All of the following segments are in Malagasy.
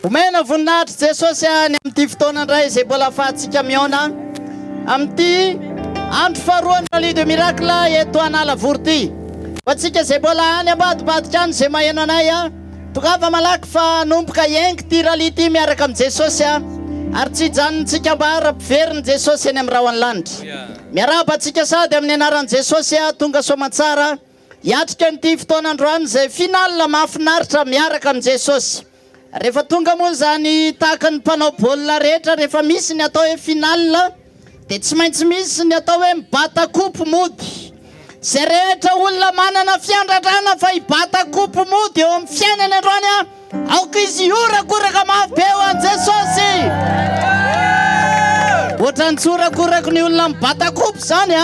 Omena voninahitra Jesosy any amin'ity fotoana indray izay mbola ahafahantsika miaona amin'ity andro faharoa ny Rallye de miracle eto Analavory ity. Fa antsika izay mbola any ambadibadika any izay maheno anay tongava malaky fa nomboka hiainga ity Rallye ity miaraka amin'ny Jesosy ary tsy hijanontsika mba ara-piveriny Jesosy eny amin'ny rahoan'ny lanitra. Miaraba antsika sady amin'ny anaran'i Jesosy tonga soamantsara hiatrika n'ity fotoana androany izay finale mahafinaritra miaraka amin'ny Jesosy. Rehefa tonga moa zany tahaka ny mpanao baolina rehetra rehefa misy ny atao hoe finale dia tsy maintsy misy ny atao hoe mibata kopy mody. Zay rehetra olona manana fiandradrana fa hibata kopy mody eo amin'ny fiainany androany aoka izy iorakoraka mafy be ho an'i Jesosy. Ohatrany tsy orakorako ny olona mibata kopy zany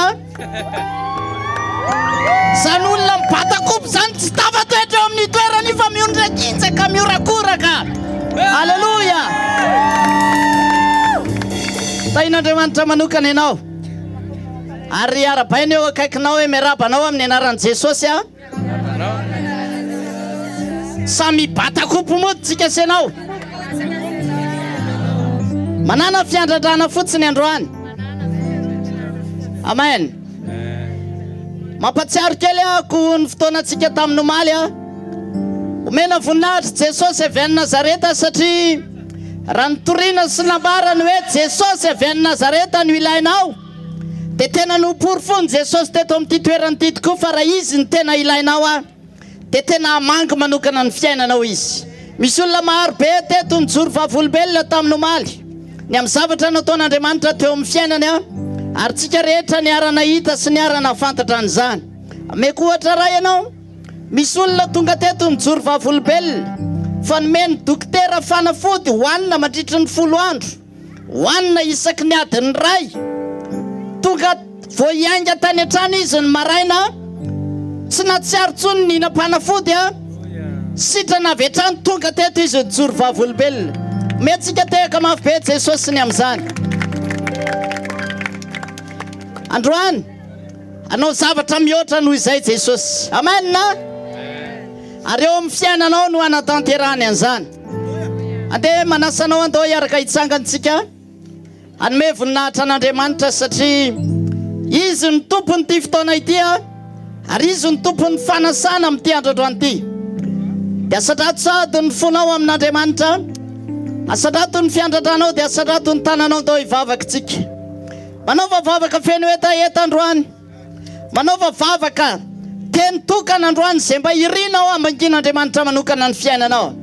Zany olona mibata kopy zany tsy tafatoetra eo amin'ny toerany fa miondrakinjaka miorakoraka. Halleluja. Tain'Andriamanitra manokana ianao ary arabaina eo akaikinao hoe miarabanao amin'ny anaran'i Jesosy samy bata kopy mody tsika senao manana fiandradrana fotsiny androany. Amen. Mampatsiaro kely ako ny fotoanantsika tamin'ny omaly omena voninahitra Jesosy avy any Nazareta satria raha nitoriana sy nambarany hoe Jesosy avy any Nazareta no ilainao dia tena noporofony Jesosy teto amin'ity toerany ity tokoa fa raha izy ny tena ilainao dia tena hamangy manokana ny fiainanao izy. Misy olona maro be teto nijoro vavolombelona tamin'ny omaly ny amin'ny zavatra nataon'Andriamanitra teo amin'ny fiainany ary tsika rehetra niara-nahita sy niara-nafantatra an'izany. Meko ohatra ray ianao misy olona tonga teto nijoro vavolombelona fa nomeny dokotera fanafody hoanina mandritry ny 10 andro, hoanina isaky ny adiny ray, tonga vao hiainga tany an-trano izy ny maraina tsy natsiaro tsony ny hinam-panafody sitrana avy hatrany tonga teto izy nijoro vavolombelona. Metsika tehaka mafy be Jesosy ny amin'izany. Androany anao zavatra mihoatra noho izay Jesosy. Amen na? Ary eo amin'ny fiainanao no anatanterahany an'izany. Andeha manasanao andao hiaraka hitsangantsika hanome voninahitra an'Andriamanitra satria izy ny tompon'ity fotoana ity ary izy ny tompon'ny fanasana amin'ity androandroany ity. Dia asadrato sady ny fonao amin'Andriamanitra, asadrato ny fiandradranao dia asadrato ny tananao andao hivavaka tsika. Manaova vavaka feno eta androany, manaova vavaka teny tokana androany izay mba irinao ambangin'Andriamanitra manokana ny fiainanao.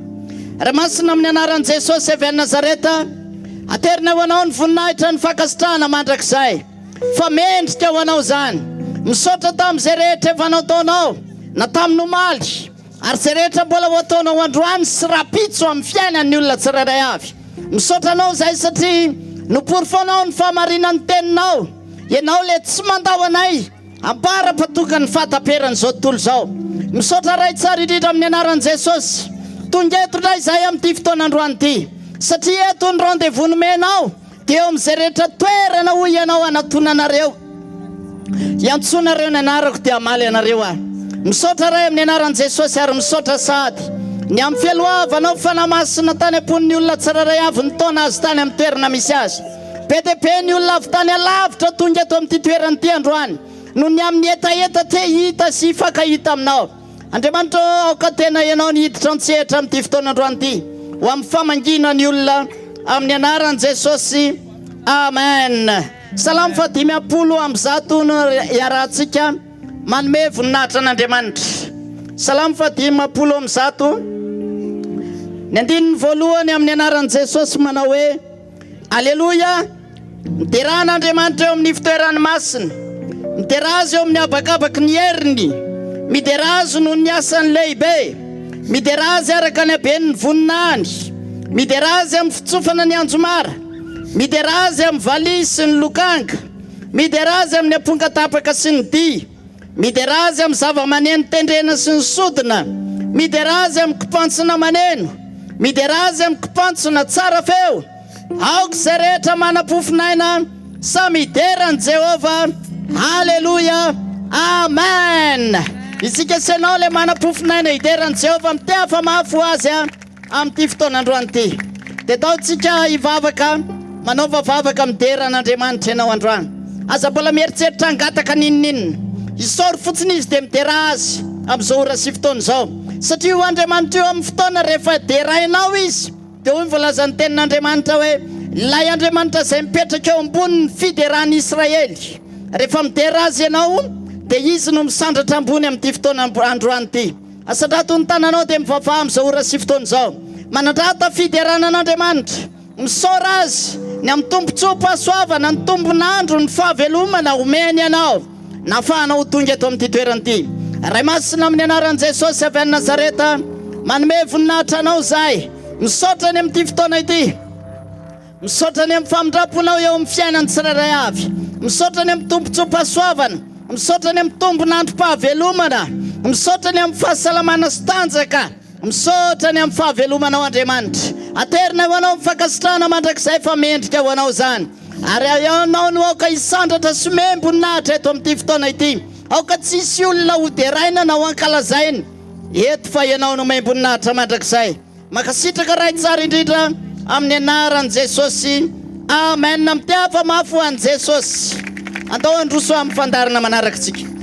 Raha masina amin'ny anaran'i Jesosy avy any Nazareta aterina ho anao ny voninahitra ny fankasitrahana mandrakizay fa mendrika ho anao zany. Misaotra tamin'izay rehetra efa nataonao na tamin'ny omaly ary izay rehetra mbola ho ataonao androany sy rapitso amin'ny fiainan'ny olona tsirairay avy. Misaotra anao zay satria noporofonao ny fahamarinan'ny teninao. Ianao le tsy mandao anay ambara-patoka ny fahataperany zao tontolo zao. Misaotra ray tsara indrindra amin'ny anaran'i Jesosy. Tonga eto indray izahay amin'ity fotoana androany ity satria eto ny rendez-vous nomenao dia eo amin'izay rehetra toerana hoy ianao anatonanareo. Iantsonareo ny anarako dia amaly anareo Misaotra ray amin'ny anaran'i Jesosy ary misaotra sady ny amin'ny fialohavanao fanamasina tany amponin'ny olona tsirairay avy ny taona azy tany amin'ny toerana misy azy. Be dia be ny olona avy tany alavitra tonga eto amin'ity toerana ity androany no ny amin'ny etaeta te hita sy hifankahita aminao. Andriamanitra aoka tena ianao ny hiditra antsehatra amin'ity fotoana androany ity ho amin'ny famangina ny olona amin'ny anaran'i Jesosy. Amen. Salamo 510 no iarahantsika manome voninahitra an'Andriamanitra. Salamo 510 ny andininy voalohany amin'ny anaran'i Jesosy manao hoe Alleluja. Mideran'Andriamanitra eo amin'ny fitoerany masina, miderazy eo amin'ny abakabaky ny heriny, miderazy noho ny asany lehibe, miderazy araka ny haben'ny voninahiny, miderazy amin'ny fitsofana ny anjomara, miderazy amin'ny vali sy ny lokanga, miderazy amin'ny apongatapaka sy ny dia, miderazy amin'ny zava-maneno tendrena sy ny sodina, miderazy amin'ny kipantsina maneno, miderazy amin'ny kipantsina tsara feo. Aoka izay rehetra manam-pofinaina samy hiderany Jehova. Halleluja. Amen. Isika senao le manam-pofinaina hiderany Jehova miteha fa mafy ho azy am'ty fotoan'androany ty. Dia taontsika hivavaka manaova vavaka mideran'Andriamanitra ianao androany. Aza mbola mieritreritra hangataka ninninina. Isaory fotsiny izy dia midera azy amin'izao ora sy fotoana izao. Satria io Andriamanitra io amin'ny fotoana rehefa derainao izy dia hoy voalaza ny tenin'Andriamanitra hoe ilay Andriamanitra izay mipetraka eo ambonin'ny fideran'i Israely. Rehefa midera azy ianao dia izy no misandratra ambony amin'ity fotoana androany ity. Asandrato ny tananao dia mivavaha amin'izao ora sy fotoana izao. Manandrata fideranan'Andriamanitra. Misaora azy ny amin'ny tombontsoa pasoavana, ny tombon'andro, ny fahavelomana omeny ianao. Nafahana ho tonga eto amin'ity toerana ity. Ray masina amin'ny anaran'i Jesosy avy any Nazareta, manome voninahitra anao zahay. Misaotra ny amin'ity fotoana ity. Misaotra ny amin'ny famindraponao eo amin'ny fiainan'ny tsirairay avy. Misaotra ny amin'ny tombontsoa pasoavana. Misaotra ny amin'ny tombon'andro-pahavelomana. Misaotra ny amin'ny fahasalamana sy tanjaka. Misaotra ny amin'ny fahavelomanao Andriamanitra. Aterina ho anao mifankasitrahana mandrakizay fa mendrika ho anao zany. Ary ianao no aoka hisandratra sy memboninahitra eto amin'ity fotoana ity. Aoka tsisy olona ho deraina na ho ankalazaina. Eto fa ianao no memboninahitra mandrakizay. Makasitraka ray tsara indrindra amin'ny anaran'i Jesosy. Amen. Mitiava mafy ho an'i Jesosy. Andao androso amin'ny fandarana manaraka tsika.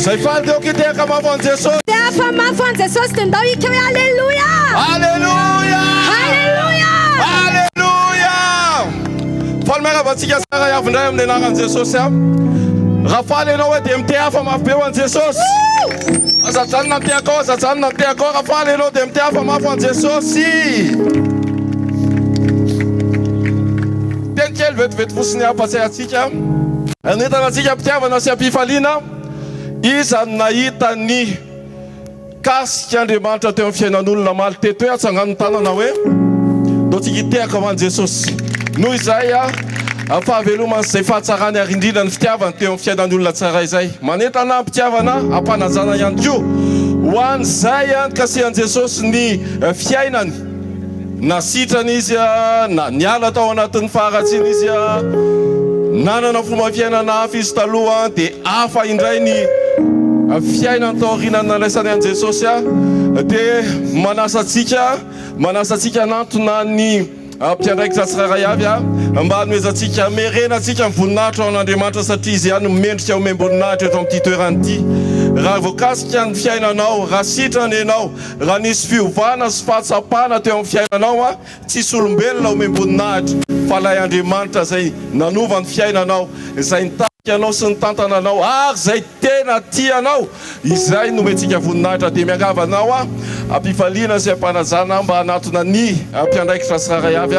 Zay fandeo kiteka mafan Jesosy. Afa mafan Jesosy dia ndao ika hoe alleluia. Alleluia. Alleluia. Alleluia. Falmeravantsika sara iavindray amin'ny anaran'i Jesosy a. Raha faly ianao hoe dia mite hafa mafy be ho an'i Jesosy. Azajanona mite akao, azajanona mite akao. Raha faly ianao dia mite hafa mafy ho an'i Jesosy. Teny kely vetivety fosiny ampatsay atsika. Anentana atsika mpitiavana sy ampifaliana. Iza nahita ny kasika teo amin'ny fiainan'olona maly teto hoe atsangano tanana hoe dao tsika hitehaka ho an'i Jesosy. Noho izay fahaveloman'izay fahatsarany ary indrindra ny fitiavana teo amin'ny fiainan'olona tsara izay. Manentana mpitiavana ampanajana ihany koa ho an'izay kasihan'i Jesosy ny fiainany. Nasitrany izy na niala tao anatin'ny faharatsiana izy nanana fomba fiainana hafa izy taloha dia hafa indray ny fiainana tao aorianany nalaisany an'i Jesosy dia manasa antsika anantona ny mpiandraikitra tsiraray avy mba hanomezantsika merena antsika mivoninahitra ao an'Andriamanitra satria izy ihany mendrika ho memboninahitra eto amin'ity toerana ity. Raha voakasika ny fiainanao, raha sitrany ianao, raha nisy fiovana sy fahatsapana teo amin'ny fiainanao tsisy olombelona ho memboninahitra fa ilay Andriamanitra zay nanova ny fiainanao, izay nitaky anao sy nitantananao ary zay tena tianao, izay nomentsika voninahitra dia miangavanao ampifaliana sy ampanajana mba hanatona ny mpiandraikitra tsiraray avy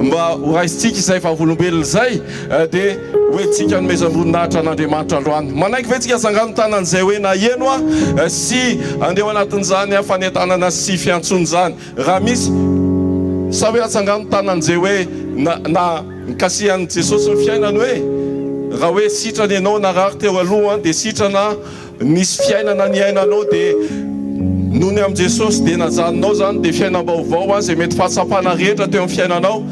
mba ho raisitsika izay vavolombelona izay dia hoentsika nomezam-boninahitra an'Andriamanitra androany. Manaiky ve tsika zangano tanan'izay hoe na eno sy andeha anatin'izany fanetanana sy fiantsony zany. Raha misy sa hoe atsangano tanan'izay hoe na mikasihan'i Jesosy ny fiainany hoe raha hoe sitrany ianao narary teo aloha dia sitrana nisy fiainana ny ainanao dia noho ny amin'i Jesosy dia najanonao zany dia fiainam-baovao izay mety fahatsapana rehetra teo amin'ny fiainanao.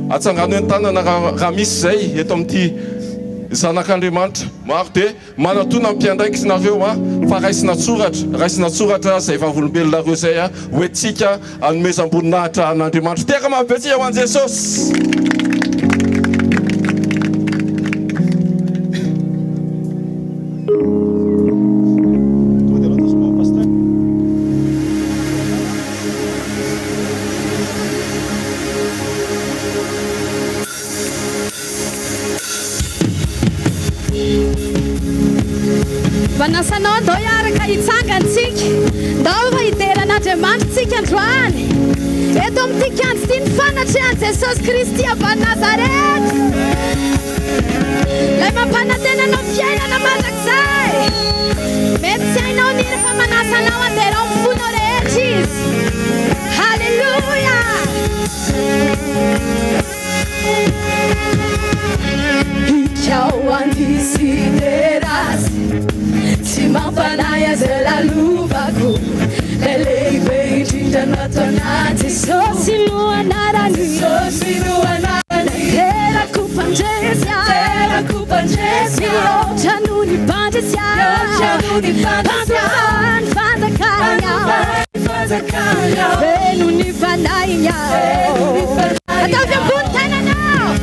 Atsangano hoe ny tanana raha misy zay eto amin'ity zanak'Andriamanitra maro dia manatona mpiandraikinareo fa raisina tsoratra zay vavolombelonareo zay hoentsika hanomezam-boninahitra an'Andriamanitra. Teka mavetsika ho an'i Jesosy. Vanasanao ndao hiaraka hitsangantsika ndao fa hideran'Andriamanitra tsika androany eto amin'ity kianjo ity ny fanatrehan'i Jesosy Kristy avy a Nazareta lay mampanantenanao fiainana mandrakizay mety tsy hainao ny rehefa manasanao andera amin'ny fonao rehetra izy. Halleluja. Ikaw ang desideras si mampanaya sa laluba ko leleibay cinta na tonati so sinuanarani Tera ku panjesya Chanu ni panjesya Fandakanya Benu ni pandainya Atau dia buntana now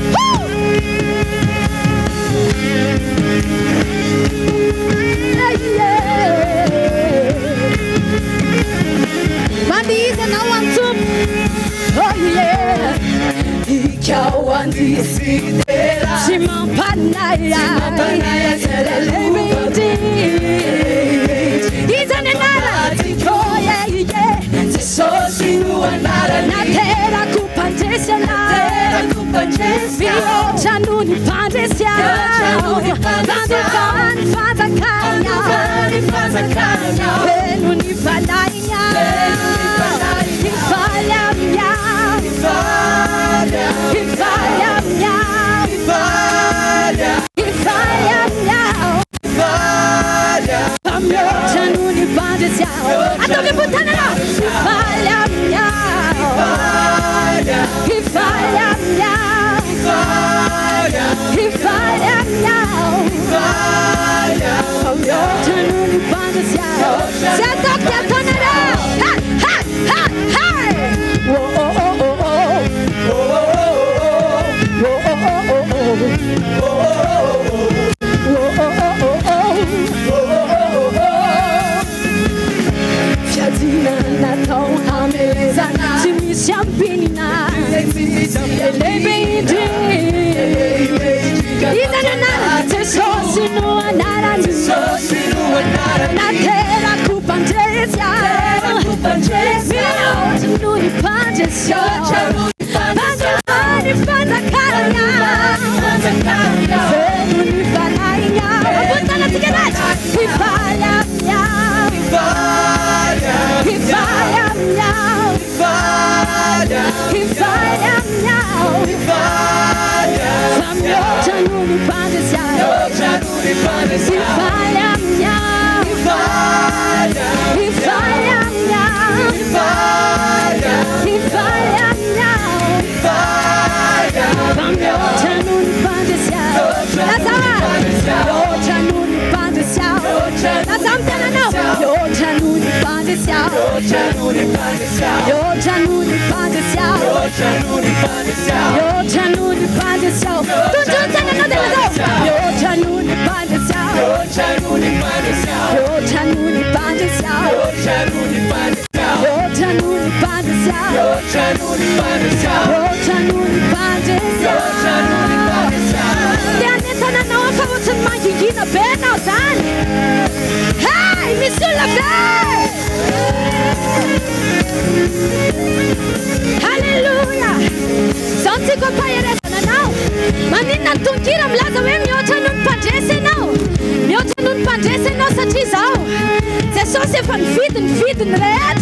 Mandi is an awantum Oh yeah Miota nuni pandesiao. Bandukan fazakanya. Benuni falaya. Hifalya mya. Hifalya mya. Hifalya mya. Miota nuni pandesiao. Atoke putana na. Hifalya mya. Hifalya mya. Hifalya mya. Miota nuni pandesiao. Siatok siatona na. Ha ha ha ha. Oh oh oh oh oh. Oh oh oh oh oh. Champinina, elebeide. Idanana, Jesosy no anarani. Na terra cupandesia. Miota nuni pandesia. Banduani fazakanya. Benuni falaya. Abundana tigerat. Hifalya mya. Hifalya mya. Hifalya mya. Miota nuni pandesiao. Hifalya mya. Hifalya mya. Hifalya mya. Miota nuni pandesiao. Miota nuni pandesiao. Nazamtana no. Miota nuni pandesiao. Miota nuni pandesiao. Miota nuni pandesiao. Tunjuntana no delago. Miota nuni pandesiao. Miota nuni pandesiao. Miota nuni pandesiao. Miota nuni pandesiao. Dianetana no fawutan magigina benausan. Hey, misula bay. Hallelujah. Santi ko payerena now. Manina tungira mlaza we miota nun padese now. Miota nun padese no satizao. Jesosy van fiden red.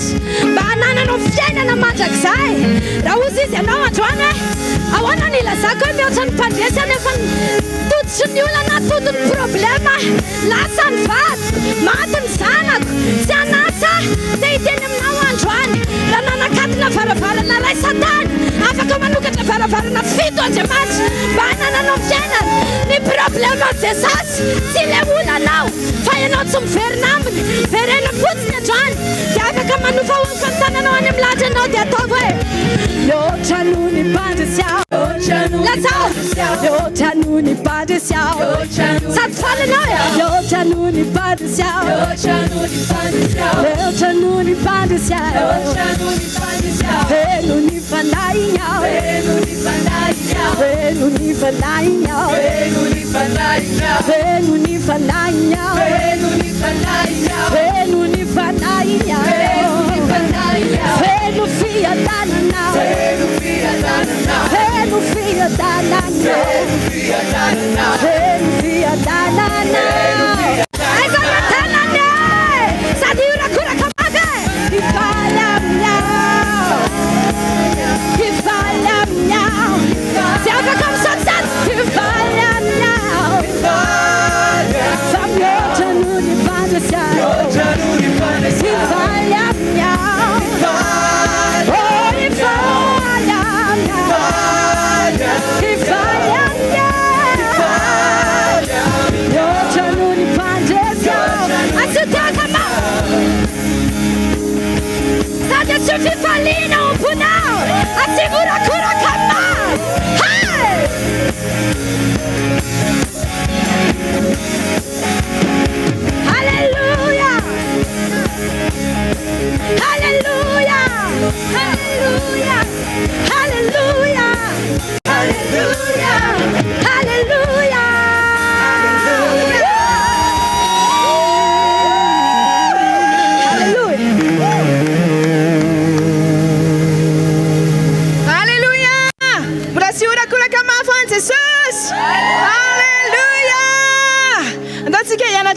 Banana no fiena na majaksai. Rauzizi no atwane. Awana nila sako miota nun padese ne van tutsunula na tutun problema. Lasan fat. Matan sanak. Sianasa. Deitenim na wanjwan. Lanana katna farafara na rai satan. Afaka manukat na farafara na fito jemas. Banana no fiena. Ni problema Jesus. Sile wula now. Fire not some fair number. Verena puts the John. Afaka manufa wankantana no anim laje no dia togwe. Miota nuni pandesiao. Let's go. Miota nuni pandesiao. Sat fallen now. Miota nuni pandesiao. Miota nuni pandesiao. Benuni falaya. Benuni falaya. Benuni falaya. Benuni falaya. Benu fia danana. Benu fia danana. Benu fia danana. Ai zanatana. Sadiura kura kamage. Hifalya mya. Hifalya mya. Siapa kam satsat. Hifalya mya. Miota nuni pandesiao. Hifalya mya. Oh, hifalya mya. Hifalya mya. Miota nuni pandesiao. Asutaka ma. Sada sufi falina umpunao. Asibura kura kama. Hey! Hallelujah! Hallelujah! Hallelujah! Hallelujah! Hallelujah! Hallelujah! Hallelujah!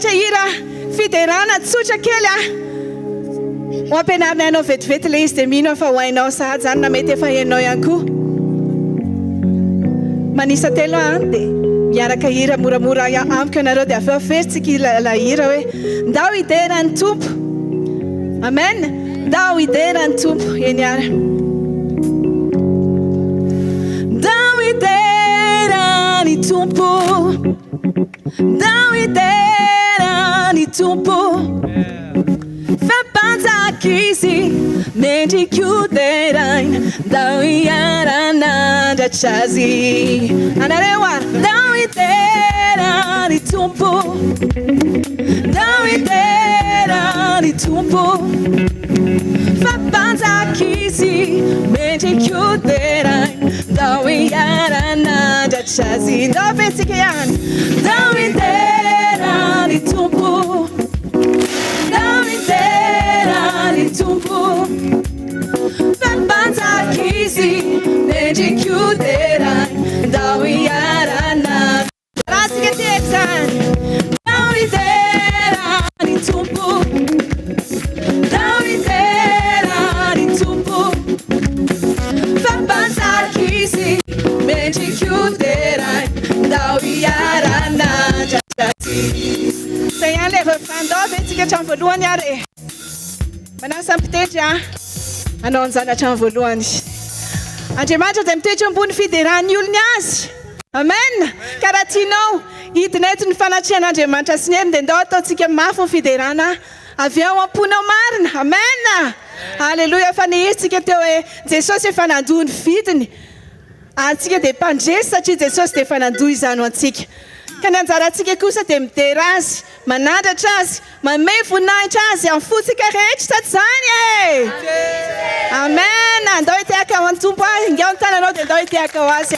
ohatra hira fiderana tsotra kely ho ampianarina ianao vetivety le izy dia mino fa ho hainao sahady zany na mety efa hainao ihany koa manisa telo dia miaraka hira moramora amiko ianareo dia aveo aferitsika la hira hoe ndao iderany tompo amen ndao iderany tompo eny ara ndao iderany tompo ndao iderany tompo fapantakizy mendrikuderain ndao iaranandratrazy anarewa ndao iderany tompo ndao iderany tompo fapantakizy mendrikuderain ndao iaranandratrazy ndao vetsika ihany ndao iderany tompo ndao iderany tompo fapantakizy mendrikuderain ndao iaranandratrazy ndao iderany tompo ndao iderany tompo fapantakizy mendrikuderain ndao iaranandratrazy zay ihany le refrain ndao vetsika hatramin'ny voalohany ary manasa mpitedry anao an'izany hatramin'ny voalohany Andriamanitra dia mitedry ambony fideran'ny olony azy amen karaha tianao hidinety ny fanatrian'Andriamanitra sy ny heriny dia ndao ataontsika mafy ny fiderana avy eo amponao marina amen halleloja fa nihiritsika teo hoe Jesosy efa nandoa ny vidiny antsika dia mpandresy satria Jesosy dia efa nandoa izany ho antsika ka ny anjarantsika kosa dia midera azy manandratra azy manome voninahitra azy amin'ny fotsika rehetra sady zany amen ndao hitiaka ho any tompo azy ingao ny tananao dia ndao hitiaka ho azy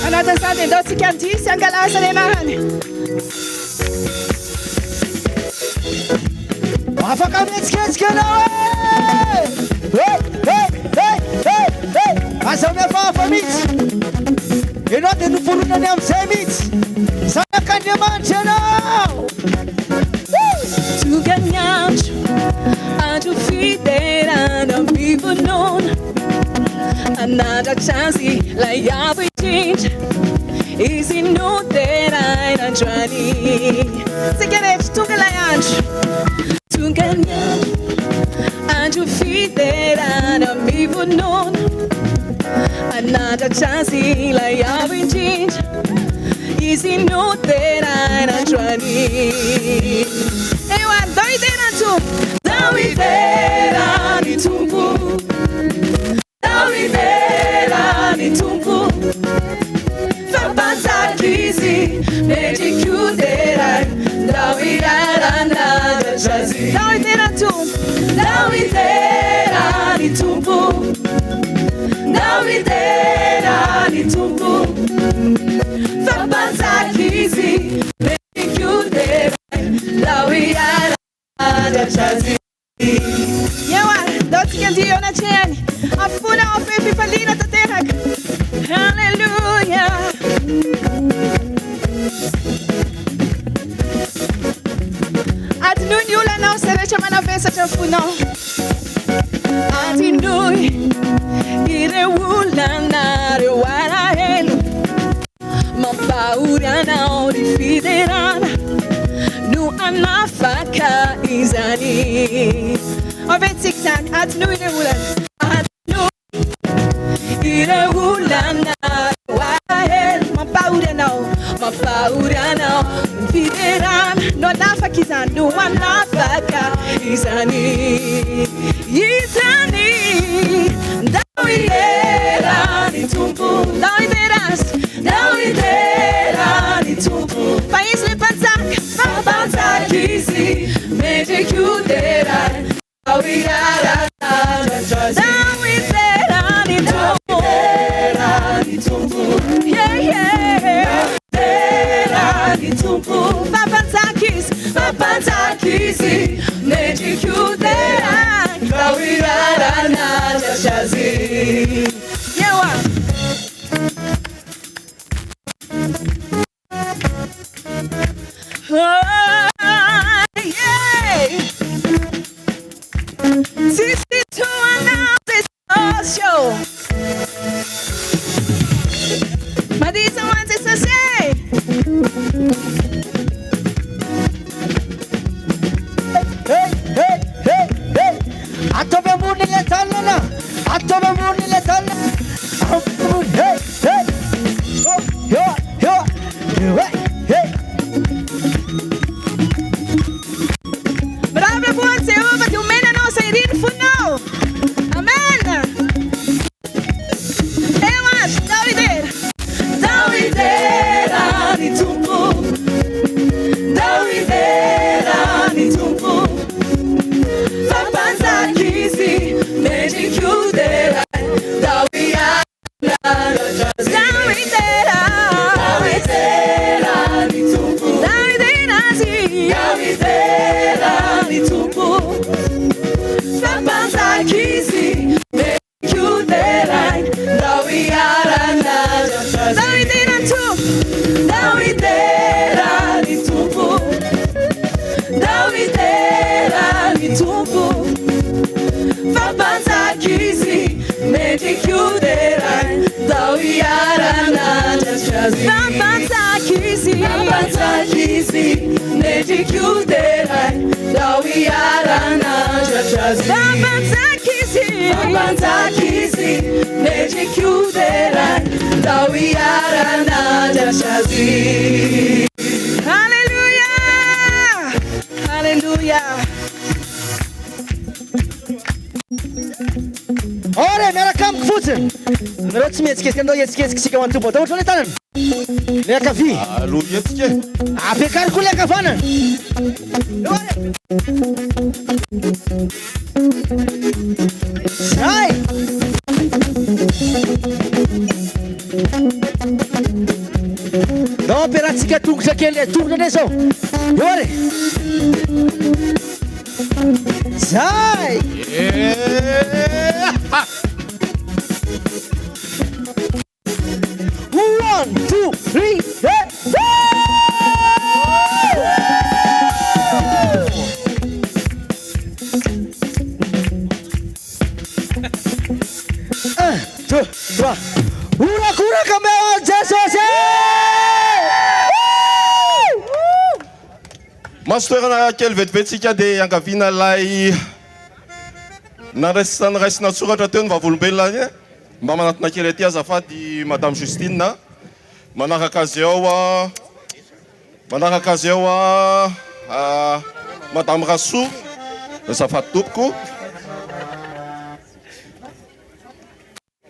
anatin'izany dia ndao tsika andisy angalasa ny anarany afaka mihetsiketsika anao aza miafahafa mihitsy ianao dia novolonany amin'izay mihitsy zanak'Andriamanitra ianao tonga ny andro fiderana mivonona anandratra azy lay avo indrindra izy noderaina androany tsika rehetra tonga lay andro tonga ny andro fiderana mivonona anandratra azy lay avo indrindra izy noderaina androany ewa ndao iderany tompo ndao iderany tompo ndao iderany tompo fapantakizy mendrikuderain ndao iaranandratrazy ndao iderany tompo ndao iderany tompo ndao iderany tompo fapantakizy mendrikuderain ndao iaranandratrazy ewa ndao tsika ndio anatrehany afona afefifaliana tanteraka halleluja atinoy ny olanao zay rehetra manavesatra fonao atinoy ireo olanareo arahelo mampahory anao ny fiderana no anafaka izany avetsika zany atinoy ireo olana atinoy ireo olanareo arahelo mampahory anao ny fiderana no anafaka izany no anafaka izany ndao iderany tompo ndao iderany tompo fa izy le mpanjaka fapantakizy mendrikuderain ndao iaranandratrazy ndao iderany tompo iderany tompo fapantakizy mendrikuderain Jesosy. Marisa ho an'i Jesosy. Atto bambuni le tannana, atto bambuni le tannana. Hey, hey. Oh, yo, yo. Hey. Bravo buon Senhor, mas o menino não sai de fundo. Amém. Eu acho, Dawideira ni tumbu, Dawideira ni tumbu. Papanza kisi, neji kudera, Dawideira, Dawideira ni tumbu, Dawideira si, Dawideira ni tumbu. Papanza kisi, neji kudera, Dawideira ni tumbu, Dawideira ni tumbu. Papanza kisi, neji kudera, Dawideira Papanza kisi, neji kudera, Dawideira Papanza kisi, neji kudera, Dawideira Hallelujah! Hallelujah! Ore, miaraka amiko fotsiny. Nareo tsy mihetsiketsika andao hetsiketsika sika mantombo. Atao ohatrany tanana. Le akavia. Alo hetsika. Ampiakary koa le akavanana. Zay. Dao ampiarahantsika tongotra kely tongotra ndray zao. Ore. Zay. One, two, three, hey! Un, deux, trois. Ura kameo Jesosy! Mas toerana kely vetivetsika dia angaviana lay naraisina soratra teo ny vavolombelona iny mba manatona kely aty azafady Madame Justine manaraka azy eo Madame Rassou azafady tompoko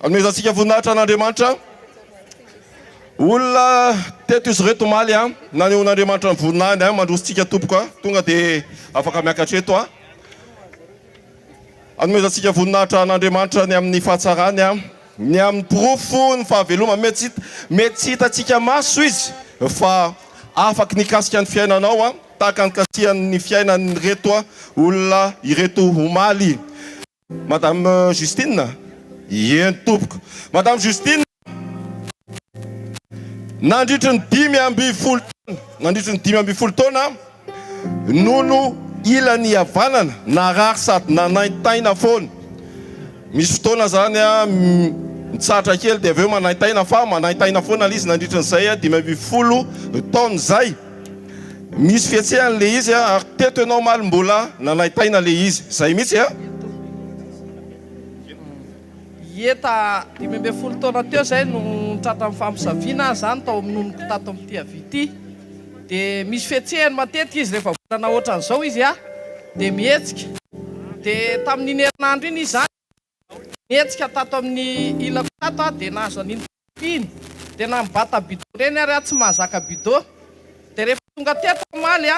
anomezantsika voninahitra an'Andriamanitra olona teto izy reto maly naneon'Andriamanitra ny voninahiny mandrositsika tompoko tonga dia afaka miakatra eto anomezantsika voninahitra an'Andriamanitra ny amin'ny fahatsarany ny amin'ny porofo ny fahaveloma mety tsy hitantsika maso izy fa afaka nikasika ny fiainanao tahaka ny kasihan'ny fiainany reto olona ireto omaly. Madame Justine ien tompoko. Madame Justine nandritry ny 5 taona nono ilany havanana narary sady nanaintaina foana. Misy fotoana zany mitsatra kely dia avy eo manaintaina fa manaintaina foana izy nandritry n'izay 5 taona zay. Misy fietsehany le izy ary teto ianao maly mbola nanaintaina le izy. Zay mitsy Ieta 12 taona teo zay no nitratra amin'ny fampisaviana zany tao amin'nonoko tato amin'ity avity. Dia misy fietsehany matetika izy rehefa volana ohatran'izao izy dia mihetsika. Dia tamin'iny herinandro iny izy zany mihetsika tato amin'ny ilako tato dia nahazo an'iny iny. Dia nambata bidô reny ary tsy mahazaka bidô. Dia rehefa tonga teto maly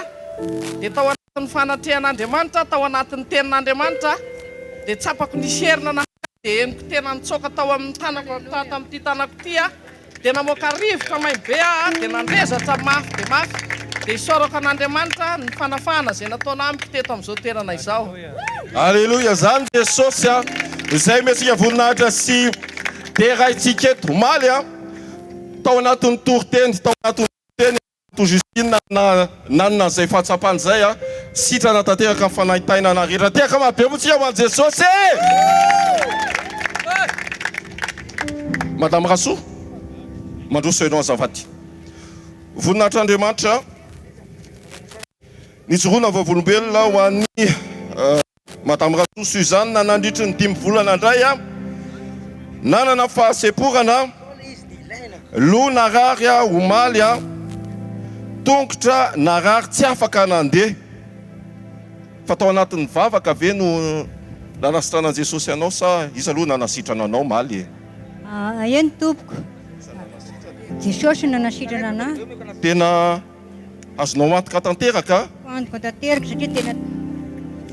dia tao anatin'ny fanatrehan'Andriamanitra, tao anatin'ny tenin'Andriamanitra dia tsapako nisy herina na dia eniko tena nitsoka tao amin'ny tanako tamin'ity tanako ity dia namoaka rivotra maimbe dia nandrezatra mafy dia mafy dia isorako an'Andriamanitra ny fanafana izay nataona amiko teto amin'izao toerana izao. Aleluia, zany Jesosy izay metsika voninahitra sy terahintsika eto maly tao anatin'ny toriteny, tao anatin'ny teny Justine nanana izay fahatsapany zay sitrana tanteraka ny fanaintaina rehetra. Teraka mahabe motsika ho an'i Jesosy. Madame Rassou, mandroso ianao azafady. Voninahitr'Andriamanitra nijoroana vavolombelona ho an'ny Madame Rassou Suzanne nandritry ny 5 volana indray a nanana fahaseporana loha narary a omaly a tongotra narary tsy afaka nandeha fa tao anatin'ny vavaka ve no nanasitranan Jesosy anao sa izy aloha nanasitrana anao maly Eny tompoko. Jesosy nanasitrana anahy. Tena azonao antoka tanteraka? Antoka tanteraka satria tena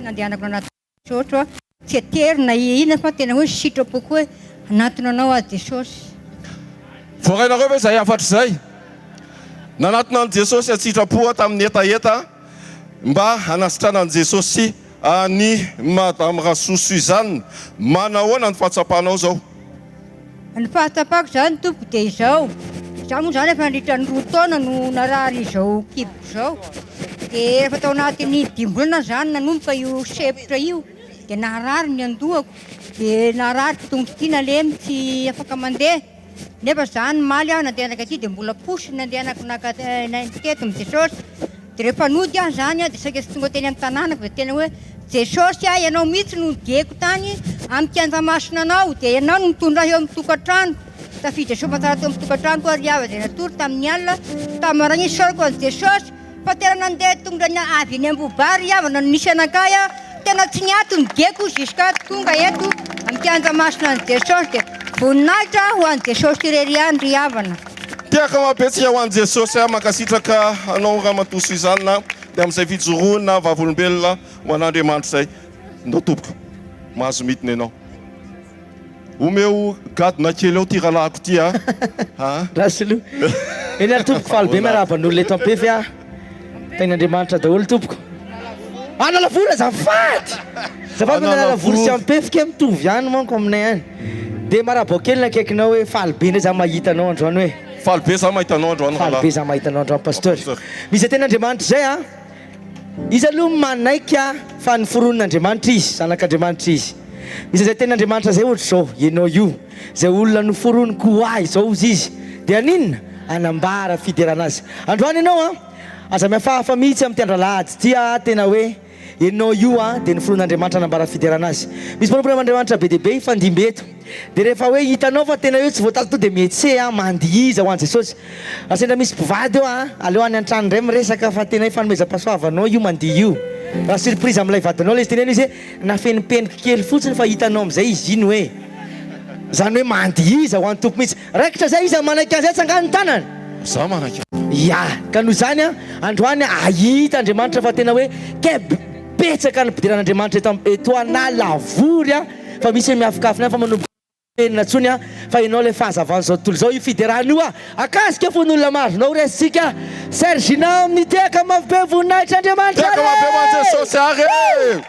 nandehanako anaty Jesosy tsy aterina ina fa tena hoe sitrapoko hoe anatona anao a Jesosy. Voarainareo ve zay afatra zay? Nanatona an Jesosy atsitrapoa tamin'ny etaeta mba hanasitranan Jesosy any Madame Rassou Suzanne. Manahoana ny fahatsapanao zao? Ny fahatsapako zany tompoko dia izao. Zaho moa zany efa nandritra ny 2 taona no narary izao kiboko izao. Dia rehefa tao anatin'ny 5 volana zany nanomboka io sepotra io dia narary ny andohako. Dia narary tongotra ity nalemy tsy afaka mandeha. Nefa zany maly aho nandehanaka aty dia mbola posy nandehanako teto amin'ny Jesosy. Dia rehefa nody aho zany dia saika sy tonga teny amin'ny tanànako dia tena hoe Jesosy aho ianao mihitsy no dieko tany amin'ny kianja-masina anao dia ianao no mitondra eo amin'ny tokantrano. Tafiditra somatsara teo amin'ny tokantrano koa riava dia natory tamin'ny alina tamin'ny maragny sorako an'i Jesosy fa tena nandeha tonga ny avy eny Ambobary riava no nisy anakay tena tsy niato ny dieko jusqu'à tonga eto amin'ny kianja-masina an'i Jesosy dia voninahitra ho an'i Jesosy ireriany riavana. Tiaka mapetsika ho an'i Jesosy makasitraka anao Ramatoa Suzanne dia amin'izay fijoroana vavolombelona ho an'Andriamanitra zay. Ndao tompoko mahazo mitiny ianao. Omeo gadona kely eo ty rahalahako ty Rasilo. Eny ary tompoko faly be miaraban'olona eto ampefy tegn'Andriamanitra daholo tompoko. Analavory azafady. Zafady Analavory sy ampefy ke mitovy ihany manko aminay any. Dia marabao kely nakaikinao hoe faly be ndray za mahita anao androany hoe. Faly be za mahita anao androany. Faly be za mahita anao androany pasteur. Misy ten'Andriamanitra zay izy aloha manaika fa niforon'Andriamanitra izy, zanak'Andriamanitra izy. Misy zay ten'Andriamanitra zay ohatra zao, ianao io, zay olona noforoniko ahy zao izy. Dia aninona? Anambara fidirana azy. Androany ianao aza miafahafa mihitsy amin'ny tiandralahady ty tena hoe ianao io dia noforon'Andriamanitra anambara fidirana azy. Misy problème'Andriamanitra be dia be ifandimbeto. Dia rehefa hoe hitanao fa tena hoe tsy voatako to dia metse mandihiza ho an'i Jesosy. Sendra misy mpivady eo aleo any an-trano indray miresaka fa tena hoe fanomezam-pahasoavanao io mandihy io. Raha surprise amin'ilay vadinao ilay izy teneno izy nafenipenika kely fotsiny fa hitanao amin'izay izy iny hoe zany hoe mandihiza ho an'ny tompo mihitsy. Raikitra zay izy manaiky azy atsangany tanany. Za manaiky. Ya, ka noho izany androany ahita Andriamanitra fa tena hoe betsaka ny mpidiran'Andriamanitra eto Analavory fa misy miafakafina fa manomboka penina tsony fa ianao le fahazavany zao tontolo zao io fiderana io akasika fon'olona maronao resika Sergina amin'ny teka mafy be voninahitra Andriamanitra. Teka mafy be Jesosy are.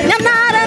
Namara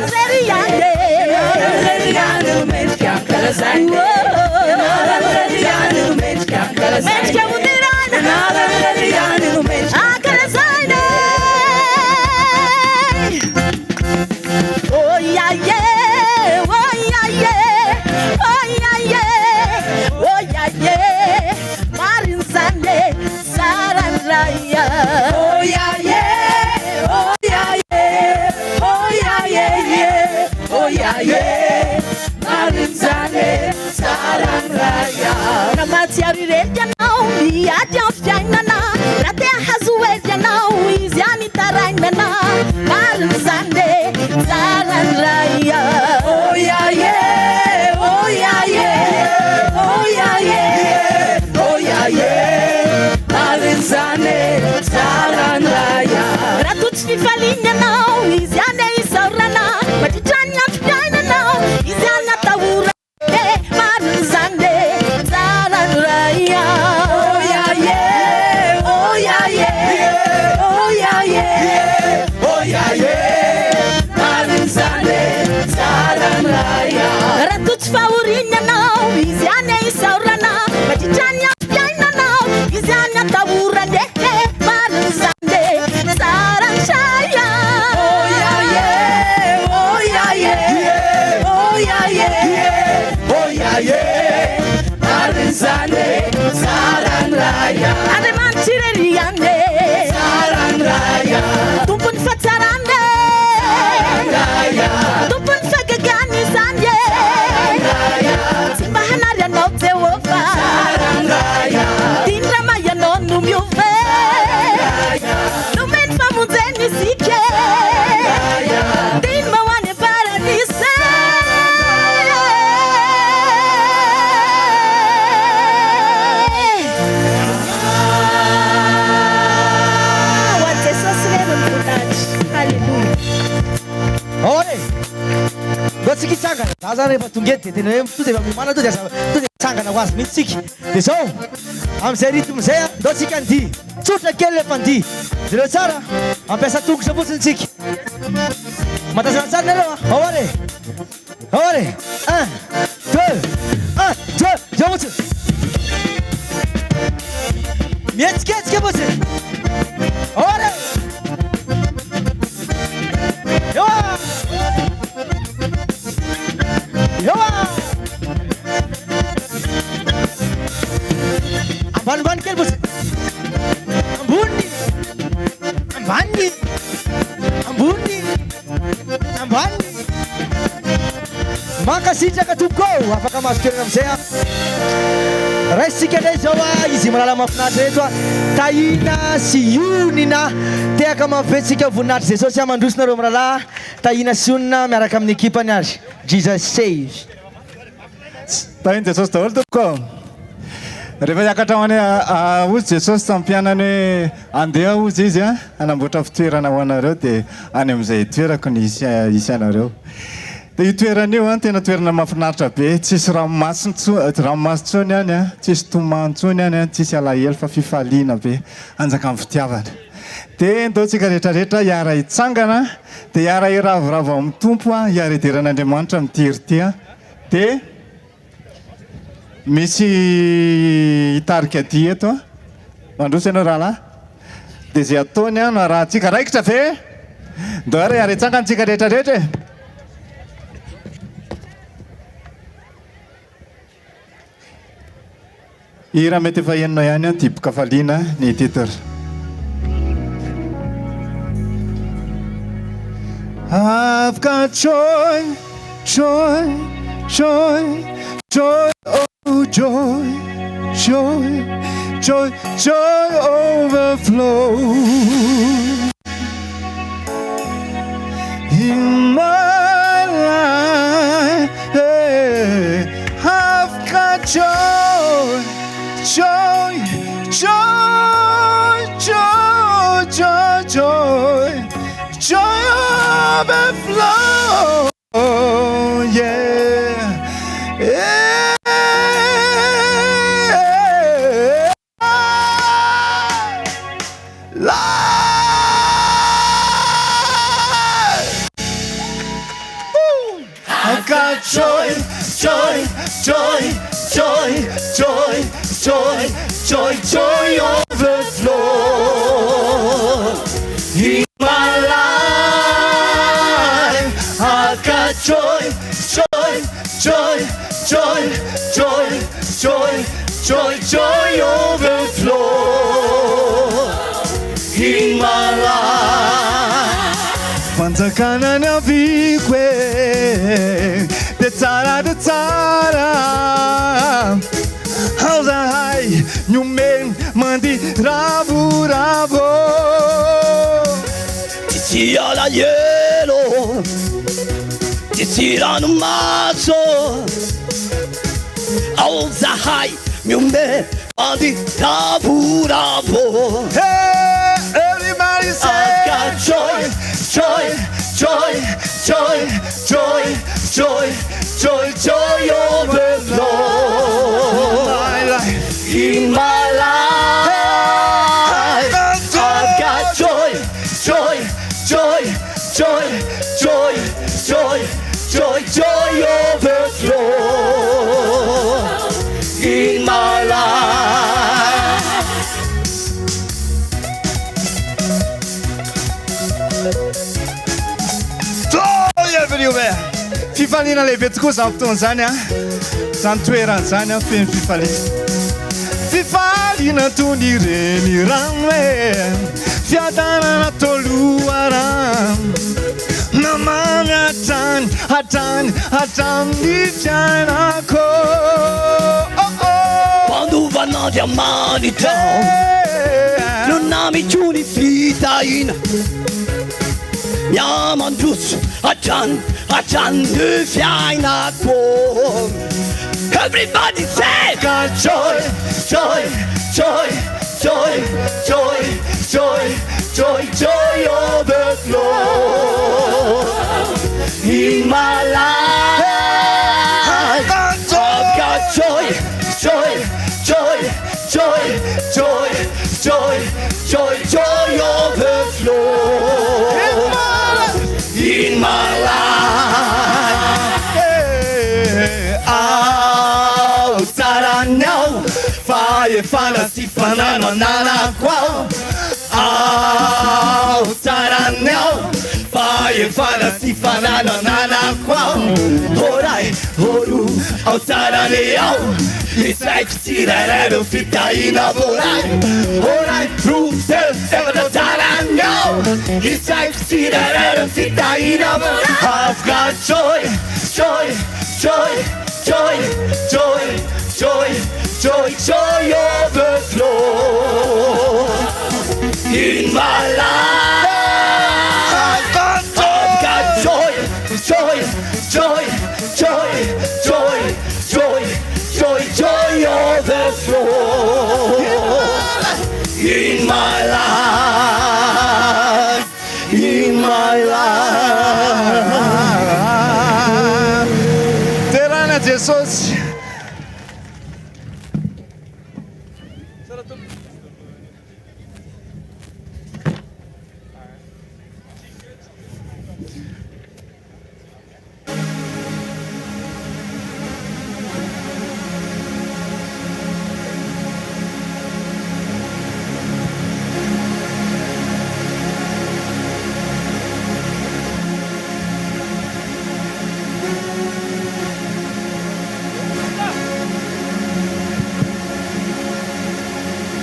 Rehefa tonga eto dia tena hoe to dia mamimana to dia tsangana ho azy mihitsy tsika dia zao amin'izay rythme zay ndao tsika andihy tsotra kely le fandihy zareo tsara ampiasa tongotra fotsiny tsika matazana tsara nareo ahoare ahoare 1 2 zao fotsiny mihetsiketsika fotsiny ahoare ambanimbany kely botsy ambony ambany ambony ambany mankasitraka tompoko afaka masokerana amizay a raisitsika ndray zao a izy malala mafinaritra reto a tahina sy ionina tehaka mampetsika voninahitra Jesosy a mandrosinareo mirala tahina sy ionina miaraka amin'ny ekipany ary Jesosy tahina Jesosy daholo tompoko rehefa hiakatra ho any ozy Jesosy tampianany hoe andeha ozy izy a anamboatra fitoerana ho anareo dia any amin'izay toerako ny isy anareo dia io toerana io a tena toerana mahafinaritra be tsisy ranomasy tsony any a tsisy tomantsony any a tsisy alahelo fa fifaliana be anjaka amin'ny fitiavana dia ndaontsika rehetrarehetra hiara hitsangana dia hiara hiravoravo amin'ny tompo a hiara hidiran'Andriamanitra mitirity a dia misy hitarika dy eto a mandroso ianao rahalahy dia zay ataony a no arahantsika raikitra ve ndo ara hiara hitsangantsika rehetrarehetra e hira mety efa henonao ihany a tipoka faliana ny titre I've got joy, joy, joy, joy, oh joy, joy, joy, joy overflow in my life. Hey, I've got joy, joy, joy, joy, joy, joy, joy overflow. Oh yeah, yeah. I've got joy, joy, joy, joy, joy, joy, joy, joy overflow. In my life, I've got joy, joy, joy, joy, joy, joy, joy, joy overflow. In my life. Fanzakana na vikwe de tsara Hausa hai nyumen mandi ravu Titi alla yellow Titi no maso Hausa hai nyumen mandi ravu Hey, everybody say I've got joy, joy, joy, joy, joy, joy, joy, joy overflow. In my life, I've got joy, joy, joy, joy, joy, joy, joy, joy overflow. In my life. Everywhere. Fifaliana lehibe tokoa zany fotoana zany a. Zany toerana zany a feno fifaliana. Fifaliana toy ny renirano e. Fiadanana toloha rano. Namamy hatrany, hatrany, hatramin'ny fiainako. Pandovan'Andriamanitra no namitry fitahina. Miamandroso hatrany, hatrany ny fiainako. Everybody say God joy, joy, joy, joy, joy, joy, joy, joy overflow. In my life, I've got joy, joy, joy, joy, joy, joy, joy, joy overflow. In my life, outside I know, fire fantasy fanana nana quo. Outside I know, fire fantasy fanana nana quo. Orai, oru, outside I know. It's like to see that I don't fit in a alright. Alright, prove self, ever the time I know. It's like to see that I don't fit in a alright. I've got joy, joy, joy, joy, joy, joy, joy, joy overflow. In my life, I've got joy, joy, joy, joy, joy, joy, joy, joy overflow. In my life, in my life. Terana Jesosy.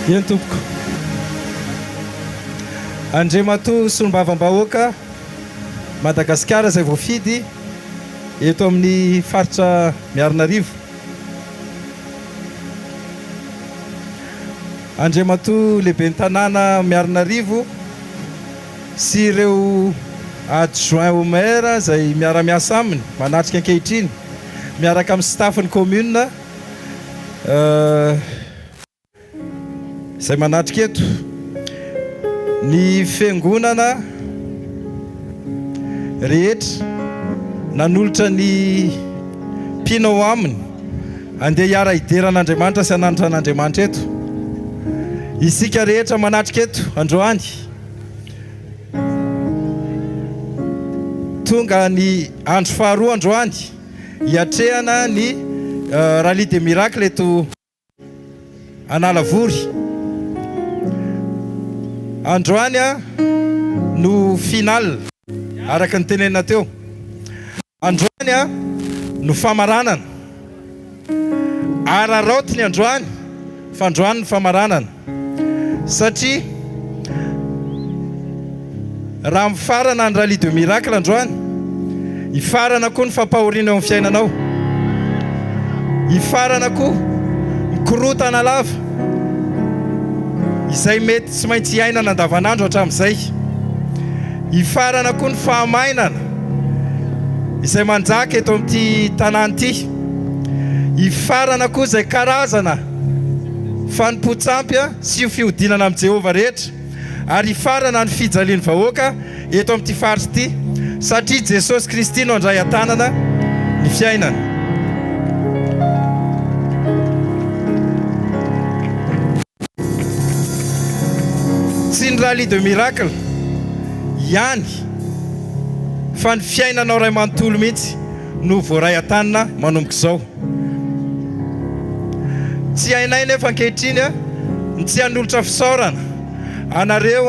Eny tompoko. Andriamato solombavam-bahoaka Madagasikara izay voafidy eto amin'ny faritra Miarinarivo. Andriamato lehibe ny tanàna Miarinarivo sy ireo adjoint au maire izay miara-miasa aminy manatrika ankehitriny miaraka amin'ny staffiny commune izay manatrika eto ny fiangonana rehetra nanolotra ny mpinao aminy andeha hiara hideran'Andriamanitra sy hananitra an'Andriamanitra eto. Isika rehetra manatrika eto androany tonga ny andro faharoa androany hiatrehana ny Rallye de miracle eto Analavory. Androany no final araka ny tenenina teo. Androany no famaranana. Araraotiny androany fa androany no famaranana. Satria raha mifarana ny Rallye de miracle androany, ifarana koa ny fampahoriana eo amin'ny fiainanao. Ifarana koa mikorotana lava izay mety tsy maintsy iainana andavanandro hatramin'izay. Ifarana koa ny fahamainana izay manjaka eto amin'ity tanàna ity. Ifarana koa izay karazana fanompo-tsampy sy fihodinana amin'ny Jehovah rehetra. Ary ifarana ny fijalian'ny vahoaka eto amin'ity faritsa ity, satria Jesosy Kristy no andray an-tanana ny fiainana. Tsy ny Rallye de miracle ihany fa ny fiainanao ray manontolo mihitsy no voaray an-tanana manomboka izao. Tsy hainay nefa ankehitriny ny tsy hanolotra fisaorana anareo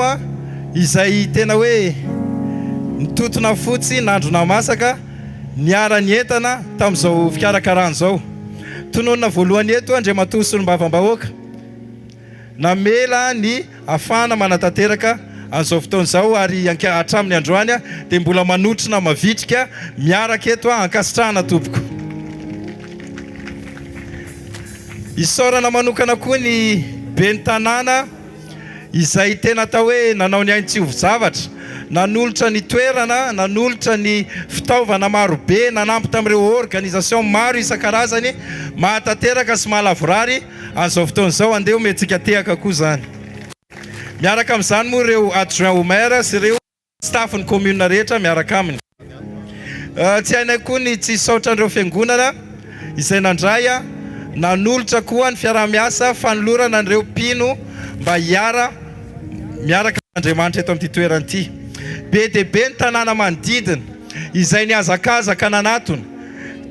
izay tena hoe nitotona fotsy nandrona masaka niara-ny entana tamin'izao fikarakarana izao. Tononona voalohany eto Andriamatoa sy Solombavam-bahoaka namela ny afana manatanteraka an'izao fotoana izao, ary hatramin'ny androany dia mbola manotrona mavitrika miaraka eto ankasitrahana tompoko. Isaorana manokana koa ny ben'ny tanàna izay tena atao hoe nanao ny ain-tsiovy zavatra, nanolotra ny toerana, nanolotra ny fitaovana marobe, nanampy tamin'ireo organisation maro isan-karazany mahatanteraka sy mahalavorary an'izao fotoana izao. Andeha mentsika tehaka koa zany. Miaraka amin'izany moa ireo adjoint au maire sy ireo staffny commune rehetra miaraka aminy. Tsy hainay koa ny tsy saotra an'ireo fiangonana izay nandray nanolotra koa ny fiarah-miasa fanolorana an'ireo mpino mba hiara miaraka Andriamanitra eto amin'ity toerana ity. Be dia be ny tanàna manodidina izay niazakazaka nanatony.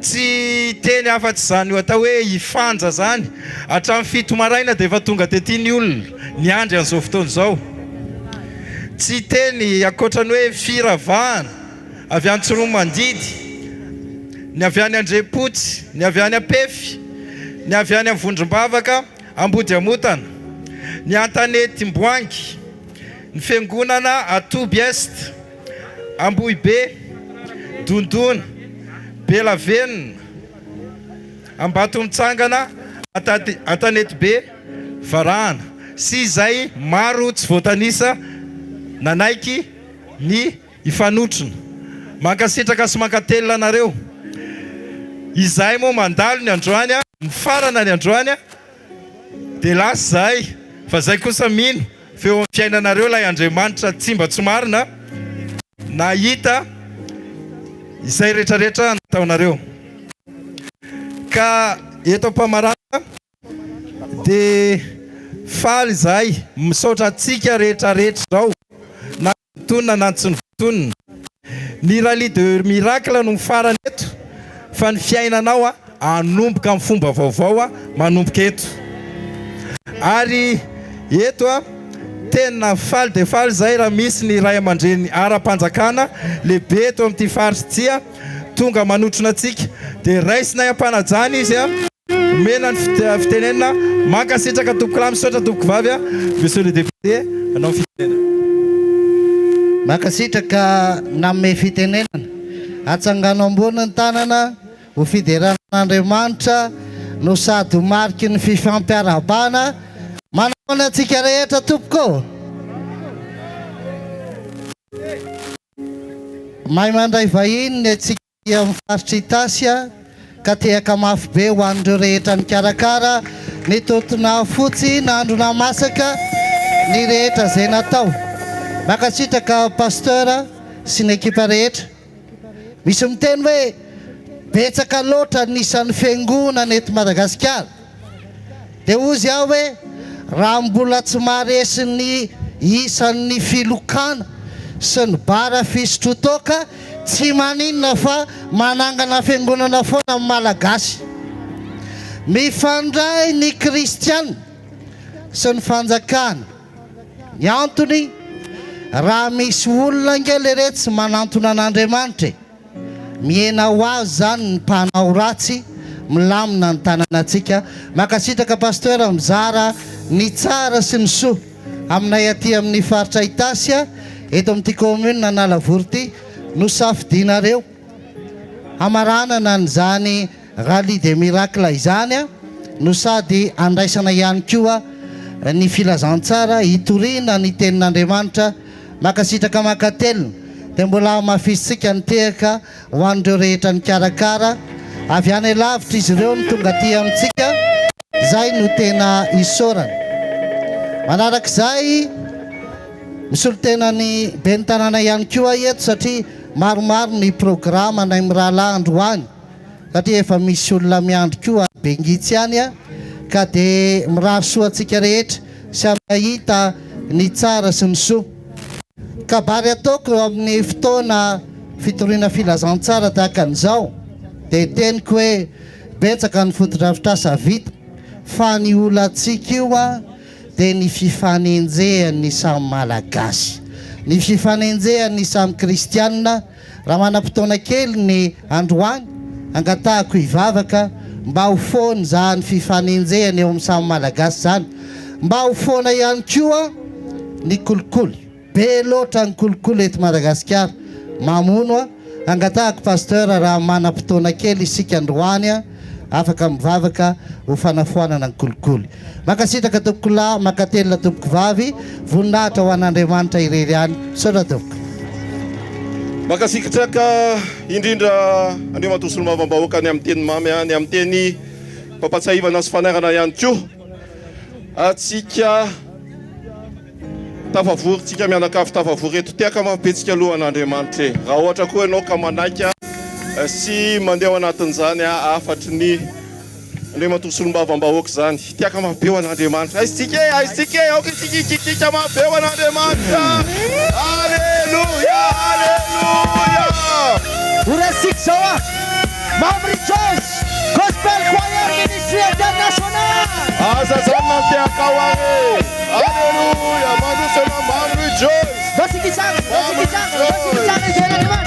Tsy teny afa-tsy izany atao hoe hifanja zany. Hatramin'ny 7 maraina dia efa tonga tetỳ ny olona niandry an'izao fotoana izao. Tsy teny akoatrany hoe firavahana avy any Tsoromandidy, ny avy any Andrepotsy, ny avy any Apefy, ny avy any Vondrombavaka, Ambody Amotana, ny Antanety Mboangy, ny fiangonana Atoby Est, Ambohibe, Dondona, Belavenona, Ambato Mitsangana, Antanety Be, Varahana sy izay maro tsy voatanisa nanaiky ny ifanotrona. Mankasitraka sy mankatelina anareo. Izay moa mandalo ny androany, mifarana ny androany dia lasa zahay, fa zay kosa mino feo amin'ny fiainanareo ilay Andriamanitra tsy mba tsy marina nahita izay rehetrarehetra nataonareo. Ka eto am-pamarana dia faly zahay misaotra antsika rehetrarehetra zao, na votonina na tsy votonina. Ny Rallye de miracle no mifarana eto, fa ny fiainanao anomboka amin'ny fomba vaovao manomboka eto. Ary eto tena faly dia faly zahay raha misy ny ray aman-dreny ara-panjakana lehibe eto amin'ity faritsy ity tonga manotrona antsika, dia raisinay ampanajana izy mena ny fitenenina mankasitraka tompoko lahy misaotra tompoko vavy monsieur le député anao fitenenana. Mankasitraka nanome fitenenana atsangano ambony ny tanana ho fideran'Andriamanitra no sady mariky ny fifampiarabana manao antsika rehetra tompoko. Mahay mandray vahiny ny atsika amin'ny faritra Itasy ka tehaka mafy be ho an'ireo rehetra ny karakara ny totona fotsy nandrona masaka ny rehetra izay natao. Mankasitraka pasteur sy ny ekipa rehetra. Misy miteny hoe betsaka loatra nisan'ny fiangonana eto Madagasikara. Dia ozy aho hoe raha mbola tsy maharesy ny isan'ny filokana sy ny bara fisotrotoka tsy maninona fa manangana fiangonana foana amin'ny malagasy. Mifandray ny kristiana sy ny fanjakana. Ny antony raha misy olona ngely reto tsy manantona an'Andriamanitra, mihena ho azy zany ny mpanao ratsy milamina ny tanànantsika. Makasitraka pasteur mizara ny tsara sy ny soa aminay aty amin'ny faritra Itasy eto amin'ity commune Analavory ity no safidinareo amaranana n'izany Rallye de miracle izany no sady andraisana ihany koa ny filazantsara hitoriana ny tenin'Andriamanitra. Makasitraka makatelina dia mbola mafisitsika ny tehaka ho an'ireo rehetra ny karakara avy any lavitra izy ireo ny tonga aty amintsika, zay no tena isaorana. Manarak'izay misolo tena ny ben'ny tanàna ihany koa eto satria maromaro ny programa nay mirala andro any, satria efa misy olona miandro koa Bengitsy any ka dia mirary soa antsika rehetra sy mahita ny tsara sy ny soa. Kabary ataoko eo amin'ny fotoana fitoriana filazantsara tahaka an'izao dia teniko hoe betsaka ny fotodrafitrasa vita fa ny olantsika io dia ny fifanenjehan'ny samy malagasy, ny fifanenjehan'ny samy kristianina. Raha manam-potoana kely ny androany angatahako hivavaka mba ho foana zany fifanenjehana eo amin'ny samy malagasy zany, mba ho foana ihany koa ny kolikoly be loatra ny kolikoly eto Madagasikara mamono. Angatahako pasteur raha manam-potoana kely isika androany afaka mivavaka ho fanafoanana ny kolikoly. Makasitraka tompoko lahy, makatelina tompoko vavy, voninahitra ho an'Andriamanitra irery any. Saotra tompoko. Makasitraka indrindra andreo matosolo mavambahoaka ny amin'ny teny mamy any amin'ny teny mpampatsahivana sy fanairana ihany koa. Atsika tafavory, tsika mianakavy tafavory eto tiaka mapetsika alohan'Andriamanitra. Raha ohatra koa ianao ka manaika sy mandeha anatin'izany afatry ny andreo matosolo mavambahoaka zany, tiaka mapeo an'Andriamanitra. Aisitsika aoka tika mapeo an'Andriamanitra. Alleluia, alleluia. Urasik sawa Mom Rejoice Gospel Choir Ministry International. Asa sana tiaka wale. Alleluia, manusema Mom Rejoice. Basikisanga jana teman.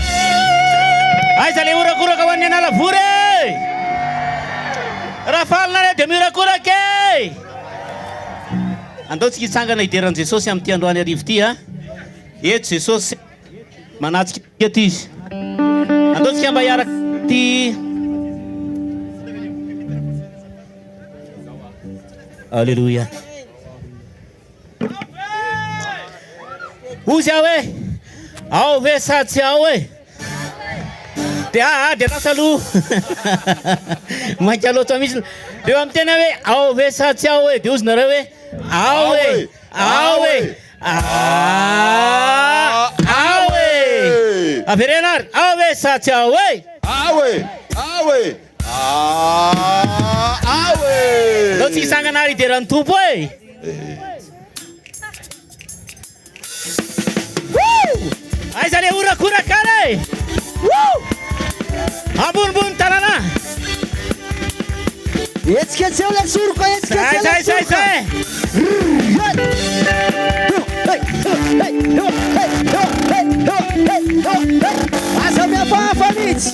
Aisa le ura-kura kawan ni Analavory. Rafal na de mira-kura ke. Andao tsika hitsangana idiran'i Jesosy amin'ity androany arivo ity eto Jesosy manatsika eto izy. Andao tsika mba hiaraka ty. Alleluia. Ozy aho hoe ao ve sady tsy ao hoe dia lasa aloha mainka loatra misy reo amin'ny tena hoe ao ve sady tsy ao hoe dia ozy nareo hoe ao e ao e ao e averenary ao ve sady tsy ao hoe ao e ao e ao e ndao tsy hisanganary idiran'ny tompo hoe aiza le urakorakare ambonimbony tanàna Etsika le surko Sai. Asa minha favorite.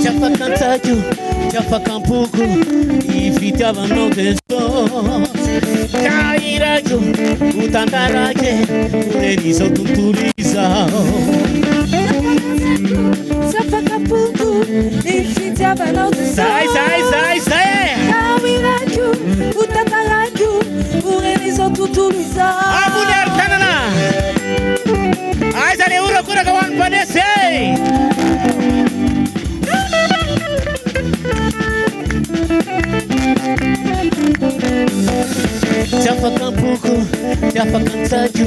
Chapacantadio, chapacampuco, e fitiavanao Jesosy. Cairadio, o tantarake, eles ao tunturizao. Chapacapuco, e fitiavanao Jesosy. Sai. Cairadio, o tantarake, eles ao tunturizao. A mulher tanana. Aiza le ura-kura kawan padesei. Chapacampuco, chapacantadio,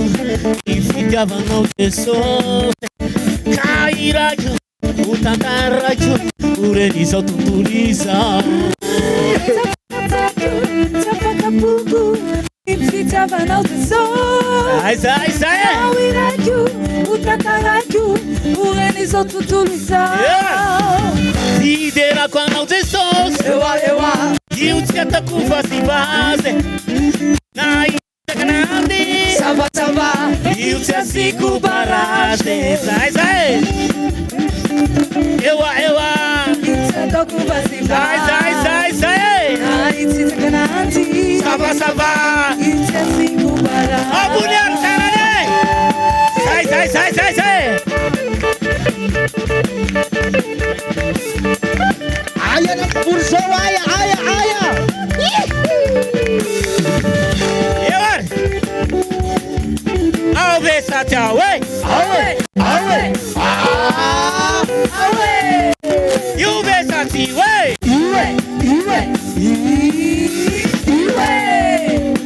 e fitiavanao Jesosy. Cairadio, o tantarake, eles ao tunturizao. Chapacapuco, Fitiavanao Jesosy. Ao iraiky o tantaraiky oreny izao tontolo izao. Fiderako anao Jesosy. Ewa io tsy atako vazivazy na itakanandy Sava io tsy asiko barazy. Zay Ewa io tsy atako vazivazy Zay na itakanandy Sava io tsy asiko barazy. Abunian karane. Zay Aya na purzão, aya. Ewan Ao besa tchau, Awe You besa ti, wey Iwe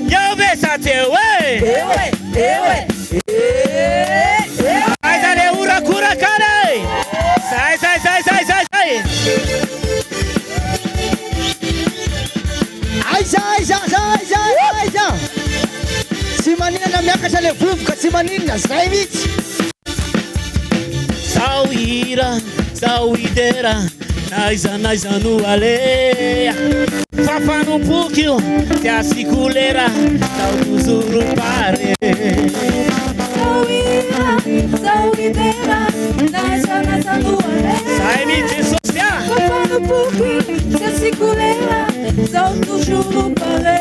You besa ti, wey Ewe Ai zare ura kura kare. Sai Aiza. Tsy maninana miakatra le vovoka, tsy maninana zay mihitsy. Zao idera naiza no alea fafanompoky io ty asiko lera zao tozoro pare. Zao idera naiza no alea Sai mihitsy Jesosy a fafanompoky ty asiko lera zao tozoro pare.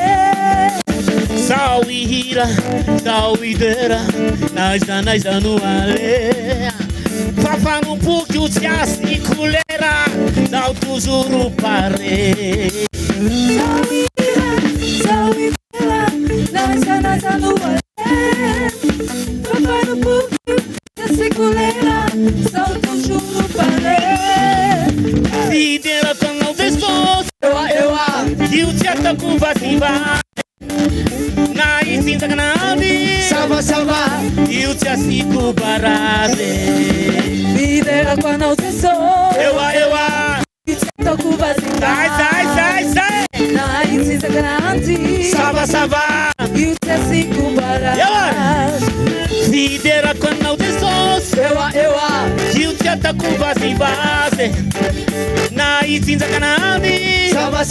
Zao idera naiza no alea fafanompoky io ty asiko lera zao tozoro pare. Zao idera naiza no alea fafanompoky ty asiko lera zao tozoro pare. Fiderako anao Jesosy. Ewa io tsy atako vazivazy na itsinjakanandy Sava io tsy asiko barazy. Fiderako anao Jesosy. Ewa io tsy atako vazivazy Zay na itsinjakanandy Sava io tsy asiko barazy. Fiderako anao Jesosy. Ewa io tsy atako vazivazy na itsinjakanandy Sava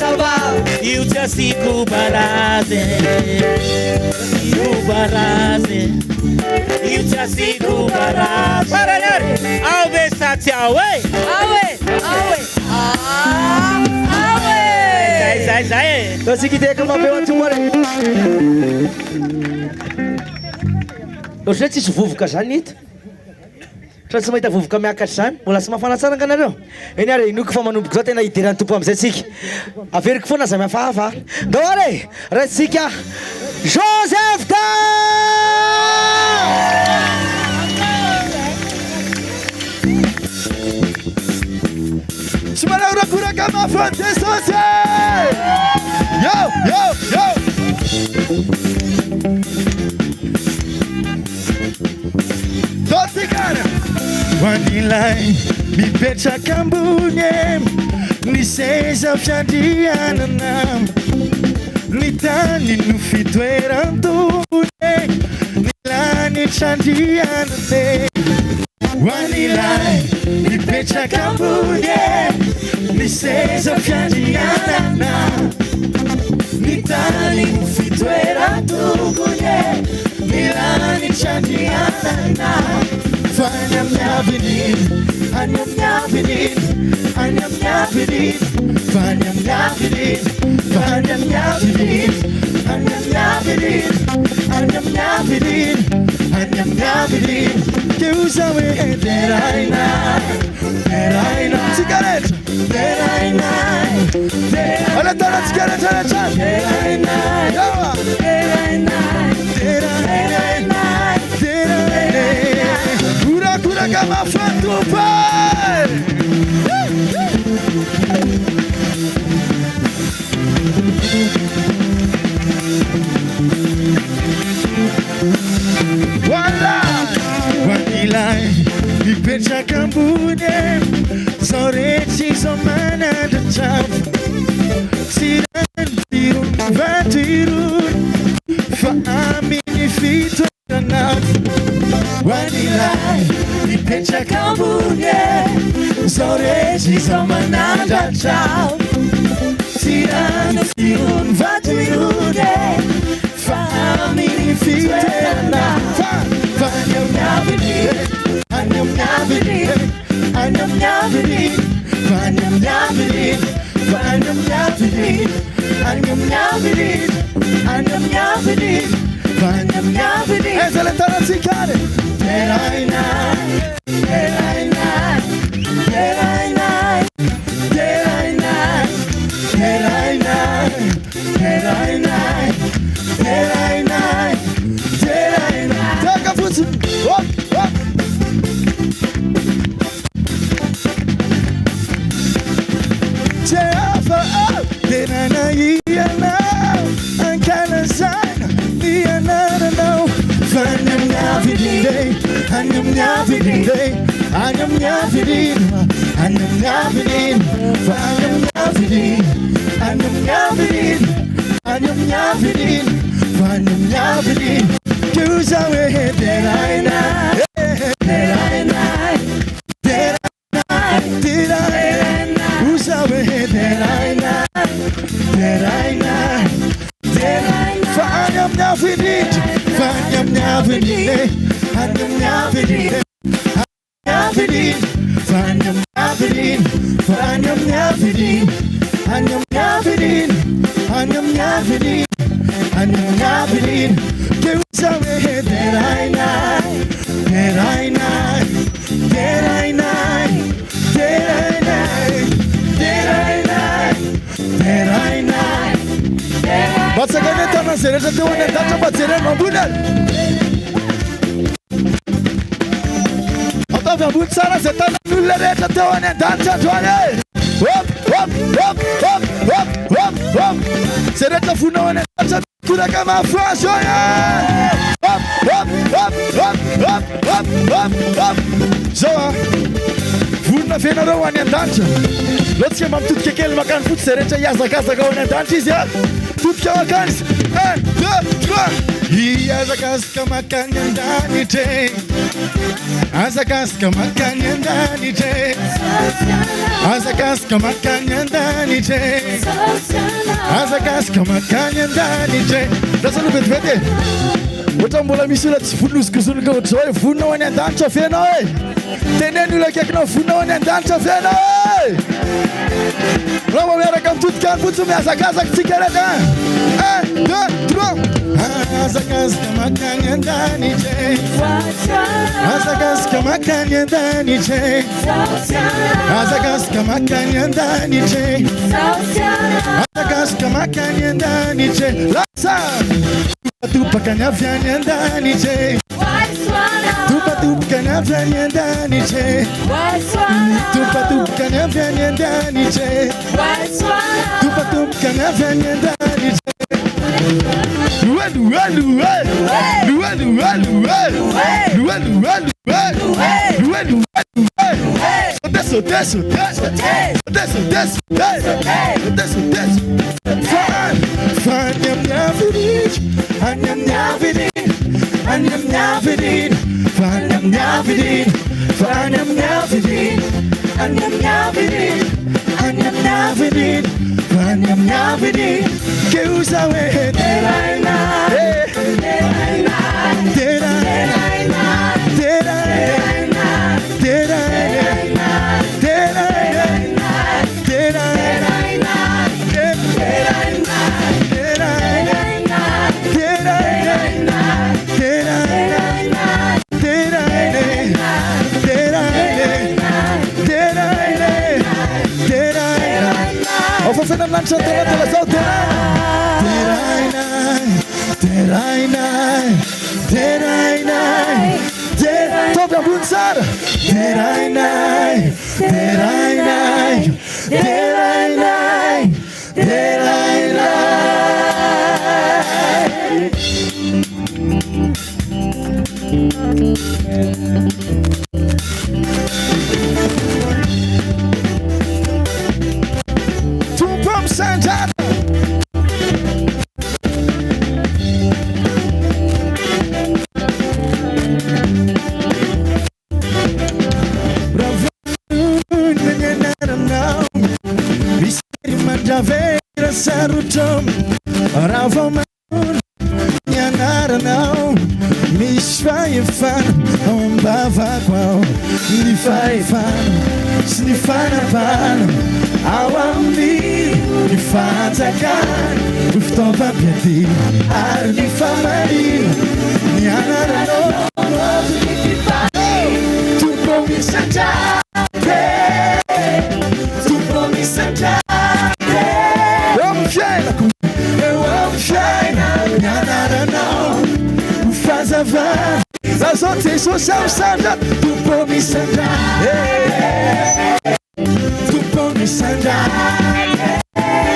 io tsy asiko barazy. Io tsy asiko barazy. Paralhare ao besa tchau, wey Awe Zay Nasikiteka mapeo atomare. Ohatry tsisy vovoka zany hita. Tra tsy mahita vovoka miakatra zany, mbola tsy mafana tsara ankanareo. Eny ary inoky fa manomboka zao tena idiran'ny tompo amizay tsika. Averiko foana za miafahafa. Ndao are, raitsika Joseph da! Tsy manarakoraka mafan Jesosy! Yo! Dosikana! Wanilai mipetraka ambony ny seza fiandrianana ny tany no fitoeran-tony ny lany trandrianane. Wanilai mipetraka ambony ny seza fiandrianana ny tany no fitoeran-tony ny lany trandrianana. Fanya mnyavinin, anya mnyavinin, anya mnyavinin, fanya mnyavinin, fanya mnyavinin, anya mnyavinin, anya mnyavinin, anya mnyavinin. Keusawe deraina, cigarette, deraina, olha toda cigarette, deraina, deraina, deraina. Cura gama fanto pai. Wanilai mipetraka ambony zao rehetra izao manandratra tsy rano tirony vato irony fa Nipetraka ambony zao rehetra izao manandratra tirano fiony vato ione fa amin'ny fitoerana fa any amin'ny aviny any amin'ny aviny any amin'ny aviny fa any amin'ny aviny fa any amin'ny aviny any amin'ny aviny any amin'ny aviny fa any amin'ny aviny eza le tarantsika Deraina, deraina, deraina, deraina, deraina, deraina, deraina, deraina. Toca fuzi, hop, hop. Jehovah, oh, deraina iana, ankala sana, iana no. Anyam nyavidin, anyam nyavidin, anyam nyavidin, anyam nyavidin, anyam nyavidin, anyam nyavidin, anyam nyavidin, anyam nyavidin. Kuza we deraina, deraina, deraina, deraina. Kuza we deraina, deraina, deraina. Anyam nyavidin. Anyam nyavidin, anyam nyavidin, nyavidin, anyam nyavidin, anyam nyavidin, anyam nyavidin, anyam nyavidin, anyam nyavidin. Kuza we deraina, deraina, deraina, deraina, deraina, deraina. Batsagana tana sereta te wana data batsere mambuna. Ata vambun sara setana nulle reta te wana data tuane. Hop hop hop hop hop hop hop. Sereta funa wana data kura kama France oya. Hop hop hop hop hop hop hop hop. Zoa. Funa fena ro wana data. Lotsika mamtutka kely makany fotsy zay rehetra hiazakazaka ao any an-danitra izy a totika makany izy 1 2 3 hiazakazaka makany an-danitra azakazaka makany an-danitra azakazaka makany an-danitra azakazaka makany an-danitra rasano vetivety ohatra mbola misy olona tsy vonozokozoloka ohatr'izao hoe vonona ho any an-danitra fenao e teneny olona akaikinao vonona ho any an-danitra fenao e raha mamiaraka mitodika any fotsy miazakazaka tsika reta 1 2 3 azakazaka makany an-danitra azakazaka makany an-danitra azakazaka makany an-danitra azakazaka makany an-danitra lasa tupaka na vyani andaniche tupa na vyani andaniche tupa na vyani andaniche tupa na vyani andaniche sarotro raha vao mamono ny anaranao misy fahefana ao am-bavako ao ny fahefana sy ny fanapana ao amin'ny ny fahatsakana ny fitaovam-piadina ary ny famarina ny anaranao tompo misandrade tompo misandrade eo amin'ny fiainako eo amin'ny fiaina ny anaranao ho fazavana za zao Jesosy ao sandra tompo misandrade tompo misandrade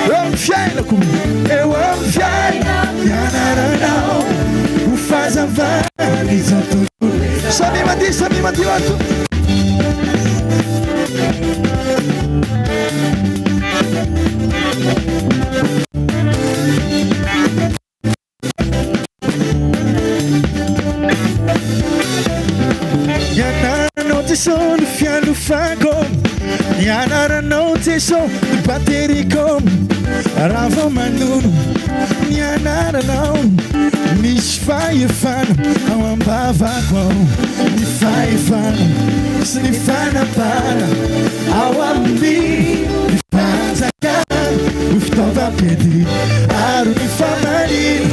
eo amin'ny fiainako eo amin'ny fiaina ny anaranao ho fazavana izao tontolo samy madio ato ny anaranao Jesosy ny fialofako ny anaranao Jesosy ny bateriko raha vao manono ny anaranao misy fahefana ao am-bavako ao ny fahefana sy ny fanapana ao amin'ny ny fanjakana ny fitaovam-piadina ary ny famarina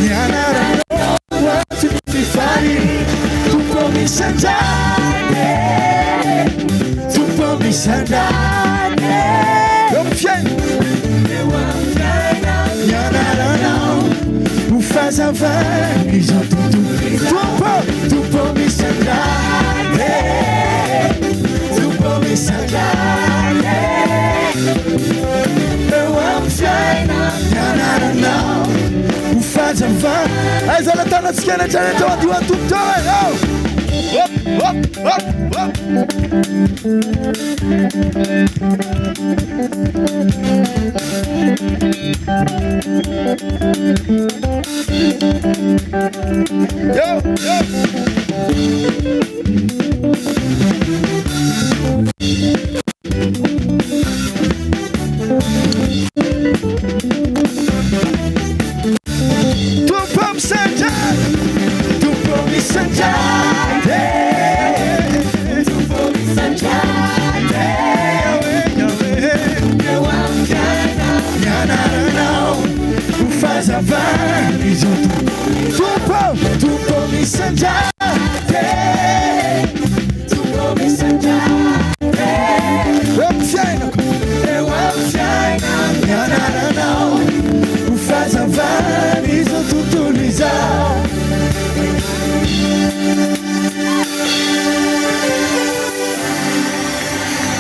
ny anaranao oaty ny fifarina tompo misandrade tompo misandrade eo amin'ny fiaina ny anaranao ho fazavana izao tontolo tompo misandrade tompo misandrade eo amin'ny fiaina ny anaranao ho fazavana aizana tanatsika natranetra adio antompotao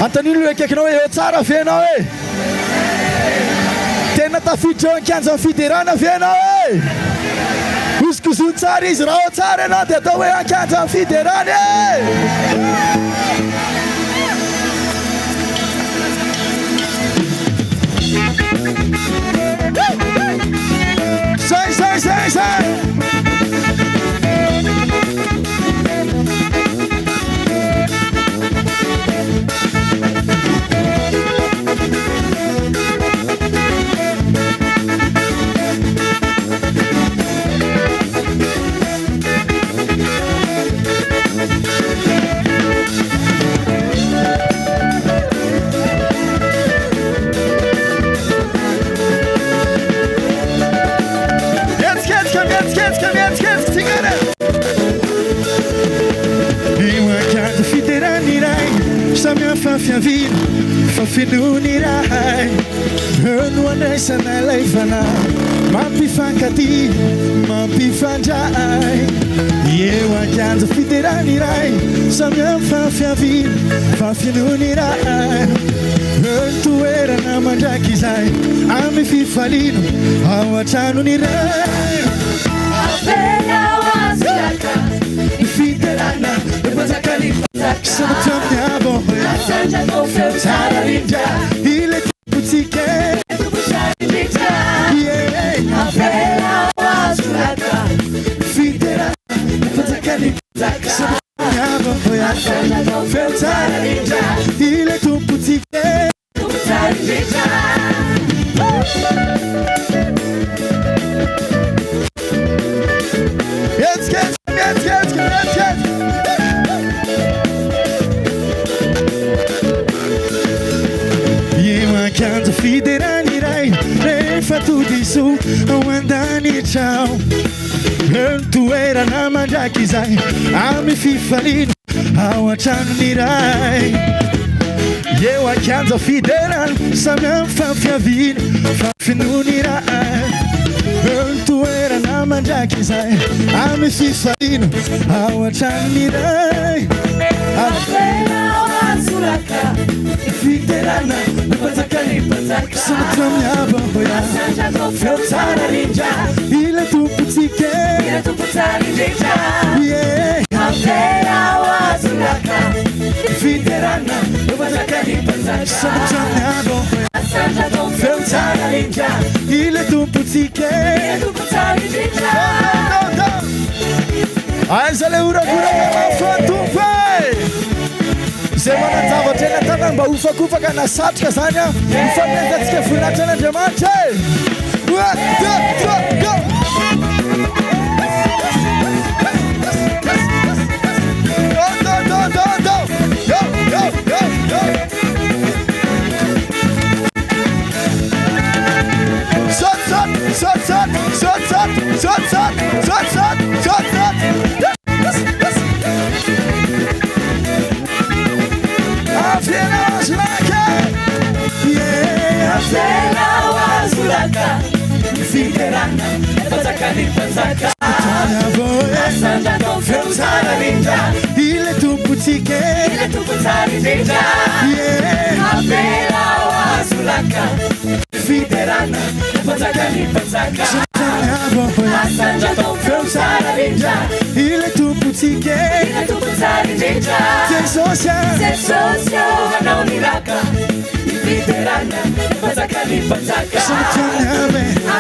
antanilo akaikinao eo tsara venao e tena tafiditra eo an-kianja amin'ny fiderana venao e ozikozo tsara izy raha tsara ianao dia atao hoe an-kianja amin'ny fiderana Say. Fiavina fafinony rahay no andraisana ilay fanahy mampifankaty mampifandray eo an-kianja fiterana iray samy am'fafiavina fafinony rahay toerana mandraky izay amy fifalino ao an-tranony ray apena oazilaka fiterana efanjakany Santa Diabo, la Santa Confessara Rita, il est petit que tu puoi dire, a bella wasulata, fitera, fatta canita, Santa Diabo, la Santa Confessara Rita, il est petit que tu puoi dire. fiderany iray rehefa todiso ao andany trao toerana mandraky izay amy fifalino ao an-tranony iray eo akianja fiderany samy amy fampiaviny famfinony iray toerana mandraky izay amy fifalino ao an-tranony iray fiderana napatsakanipatsaka sanatamiabahoya feo tsara rindra ila tompotsika ila tompotsara indrindra ampera oazolaka fiderana napatsakanipatsaka sanatamiabahoya feo tsara rindra ila tompotsika ila tompotsara indrindra aiza le urakoraka mafatompo zay mananjavatra eny an-tanana mba hofakofaka na satroka zany a mifamezatsika voninahitra an'Andriamanitra fiderana napatsakanipatsaka asanja feo tsara rindra ila tompotsika ila tompotsara indrindra ampera oazolaka fiderana napatsakanipatsaka asanja feo tsara rindra ila tompotsika ila tompotsara indrindra Jesosy anao niraka fiderana napatsakanipatsaka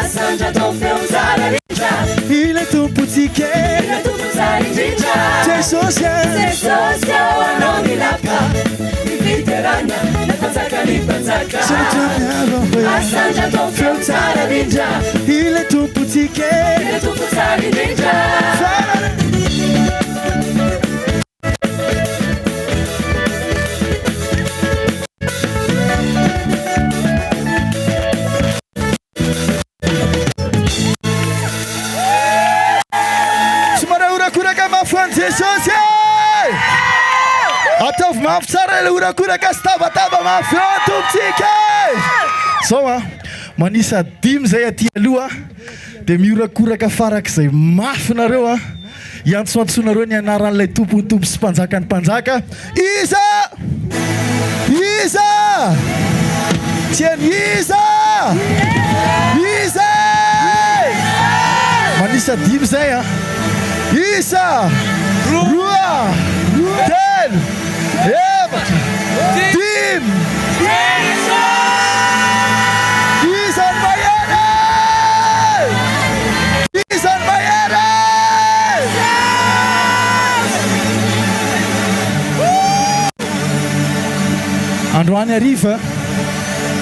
asanja feo tsara rindra ila tompotsika ila tompotsara indrindra Jesosy anao niraka fiderana napatsakanipatsaka asanja feo tsara rindra ila tompotsika ila tompotsara indrindra Jesosy ataovy mafy tsara le orakoraka sy tabataba mafy tompotsika sao manisa 5 zay aty aloha dia miorakoraka farak'izay mafinareo iantsoantsonareo ny anaran'ilay tompontompo sy mpanjaka ny mpanjaka iza tiany iza manisa 5 zay isa roa telo efatra dimy isany mahery androany ariva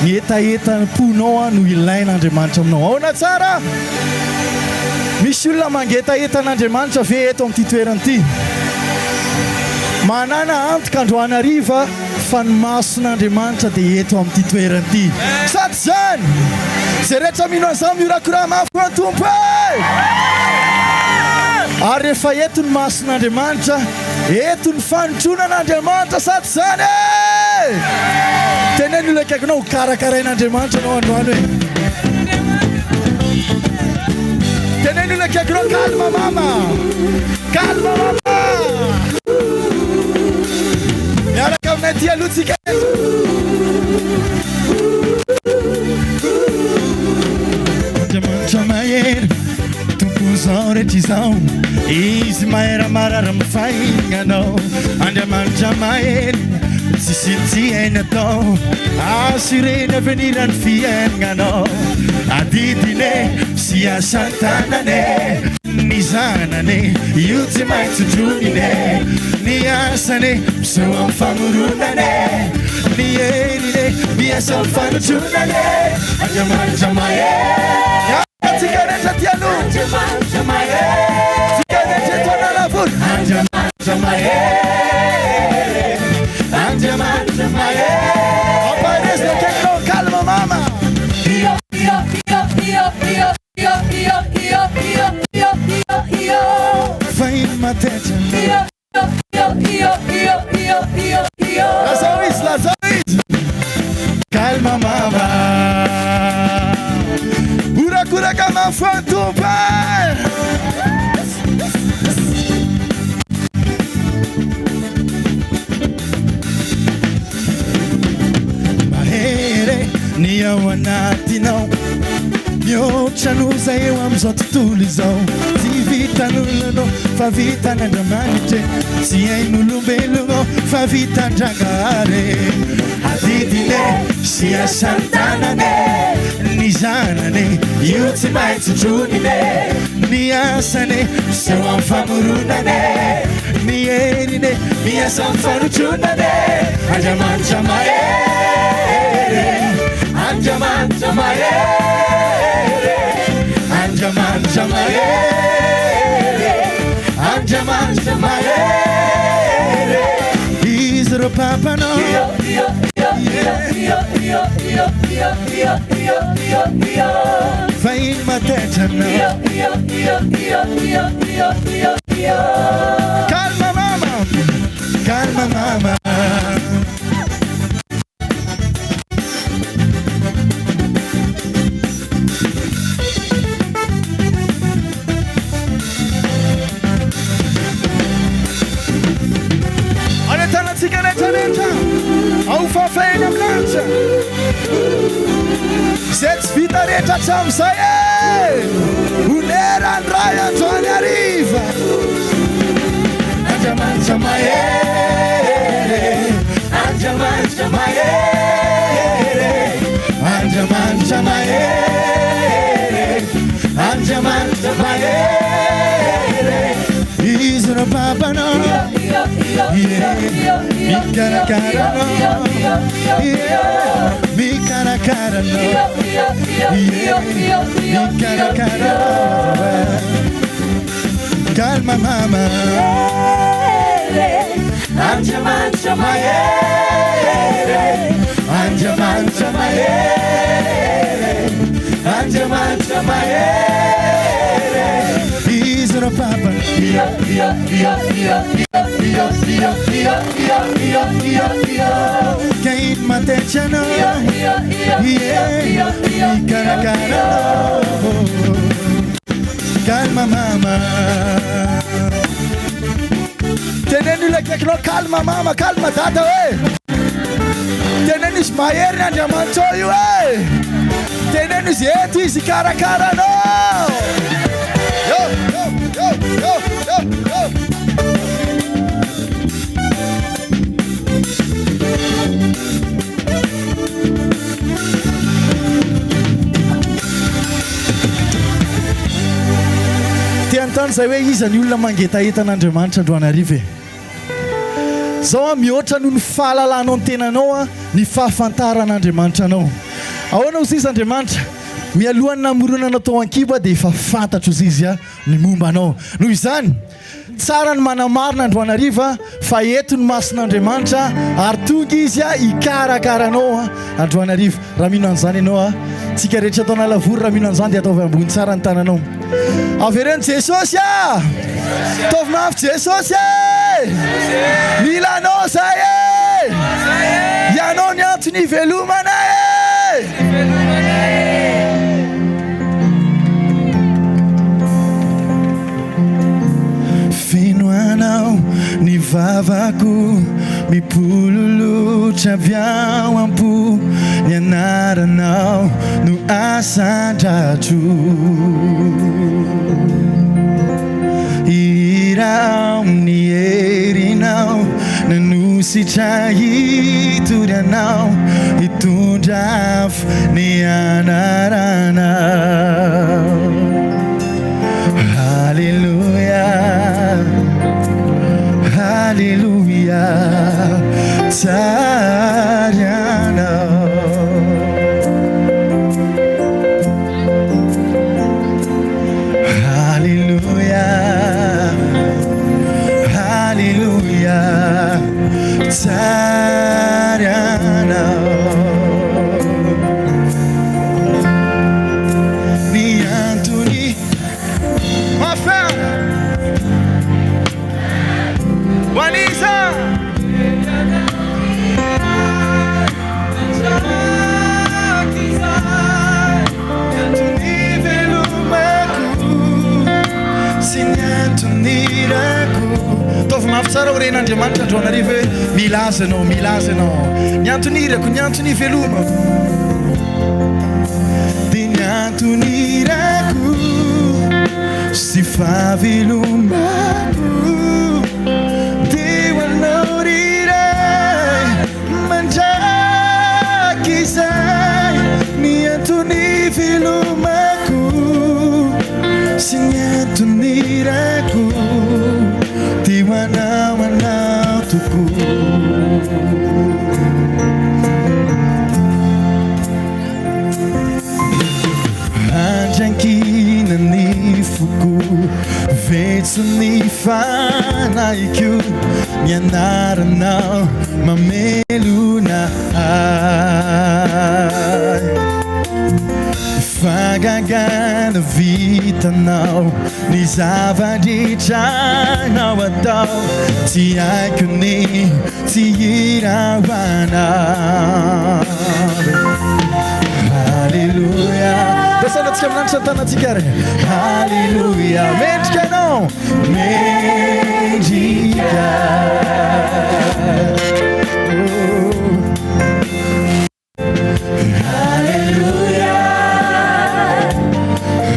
ny etaetam-ponao no ilain'Andriamanitra aminao aona tsara misy olona mangetaetan'Andriamanitra ve eto amin'ity toerana ity manana antoka androany ariva fa ny mason'Andriamanitra dia eto amin'ity toerana ity sady zany zay rehetra mino an'izany miorakora mafy ho tompo ary rehefa eto ny mason'Andriamanitra eto ny fanotronan'Andriamanitra sady zany teneny olona akaikinao karakarain'Andriamanitra anao androany hoe teneny olona akaikinao calme mama miaraka aminay ty alohatsika Andriamanitra mahery tompo zao rehetra izao izy mahery marara mifainanao Andriamanitra mahery tsisy aina atao assureny avenirany fiainanao adidine sy asan-tanane ny zanane io tsy maintsy dronine ny asane miseho amin'ny famoronane ny herine miasa amin'ny fanotronane Andriamanitra mahery tsika rehetra ty aloha Andriamanitra mahery tsika rehetra eto Analavory Andriamanitra mahery Andriamanitra mahery amparesina akaikinao calme mama ao anatinao mihoatra noza eo am'izao tontolo izao tsy vitan'olonao fa vitan'Andriamanitra tsy hain'olombelonao fa vitan-Drangahary adidine sy asan-tanane ny zanane io tsy maintsy tronine ny asane seho amin'ny famoronane ny herine miasa amin'ny fanotronane Andriamanitra mahery Andriamanitra mahery Andriamanitra mahery Andriamanitra mahery izy ro papanao fa iny matetranao calma mama calma mama Rehetra ao fafena amin'antra zay tsy vita rehetra hatramin'izay onerany ray androany hariva Andriamanitra mahery Andriamanitra mahery Andriamanitra mahery Andriamanitra mahery izy ro papanao Mikarakarano Mikarakarano Mikarakarano Calma mama Andriamanitra mahery Andriamanitra mahery Andriamanitra mahery izy ro papa Kain matechano Mikarakarano Calma mama Tenenu lekekno calma mama calma dada Tenenu ismayer na Andriamanitra io Tenenu izy izy karakarano Yo yo yo yo yo yo Tiantany zay hoe izy ny olona mangetahetan'Andriamanitra androany hariva zao mihoatra noho ny fahalalanao ny tenanao ny fahafantaran'Andriamanitra anao ahoana ozy izy Andriamanitra mialohany namoronana tao an-kibo dia efa fantatro izy izy ny momba anao noho izany tsara ny manamarina androany hariva fa eto ny mason'Andriamanitra ary tonga izy hikarakaranao androany hariva raha mino an'izany ianao tsika rehetra atao Analavory raha mino an'izany dia ataovy ambony tsara ny tananao avereny Jesosy taovy mafy Jesosy milanao zay ianao ny antony ivelomana finoanao ny vavako mipololotra avy ao am-po ny anaranao no asan-dratro irao ny herinao nanositra hitorianao hitondrafo ny anaranao Hallelujah Hallelujah Tsarianao Hallelujah Hallelujah Tsarianao Ni Anthony my friend Juanisa Tovy mafy tsara ho ren'Andriamanitra androany hariva hoe milaza anao ny antonirako ny antony veloma Niantonirako sy fahavelomako dia hoanao riray mandraky izay niantony velomako sy niantonirako dia hoanao tokoa. Andrankina ny foko vetsony fanaiko ny anaranao mamelona ay fagagana vitanao ny zavadritranao atao tsy haiko ny tsy irahoanao. Halleluja. Desanatsika amin'andro satanatsika re. Halleluja. Mendrika anao. Mendrika. Halleluja.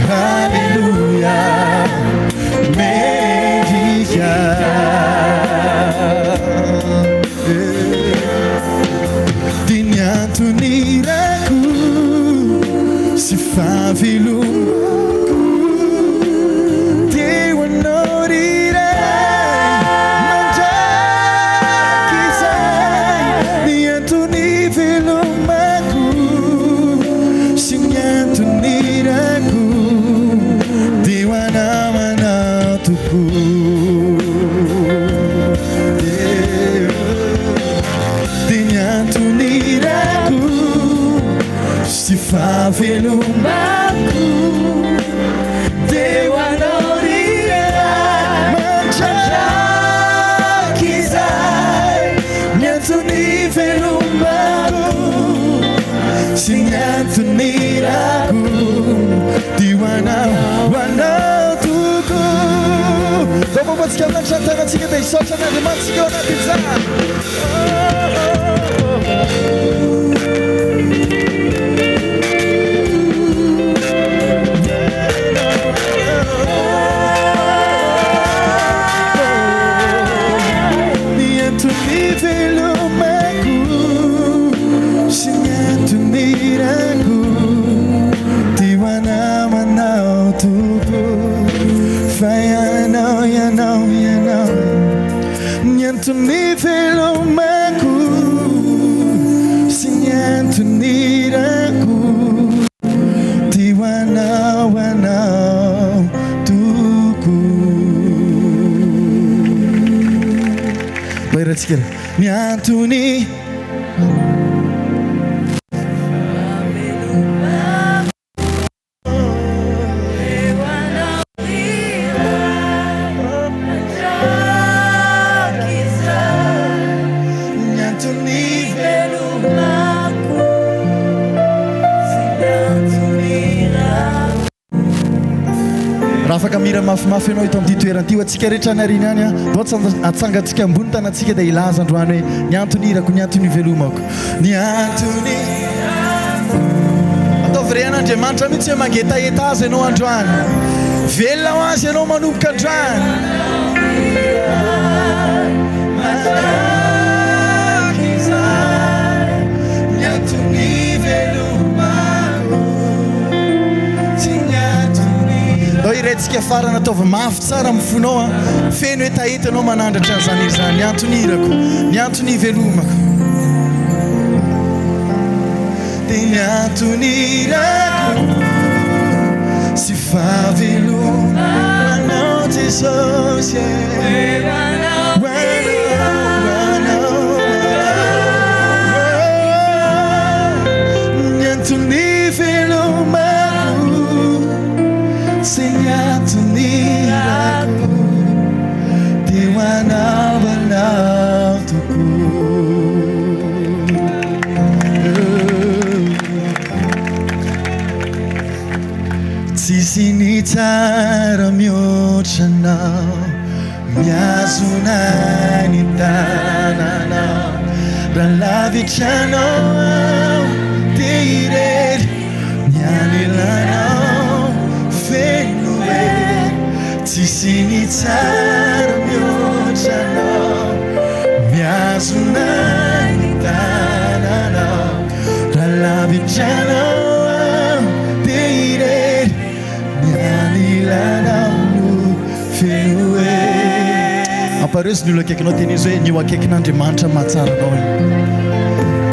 Halleluja. Mendrika. Niantonirako sy fahavelomako dia hoanao riray mandraky izay niantony velomako sy niantonirako dia hoanao tokoa. Dia niantonirako sy fahavelomako dia hoanao riray mandraky izay niantony velomako sy niantonirako dia hoanao tokoa. Topopatsika amin'andro satanatsika dia hisaotra n'Andriamanitsika ao anatin'izany. Niantony velomako sy niantonirako dia hoanao tokoa. Fa ianao niantony velomako sy niantonirako dia hoanao tokoa. Bairatsika niantony afaka mira mafimafy ianao ito amin'ity toerana atsika rehetra anarina any atsangatsika ambony tanatsika dia ilaza androany hoe niantonirako niantony velomako niantony ataovy re an'Andriamanitra mihitsy hoe mangetaeta azy ianao androany velona ho azy ianao manomboka androany niantony velomako iretsika farana ataovy mafy tsara mifonao a feno hoe tahita anao manandratra an'izany izany niantonirako niantony velomako dia niantonirako sy fahavelomako Jesosy niantony velomako sy niantonirako dia hoanao tokoa. Tsisy ny tsara mihoatra anao miazona ny tananao raha lavitranao dia irery ny alelana Sisini tsara mihoatranao miazona ny tananao ralavitranao dia irery mialilanao no feno hoe ampareso ny olo akaikinao tenenizy hoe nio akaikin'Andriamanitra mahatsaranao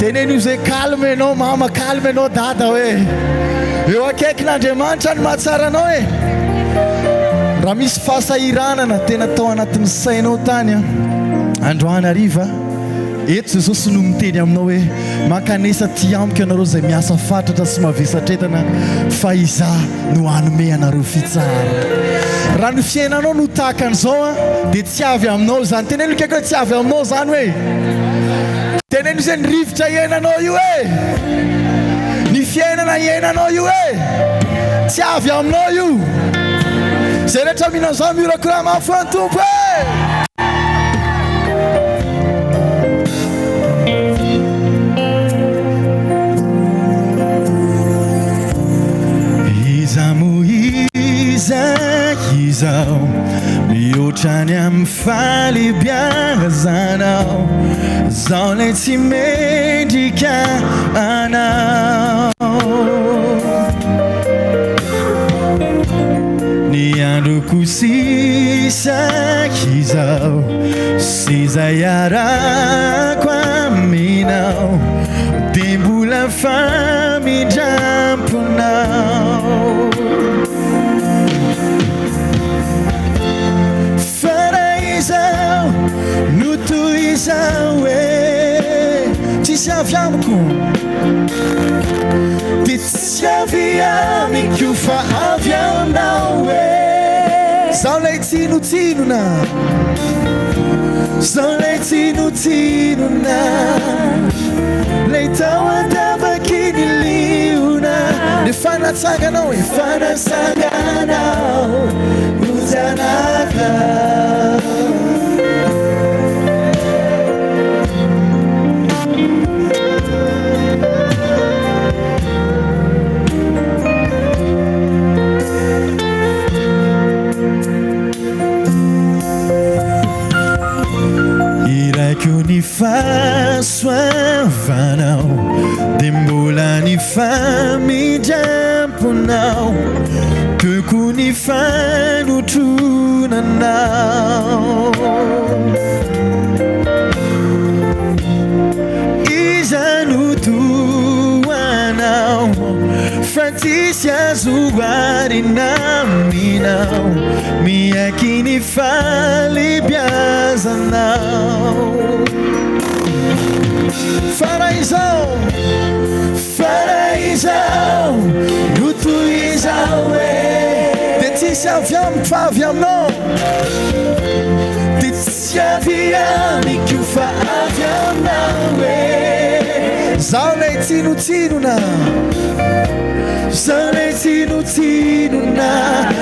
tenenizy hoe calme anao mama calme anao dada hoe eo akaikin'Andriamanitra ny mahatsaranao e raha misy fahasahiranana tena tao anatin'ny sainao tany androany hariva eto Jesosy no miteny aminao hoe mankanesa ty amiko ianareo izay miasa fatratra sy mavesatretana fa izaho no hanome anareo fitsara raha ny fiainanao no tahaka an'izao dia tsy avy aminao zany teneno kaiky hoe tsy avy aminao zany hoe teneno izay ny rivotra iainanao io e ny fiainana iainanao io e tsy avy aminao io zay rehetra mihinan'izao mirakora mafo any tompo e iza moiza izao mihoatrany amin'ny falibiazanao zao lay tsy mendrika anao ny androko sisaky izao sy zay arako aminao dia mbola famindramponao fara izao no toy izao hoe tsisy avy amiko dia tsy avy amiko fa avy aminao hoe zao lay tsinotsinona zao lay tsinotsinona lay tao andavaky ny liona ny fanatsanganao e fanatsanganao no janaka Kuni fasoavanao dia mbola ny famindramponao toko ny fanotronanao iza no toanao fa tsisy azoarinaminao miaiky ny falibiazanao Faraizao no toy izao e dia tsisy avy amiko fa avy aminao dia tsy avy amiko fa avy aminao e zao lay tsinotsinona zao lay tsinotsinona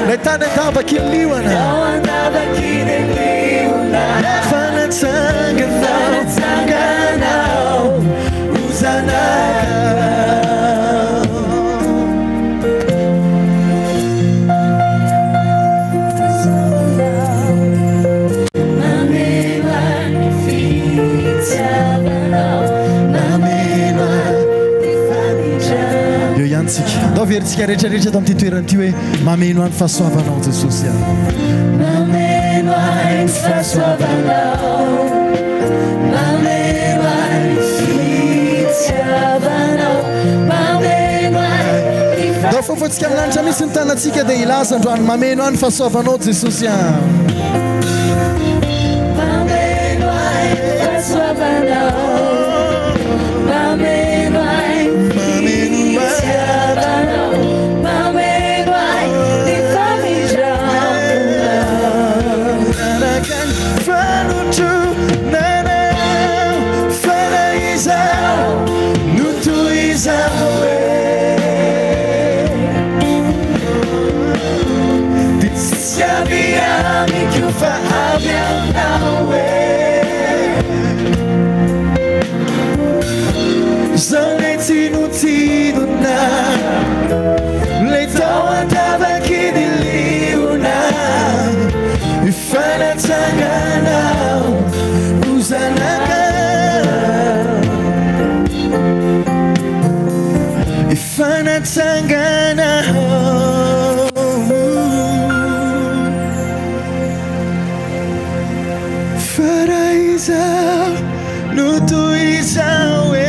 lay tany andavaky ny liona fanatsanganao io iantsika ndao veritsika rehetrarehetra tamin'ity toerana ity hoe mameno any fahasoavanao Jesosy mameno any fahasoavanao mameno any fitiavanao mameno any ndao fofotsika amin'anitra misy ny tanatsika dia ilaza androany mameno any fahasoavanao Jesosy mameno any fahasoavanao mameno any fitiavanao mameno any natsangana faraiza nutuizawe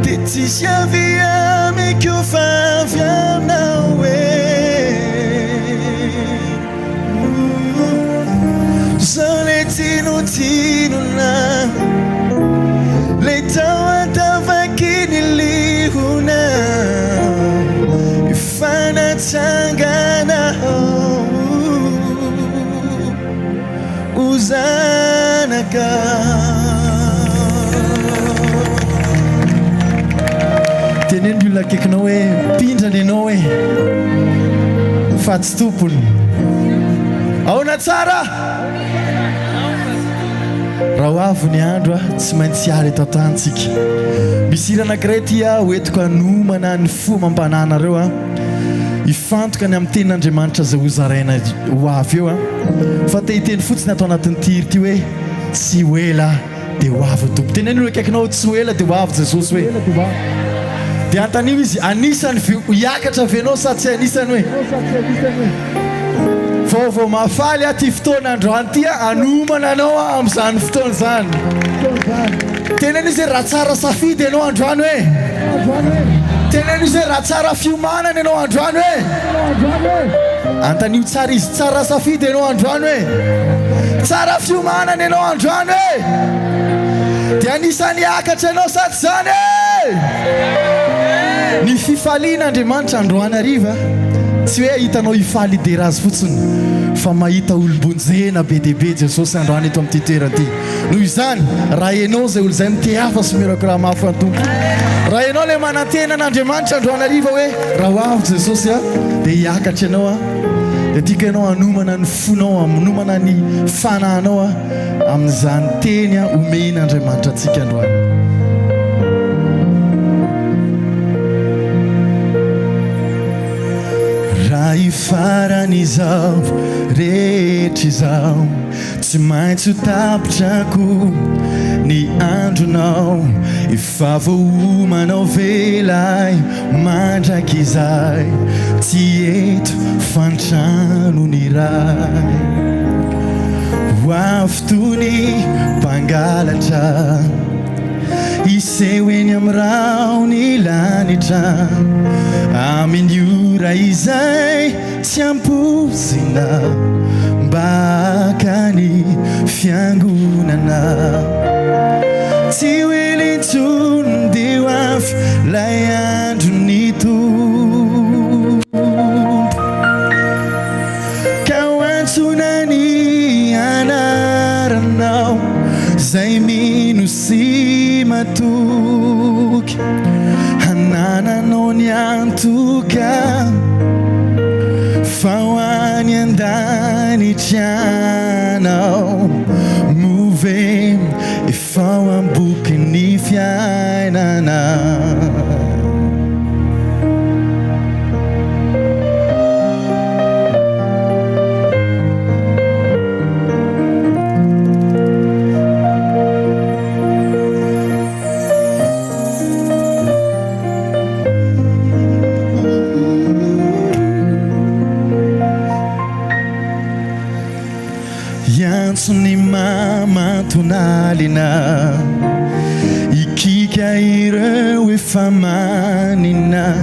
titsisiaviame kiofavianawe Tinuna Letawa tavakini lihuna Ifana tangana Uzanaka Tenendula keknoe Pinta de noe Fatstupul Auna tsara raha avy ny andro a tsy maintsy ary eto an-tantsika misy hira anankiray ty a hoentiko hanomana ny fo mampananareo a ifantoka ny amin'ny tenin'Andriamanitra zay ho zaraina ho avy eo a fa te hiteny fotsiny atao anatin'ny tiry ty hoe tsy ho ela dia ho avy tompo teneny olo akaikinao tsy ho ela dia ho avy Jesosy hoe dia antanio izy anisany hiakatra venao sa tsy anisany hoe vao mafaly aty fotoan'androany ty anomana anao amin'izany fotoana zany teneny izy raha tsara safidy ianao androany hoe teneny izy raha tsara fiomanana ianao androany hoe antanio tsara izy tsara safidy ianao androany hoe tsara fiomanana ianao androany hoe dia anisany akatra ianao sady zany ny fifalian'Andriamanitra androany hariva tsy hoe hitanao hifaly derazy fotsiny fa mahita olombonjena be deaibe Jesosy androany eto amin'ity toerana ty noho izany raha ianao zay olo zay mitehafa sy mirako raha mafy antompo raha ianao le manantena an'Andriamanitra androany hariva hoe raha ho avy Jesosy a dia hiakatra ianao a dia tika ianao hanomana ny fonao hanomana ny fanahinao a amin'izany teny a omen'Andriamanitra antsika androany ifarany izao rehetra izao tsy maintsy ho tapitrako ny andronao efa voahomanao velay mandraky izay tsy eto fantrano ny ray ho avy tony mpangalatra iseho eny am'rao ny lanitra amin'ny ora izay tsy ampozina mbaka-ny fiangonana tsy hoelintsony dia ho avy lay andro ny tompo ka ho antsona ny anaranao zay mino sy matoky hanananao ny antoka fa ho any an-danitranao move efa ho amboky ny fiainana ny mamatonalina ikika ireo efa manina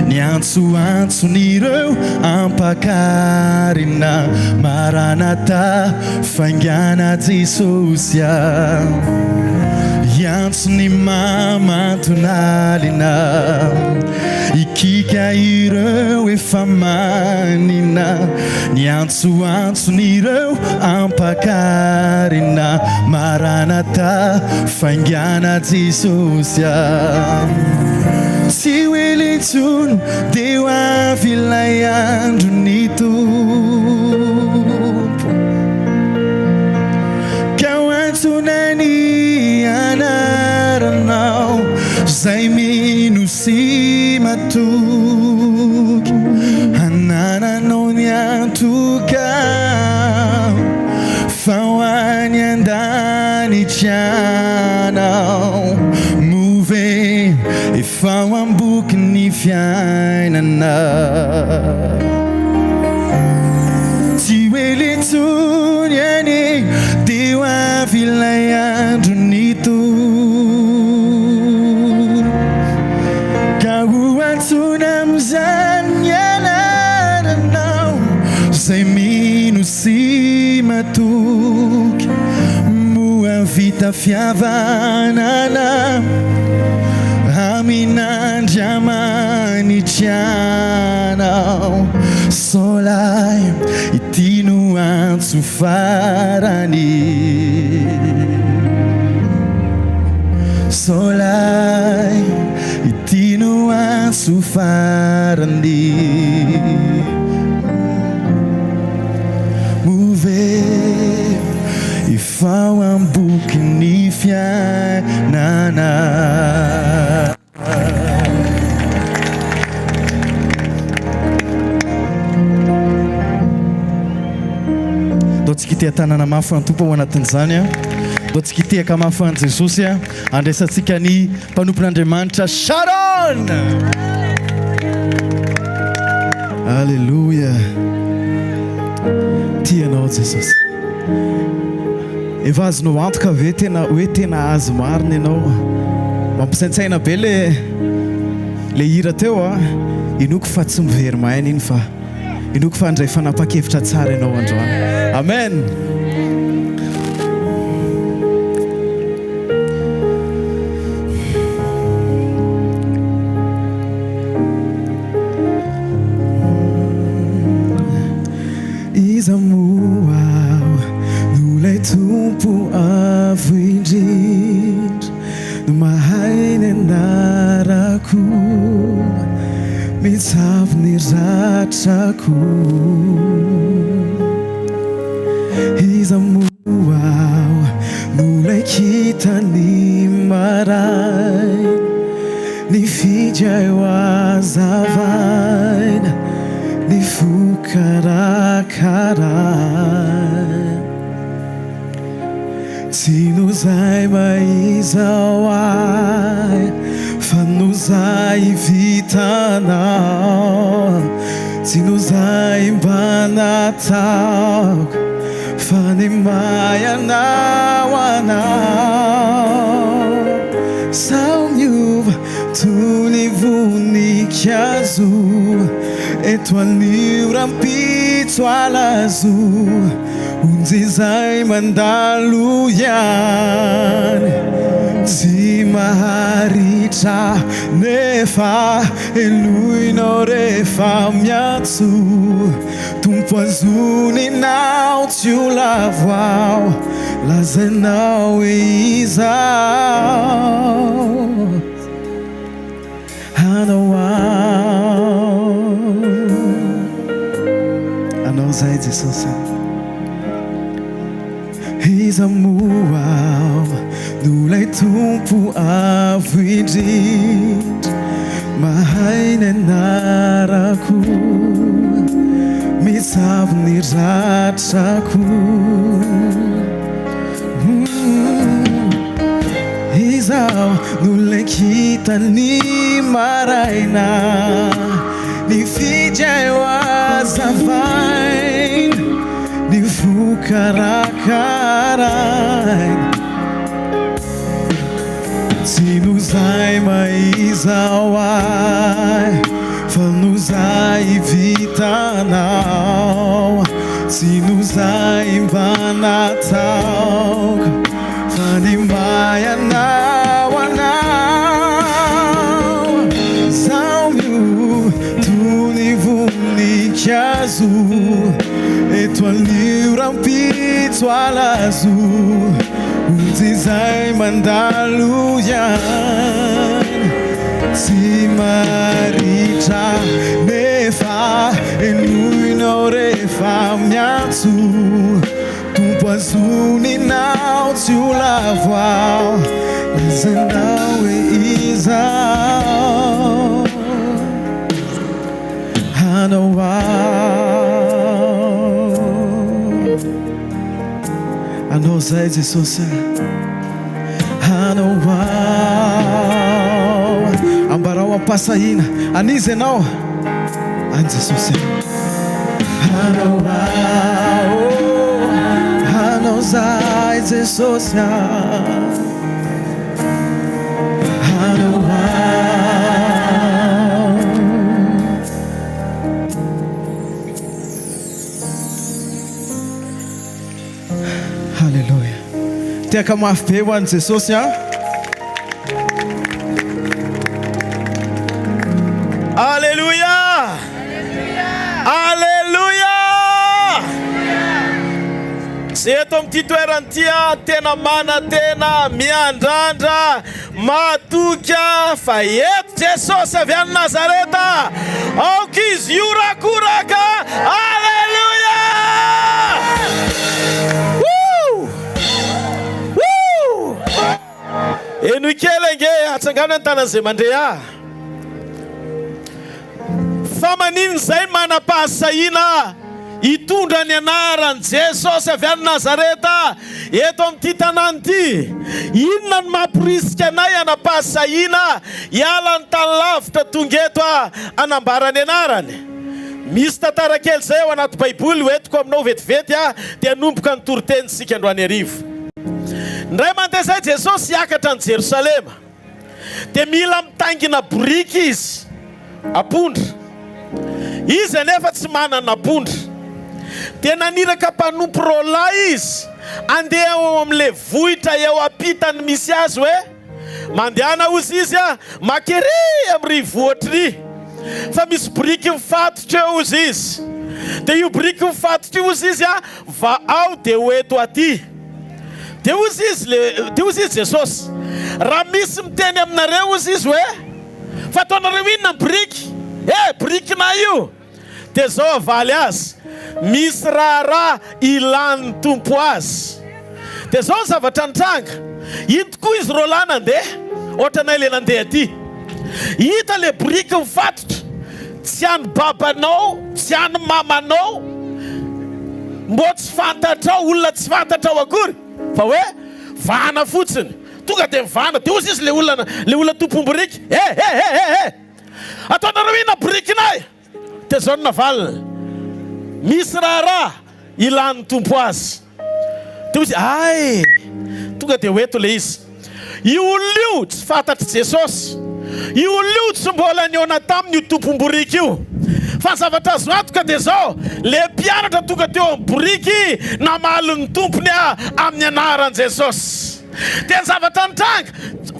ny antsoantson'ireo ampakarina maranata faingana Jesosy iantso ny mamatonalina ikika ireo efa manina ny antsoantson'ireo ampakarina maranata faingana Jesosy tsy hoelintsony dia ho avy ilay andro ny tompo ka ho antsona ny anaranao zay mino sy matoky hanananao ny antoka fa ho any an-danitranao efa amboky ny fiainana tsy hoe letsony any dia ho avy ilay andro nitoro ka ho antsona am'izany anaranao zay mino sy matoky moavita fiavanana amin'andriamanitrianao solay ity no antso farany solay ity no antso farany move efa amboky ny fiainana tsika tia tanana mafy antompo ao anatin'izany a dô tsika tiaka mafy an Jesosy a andraisantsika ny mpanompon'Andriamanitra Sharon. Alleluia. Tianao Jesosy efa azonao antoka ve tena hoe tena azo marina ianao mampisaintsaina be le hira teo a inoko fa tsy mivery maina iny fa inoko fa andray fanapa-kevitra tsara ianao androany. Amen. Iza moa no lay tompo avo indrindra no mahay ny anarako mitsabo ny ratrako iza moa no lay kita ny maray ny fidjay ho azavaina ny fokarakaray tsy nozay maizao ay fa nozay vitanao tsy nozay mba nataoko fa ny mayanao anao sao miova toy ny voninkazo eto anio rampitso alazo onjy zay mandalo ihany tsy maharitra nefa elohinao rehefa miatso tompo azoninao tsy ho lavoao lazainao hoe izao anao anao zay Jesosy iza moa no lay tompo avo indrindra mahay ny anarako mitsabo ny ratrako izao no lay kita ny maraina ny fidjay ho azavaina ny fokarakaray tsy nozay maizao ay fa nozay vitanao tsy nozay mba nataoko fa ny mayanao anao zao mio toy ny voninkazo eto anio rampitso alazo onjy zay mandalo ihany tsy maritra nefa enoinao rehefa miatso tompo azoninao tsy ho lavoao lazainao hoe izao anao anao zay Jesosy anao ambara anao ampasahina anizy ianao an Jesosy anao zay Jesosy Halleluja. Tiaka mafy be ho an'i Jesosy Alléluia. Alléluia. Zay eto amin'ity toerana ity tena mana tena miandrandra matoka fa eto Jesosy avy any Nazareta aoka izy io rakoraka. Alléluia. Eno kely nge atsangana ny tanan'izay mandrea fa manino zay manam-pahasahina hitondra ny anaran'i Jesosy avy any Nazareta eto amin'ity tanàna ity. Inona no mampirisika anay anam-pahasahina hiala ny tany lavitra tonga eto anambara ny anarany. Misy tantara kely zay ao anaty Baiboly hoentiko aminao vetivety dia nomboka ny torotenitsika androany arivo. Ndray mandeha zay Jesosy hiakatra ny Jerosalema dia mila mitangina boriky izy apondra. Izy anefa tsy manana apondra dia naniraka mpanompo Rallye izy andeha ao amin'le vohitra eo ampitany misy azy hoe mandehana ozy izy makery amin'ny rivohitry fa misy boriky mifatotra eo ozy izy dia io boriky mifatotra ozy izy va ao dia hoeto aty dia ozy izy Jesosy raha misy miteny aminareo ozy izy hoe fataonareo inona boriky boriky na io dia zao avaly azy misy raha ilan'ny tompo azy dia zao zavatra nitranga ito koa izy Rallye nandeha ohatranay le nandeha aty hita le boriky mifatotra tsy any babanao tsy any mamanao mbo tsy fantatrao olona tsy fantatrao akory fa hoe vana fotsiny tonga dia mivana dia ozy izy le olona tompom-boriky ataonareo inona borikinay dia zao no navalina misy raha ilan'ny tompo azy dia ozy ay tonga dia hoeto le izy io olona io tsy fantatry Jesosy io olona io tsy mbola niona tamin'io tompom-boriky io fa zavatra azo antoka dia zao le mpianatra tonga teo amin'ny boriky namaly ny tompony amin'ny anaran'i Jesosy dia ny zavatra nitranga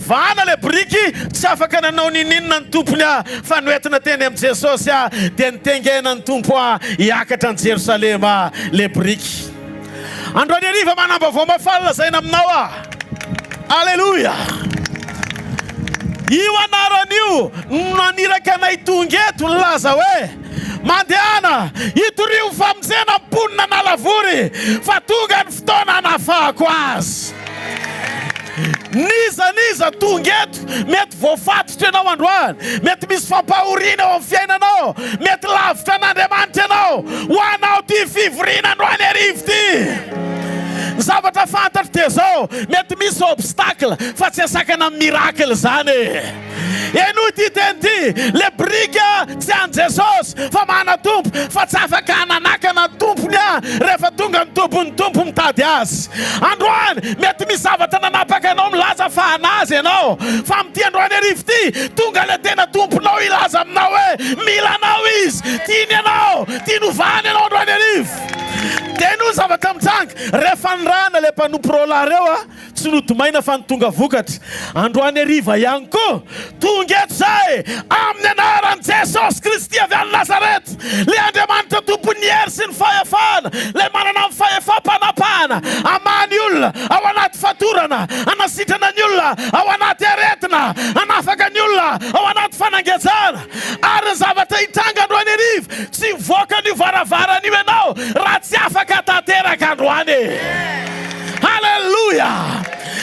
vana le boriky tsy afaka nanao ninina ny tompony fa noentina teny amin'ny Jesosy dia nitengena ny tompo hiakatra ny Jerosalema le boriky. Androany ariva manamba vao mafalina zay aminao Alleluia. Io anaran'io naniraka anay tonga eto nilaza hoe mandehana itorio famonjena mponina Analavory fa tonga ny fotoana hanafahako azy. Niza tonga eto mety voafatotra ianao androany mety misy fampahoriana ao amin'ny fiainanao mety lavitra n'Andriamanitra ianao ho anao ty fivoriana androany arivo ty. Zavatra fantatro dia zao mety misy obstacle fa tsy asakana miracle zany. Eno ity teny ty le brika tsy an Jesosy fa mana tompo fa tsy afaka hananakana tompony rehefa tonga ny tompo mitady azy. Androany mety misy zavatra nanapaka anao milaza fa anazy ianao fa amin'ity androany arivo ty tonga le tena tomponao ilaza aminao hoe mila anao izy tiany ianao tianovany ianao androany arivo. Dia no zavatra mitsanga rehefa nirana le mpanompo Rallye reo tsy nodomaina fa nitonga vokatra. Androany ariva ihany koa tonga eto zay amin'ny anaran'i Jesosy Kristy avy any Nazareta le Andriamanitra tompony hery sy ny fahefana le manana ny fahefam-panapahana amany olona ao anaty fatorana anasitrana ny olona ao anaty aretina anafaka ny olona ao anaty fanangejana ary ny zavatra hitranga androany ariva tsy mivoaka ny varavarany io ianao raha tsy afaka tanteraka androany. Halleluja.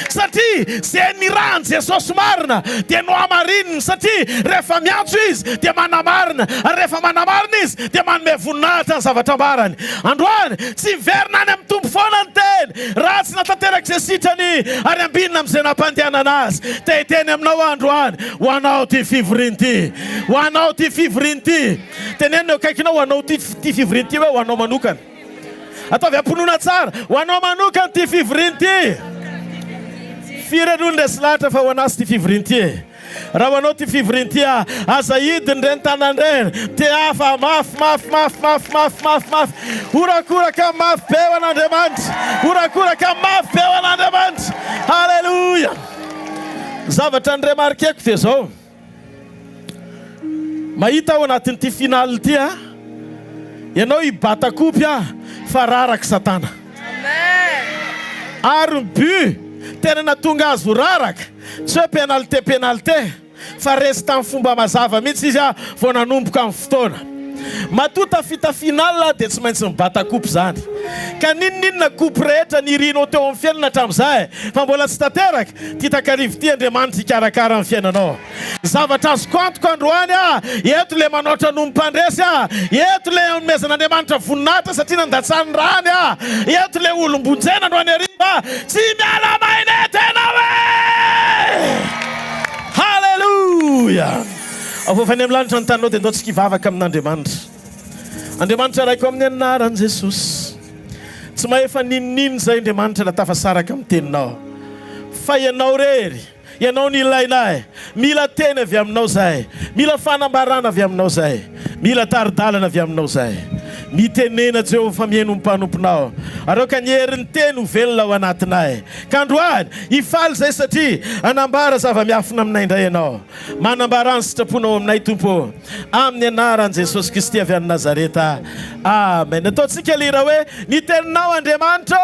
Satria zay nirahany Jesosy marina dia no amarininy satria rehefa miantso izy dia manamarina ary rehefa manamarina izy dia manome voninahitra ny zavatra marany. Androany tsy verina any amin'ny tompo foana ny teny raha ratsy natanteraka izay sitrany ary ambinina amin'izay nampandehanana azy. Teny aminao androany, ho anao ty fivoriany ty, ho anao ty fivoriany ty. Tenenina akaikinao ho anao ty fivoriany ty hoe ho anao manokana. Ataovy amponoana tsara, ho anao manokana ty fivoriany ty. Firy olo ndesy lahatra fa ho anazy ty fivoriany ty. Raha ho anao ty fivoriany ty aza hidiny reny tanandreny ty hafa mafy. Horakoraka mafy be ho an'Andriamanitra. Horakoraka mafy be ho an'Andriamanitra. Halleluja. Zavatra nyremarkeko dia zao. Mahita ao anatin'ity finaly ty ianao hibata kopy fa raraka Satana. Ary but tena natonga azy ho raraka tsy hoe penalité fa resy tamin'ny fomba mazava mihitsy izy vao nanomboka amin'ny fotoana. Matota fita finale dia tsy maintsy mibata kopy zany. Ka ninona kopy rehetra nirinao teo amin'ny fiainana hatramin'izay fa mbola tsy tanteraka, ty takarivo ty Andriamanitra hikarakara amin'ny fiainanao. Zavatra azoko antoko androany eto le manoatra nompandresy eto le omezan'Andriamanitra voninahitra satria nandatsany rany eto le olombonjena androany ariva tsy miala maina tena hoe. Halleluja. Afofany amin'ny lanitra ny tanao dia ndao tsy kivavaka amin'Andriamanitra. Andriamanitra raiko amin'ny anaran'i Jesosy. Tsy maefa ninnininy zay Andriamanitra na tafasaraka amin'ny teninao. Fa ianao rery, ianao ny ilainay, mila teny avy aminao zay, mila fanambarana avy aminao zay, mila taridalana avy aminao zay. Mitenena Jehovah fa mihaino ny mpanomponao. Areo ka ny herin'ny teny ho velona ao anatinay. Ka androany ifaly zay satria anambara zava-miafina aminay indray ianao. Manambara ny sitraponao aminay Tompo. Amin'ny anaran'i Jesosy Kristy avy any Nazareta. Amen. Ataontsika lira hoe ny teninao Andriamanitra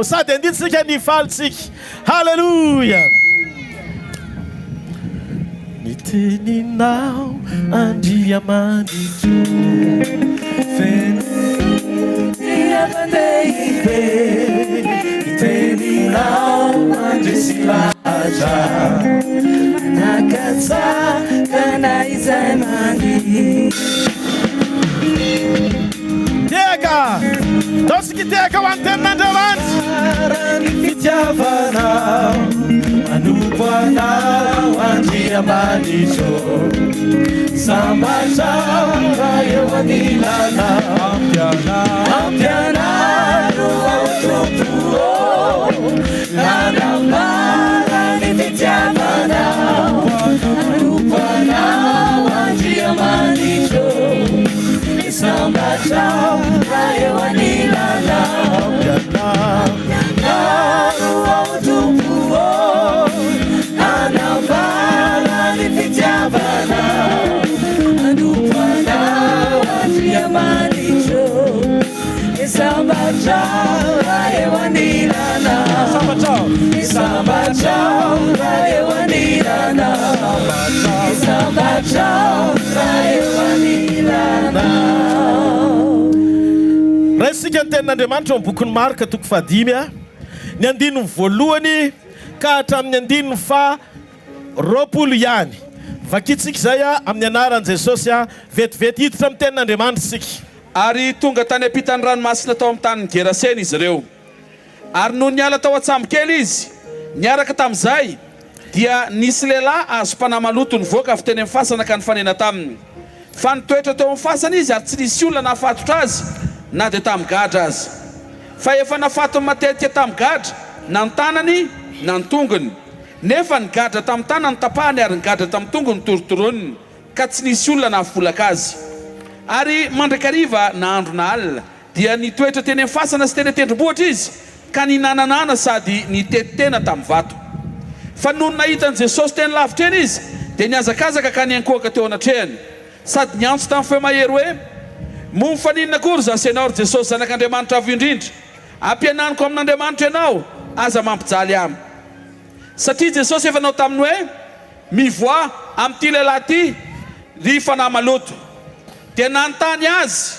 sady anditsika ny falitsika. Halleluja. Ny teninao Andriamanitra feno dia mandehibe. Ny teninao Andriasilatra nakatsaka na izay mandi. Teka! Tosiki teka ho an'ny tenin'Andriamanitra. Ny fitiavanao manompo anao Andriamanitra. Sambatrao raha eo anilanao. Ampianaro ao Tompo. Nanambara ny fitiavanao manompo anao Andriamanitra. Sambatrao raha eo anilanao. Ampianaro ao Tompo. Nanambara ny fitiavanao manompo anao Andriamanitra. Sambatrao raha eo anilanao. Sambatrao raha eo anilanao. Sambatrao raha eo anilanao. Raha isika ny tenin'Andriamanitra amin'ny bokin'ny Marka toko 5 ny andininy voalohany ka hatramin'ny andininy fa 20 ihany. Vakitsika zay amin'ny anaran'i Jesosy vetivety hiditra amin'ny tenin'Andriamanitra sika. Ary tonga tany ampitany ranomasina tao amin'ny tany Gerasena izy ireo. Ary no niala tao Antsamokely izy, niaraka tamin'izay dia nisy lehilahy azo mpanahy maloto nivoaka avy teny amin'ny fasana ka nifanena taminy. Fa nitoetra teo amin'ny fasana izy ary tsy nisy olona nahafatotra azy na dia tamin'ny gadra azy. Fa efa nafatony matetika tamin'ny gadra na ny tanany na ny tongony. Nefa ny gadra tamin'ny tanany tapahany ary ny gadra tamin'ny tongony torotoroniny ka tsy nisy olona nahafolaka azy. Ary mandrakariva na andro na alina dia nitoetra teny amin'ny fasana sy teny tendrombohitra izy ka ninananana sady nitetitena tamin'ny vato. Fa noho nahitan'i Jesosy teny lavitra eny izy dia niazakazaka ka niankohaka teo anatrehany sady niantso tamin'ny feo-mahery hoe moa faninona akory zany Senor Jesosy zanak'Andriamanitra avo indrindra. Ampiananiko amin'Andriamanitra ianao aza mampijaly aminy. Satria Jesosy efa nao taminy hoe mivoa amin'ity lehilahy ty ry fanahy maloto. Dia nanontany azy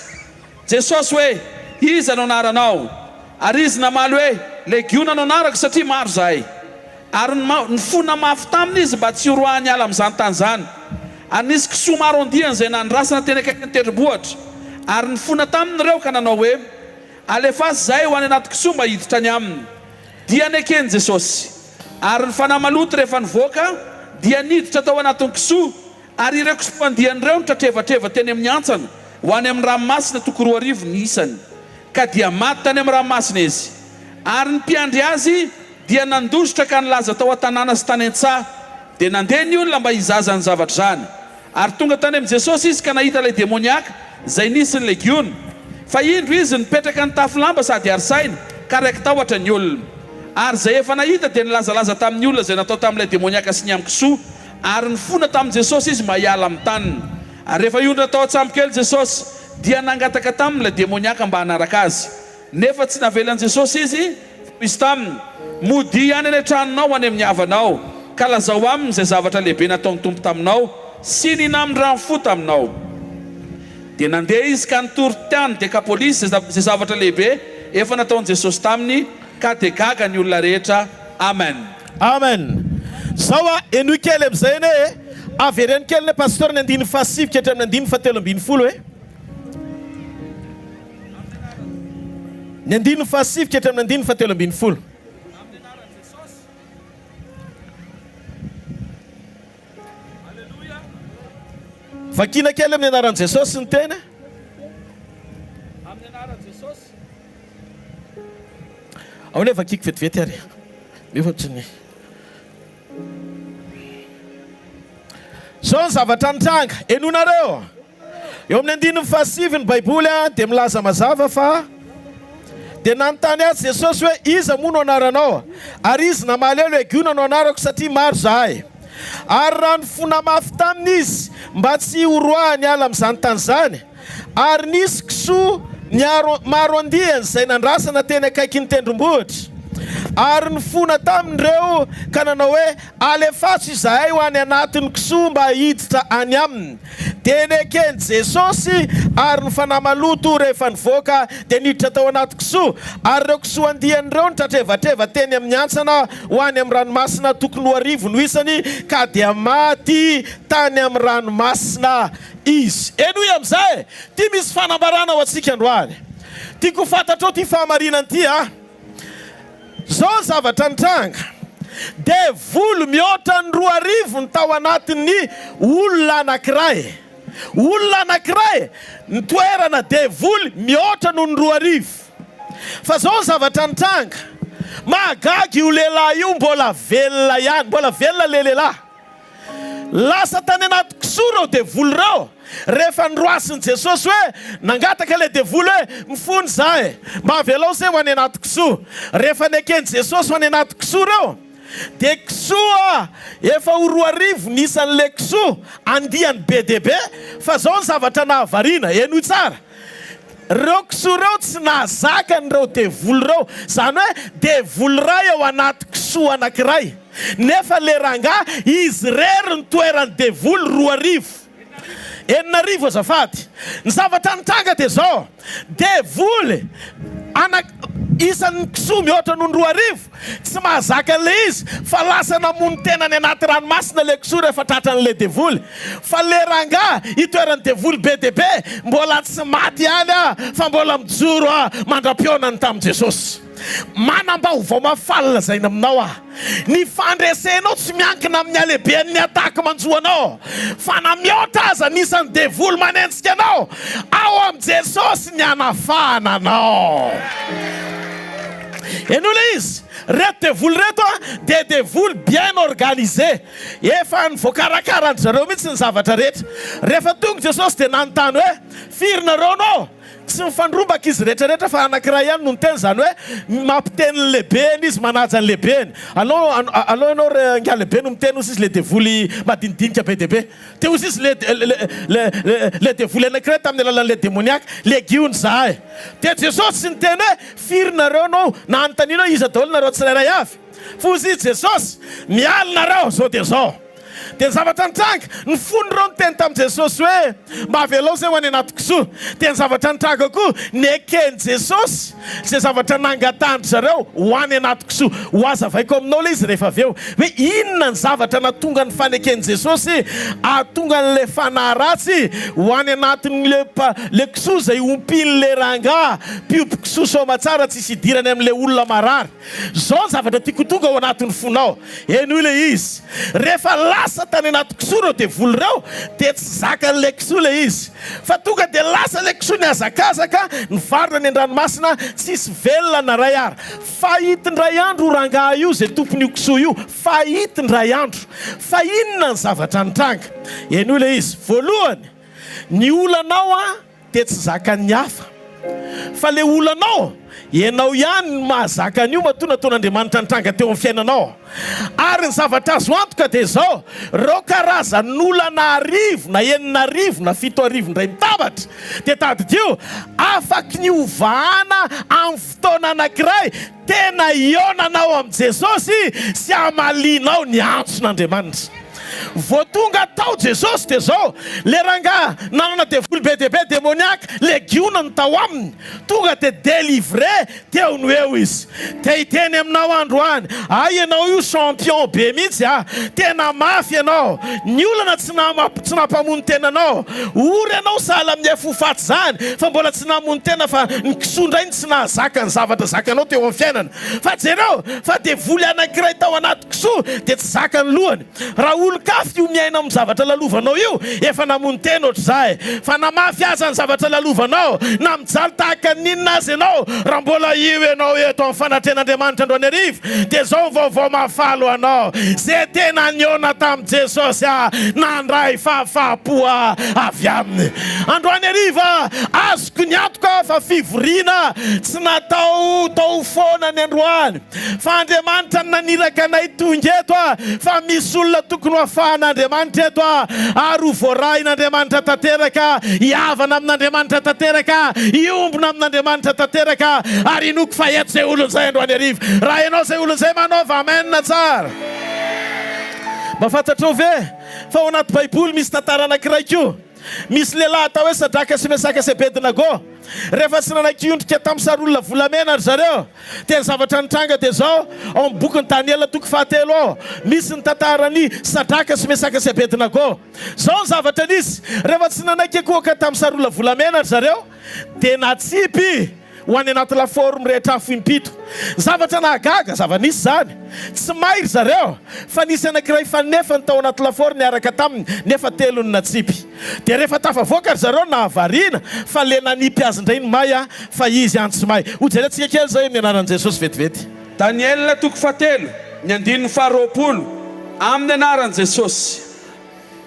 Jesosy hoe iza no anaranao? Ary izy namaly hoe legiona no anarako satria maro zahay. Ary ny fona mafy taminy izy mba tsy horoahany ala amin'izany tany zany. Ary nisy kisoa maro andiany zay nandrasana teny akaiky ny tendrombohitra. Ary ny fona taminy ireo ka nanao hoe alefasy zahay ho any anaty kisoa mba hiditra any aminy. dia nekeny Jesosy. Ary ny fanahy maloto rehefa nivoaka dia niditra tao anatin'ny kisoa, ary ireo kisoandian'ireo nitratrevatreva teny amin'ny antsana ho any amin'ny ranomasina toko 2 arivo ny isany, ka dia maty tany amin'ny ranomasina izy. Ary ny mpiandry azy dia nandositra ka nilaza tao an-tanàna sy tany an-tsaha, dia nandeha ny olona mba hizaza ny zavatra zany. Ary tonga tany amin'ny Jesosy izy ka nahita ilay demoniaka izay nisy ny legiona, fa indro izy nipetraka ny tafilamba sady arisaina ka raiky tahotra ny olona. Ary izay efa nahita dia nilazalaza tamin'ny olona izay natao tamin'ilay demoniaka sy ny amin'ny kisoa, ary nifona tamin'i Jesosy izy mba hiala amin'ny taniny. Ary rehefa iondra tao an-tsampokely Jesosy dia nangataka tamin'ilay demoniaka mba hanaraka azy, nefa tsy navelan'i Jesosy izy. Izy taminy, mody any any tranonao any amin'ny havanao, ka lazao aminy izay zavatra lehibe nataon'ny tompo taminao sy ny namin'ny rano fo taminao. Dia nandeha izy ka nitory tiany dekapolisy izay zavatra lehibe efa nataon'i Jesosy taminy, ka dia gaga ny olona rehetra. Amen. Amen. Zao enoy kely amin'izay ane avereny kely ne pasteur ny 9 ka hatramin'ny 9 ny 9 ka hatramin'ny 9 vakina kely amin'ny anaran'i Jesosy ny tena. Ao ne vakiko vetivety ary mihoatriny zao ny zavatra nitranga enonareo eo amin'ny 9 ny baiboly dia milaza mazava fa dia nanontany azy Jesosy hoe iza moa no anaranao, ary izy namaly eo legiona no anarako satria maro zahay. Ary raha ny fona mafy taminy izy mba tsy horoahany ala amin'izany tany zany, ary nisy kisoa maro andihany izay nandrasana teny akaiky ny tendrombohitra, ary ny fona tamin'ireo ka nanao hoe alefatsy izahay ho any anatin'ny kisoa mba hiditra any aminy. Dia nekeny Jesosy ary ny fanahy maloto rehefa nivoaka dia niditra tao anaty kisoa, ary ireo kisoa andihan'ireo nitratrevatreva teny amin'ny antsana ho any amin'ny ranomasina tokony 2 arivo no isany, ka dia maty tany amin'ny ranomasina izy. Enoy amin'izay ty misy fanambarana ho antsika androany, tiako fantatrao ty fahamarinany ty zao zavatra nitranga. Devoly mihoatra ny 2 arivo ny tao anatin'ny olona anankiray. Olona anankiray ny toerana devoly mihoatra noho ny 2 arivo. Fa zao zavatra nitranga, mahagagy io lehilahy io mbola velona ihany, mbola velona le lehilahy. Lasa tany anaty kisoa reo devoly reo. Rehefa nroasin'i Jesosy hoe nangataka le devoly hoe mifony zahay mba avelao zay ho any anaty kisoa. Rehefa nekeny Jesosy ho any anaty kisoa reo, dia kisoa efa ho 2 arivo nisan'le kisoa andihany be dia be. Fa zao ny zavatra nahavarina, enoy tsara, reo kisoa reo tsy nahazaka nyreo devoly reo, zany hoe devoly ray ao anaty kisoa anankiray, nefa le rangahy izy rery ny toerany devoly 2 arivo. 9 arivo azafady. Ny zavatra nitranga dia zao, devoly isan'ny kisoa mihoatra noho ny 2 arivo tsy mahazaka le izy, fa lasa namony tena ny anaty ranomasina le kisoa rehefa tratran'le devoly. Fa le rangahy itoerany devoly be dia be mbola tsy maty any fa mbola mijoro mandram-pionany tamin'i Jesosy. Manam-baovao mafalina zay aminao ny fandresenao tsy miankina amin'ny alehiben'ny ny ataka manjoanao, fa na mihoatra aza nisan'ny devoly manenjika anao, ao amin'i Jesosy ny anafahana anao. Eno le izy, reto devoly reto dia devoly bien organisé, efa ny voakarakarany zareo mihitsy ny zavatra rehetra. Rehefa tonga Jesosy dia nanontany hoe firy nareo anao? Tsy mifandrombaka izy rehetrarehetra fa anankiray ihany no niteny, zany hoe mampiteny ny lehibeny izy manaja ny lehibeny. Alao ianao nga lehibe no miteny ozy izy le devoly madinidinika be dia be. Te ozy izy le devoly anankiray tamin'ny alalan'le demoniaka legiony zahay. Dia Jesosy sy niteny hoe firy nareo anao, na anontanianao iza daholo nareo tsirairay avy. Fa ozy izy Jesosy miala nareo zao dia zao. dia ny zavatra nitranga ny fony reo ny teny tamin'i Jesosy hoe mba avelao zay ho any anaty kisoa. Dia ny zavatra nitranga koa ny ekeny Jesosy zay zavatra nangatandry zareo ho any anaty kisoa. Ho azavaiko aminao ilay izy rehefa avy eo hoe inona ny zavatra natonga ny fanekeny Jesosy atonga n'le fanahy ratsy ho any anatin'le kisoa zay ompian'le ranga mpiompy kisoa somatsara tsy isidirany amin'le olona marary. Zao zavatra tiako tonga ao anatin'ny fonao. Eno ile izy rehefa lasa tany anaty kisoa reo dia voly reo dia tsy zakan'le kisoa le izy fa tonga dia lasa le kisoa ny azakazaka ny varona ny an-dranomasina tsisy velona na ray ary. Fahitindray andro ranga io zay tompon'io kisoa io, fahitindray andro. Fa inona ny zavatra nitranga? Eno ile izy voalohany ny olanao dia tsy zakan'ny hafa fa le olanao ianao ihany ny mahazaka an'io mahatonga nataon'Andriamanitra nitranga teo amin'ny fiainanao. Ary ny zavatra azo antoka dia zao reo karazan'olana arivo na enina arivo na 7 arivo ndray mitabatra dia tadidio afaky ny ovahana amin'ny fotoana anankiray tena ionanao amin'i Jesosy sy amalinao ny antson'Andriamanitra. Voatonga tao Jesosy dia zao le ranga nanana devoly be dia be demoniaka legiona ny tao aminy tonga dia délivré teo no eo izy. Dia hiteny aminao androany ay ianao io champion be mihitsy tena mafy ianao, ny olana tsy nampamony tenanao, ory ianao sahala amin'ny fofaty zany fa mbola tsy namony tena fa ny kisoa indray tsy nahazaka ny zavatra zakanao teo amin'ny fiainana. Fa jereo fa devoly anankiray tao anaty kisoa dia tsy zaka ny lohany. Raha olon-kafy io miaina amin'ny zavatra lalovanao io efa namony tena ohatr'izay, fa namafy aza ny zavatra lalovanao na mijaly tahaka ninona azy ianao raha mbola io ianao eto amin'ny fanatren'Andriamanitra androany arivo dia zao vaovao mahafalo anao zay tena niona tamin'i Jesosy nandray fahafapo avy aminy. Androany ariva azoko ny antoka fa fivoriana tsy natao tao foana ny androany fa Andriamanitra naniraka anay tonga eto fa misy olona tokony afahan'Andriamanitra eto ary ho voarahin'Andriamanitra tanteraka, hiavana amin'Andriamanitra tanteraka, hiombona amin'Andriamanitra tanteraka ary inoko fa eto zay olon'izay androany ariva. Raha ianao zay olon'izay manaova amen tsara. Mba fantatrao ve fa ao anaty baiboly misy tantara anankiray koa. Misy lehilahy atao hoe Sadraka sy Mesaka sy Abednego. Rehefa tsy nanankiondrika tamin'ny sarolona volamena ry zareo dia ny zavatra nitranga dia zao ao amin'ny bokin'ny Daniela toko 7 ao misy ny tantarany Sadraka sy Mesaka sy Abednego. Zao ny zavatra nisy rehefa tsy nanankiakoaka tamin'ny sarolona volamena ry zareo dia natsipy ho any anaty laforo mirehitra afo impito. Zavatra nahagaga zava-nisy zany tsy mairy zareo fa nisy anankiray fa nefa ny tao anaty laforo niaraka taminy nefa 3 ny natsipy. Dia rehefa tafavoaka ry zareo nahavariana fa le nanipy azy indray ny may fa izy any tsy may. Hojerentsika kely zay amin'ny anaran'i Jesosy vetivety. Daniel toko 7 ny 9 amin'ny anaran'i Jesosy.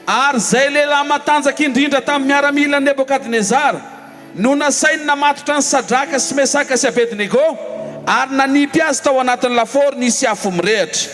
Ary zay lehilahy matanjaka indrindra tamin'ny miaramila Nebokadnezara no nasainy namatotra ny Sadraka sy Mesaka sy Abednego ary nanipy azy tao anatin'ny laforo nisy afo mirehitra.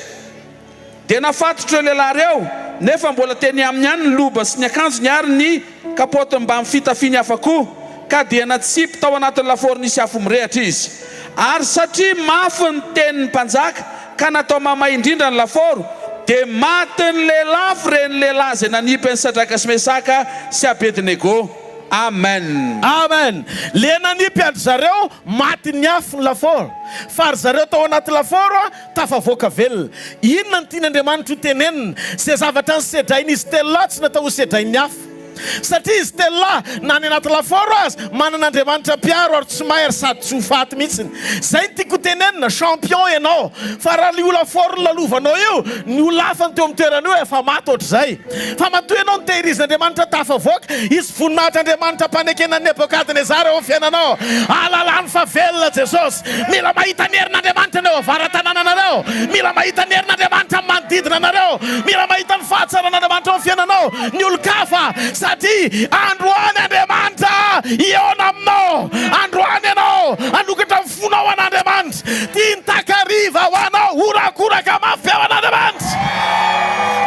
Dia nafatotra lehilahy reo nefa mbola teny amin'ny any ny loba sy ny akanjony ary ny kapotiny mba amin'ny fitafiany hafa koa ka dia natsipy tao anatin'ny laforo nisy afo mirehitra izy. Ary satria mafy ny tenin'ny mpanjaka ka natao mamay indrindra ny laforo dia maty ny lehilahy firen'ny lehilahy zay nanipy ny Sadraka sy Mesaka sy Abednego. Amen. Amen. Le nanipy andry zareo maty ny afo ny laforo fa ry zareo tao anaty laforo tafavoaka velona. Inona ny tian'Andriamanitra ho tenenina zay zavatra ny sedrain'izy telo tsy natao ho sedrain'ny afo. Satria izy telo na ny anaty laforo azy manan'Andriamanitra mpiaro ary tsy mahery sady tsy ho faty mihitsiny. Zay tiako tenenina champion ianao fa raha io laforo lalovanao io ny olafany teo amin'ny toerana io efa maty ohatr'izay. Fa matoa ianao ny tehirizin'Andriamanitra tafavoaka izy voninahitran'Andriamanitra mpanekena Nebokadnezara ao amin'ny fiainanao. Alalany fa velona Jesosy. Mila mahita ny herin'Andriamanitra ny avaran-tanàna anareo. Mila mahita ny herin'Andriamanitra amin'ny manodidina anareo. Mila mahita ny fahatsaran'Andriamanitra ao amin'ny fiainanao. Ny olo-kafa satria androany Andriamanitra iona aminao. Androany ianao anokatra ny fonao an'Andriamanitra. Tia nitakariva ho anao horakoraka mafy ao an'Andriamanitra.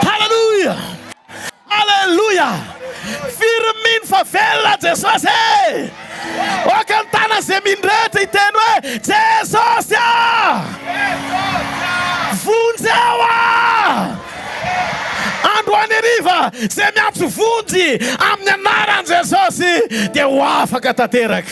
Halleluja. Halleluja. Firminy fa velona Jesosy. Oka ny tana zay mindrehetra hiteny hoe Jesosy vonjeo androany rehefa zay miantso vonjy amin'ny anaran'i Jesosy dia ho afaka tanteraka,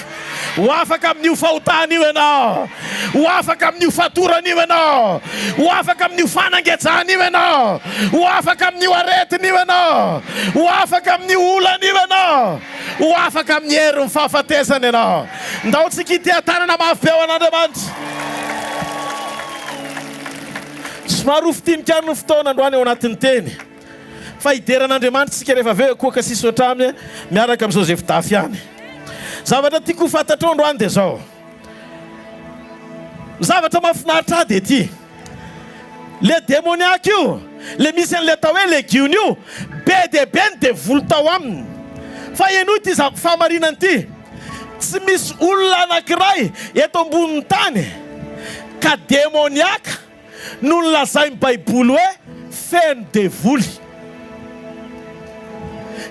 ho afaka amin'io fahotana io ianao, ho afaka amin'io fatorana io ianao, ho afaka amin'io fanangetsahana io ianao, ho afaka amin'io aretina io ianao, ho afaka amin'io olana io ianao, ho afaka amin'ny herin'ny fahafatesana ianao. Ndao tsika ity-tanana mafy be ao an'Andriamanitra. Somary ho fitinikan'ny fotoana androany ao anatin'ny teny fa hideran'Andriamanitra tsika rehefa aveo koa ka sisy ohatraminy miaraka amin'izao zay fitafy ihany. Zavatra tiako ho fantatrao androany dia zao, zavatra mahafinaritra dia ity: le démoniaque io, le misy an'le atao hoe légion io, be dia be ny devoly tao aminy. Fa eno ity famarinany ity, tsy misy olona anankiray eto ambonin'ny tany ka démoniaque no nolazain'ny baiboly hoe feno devoly.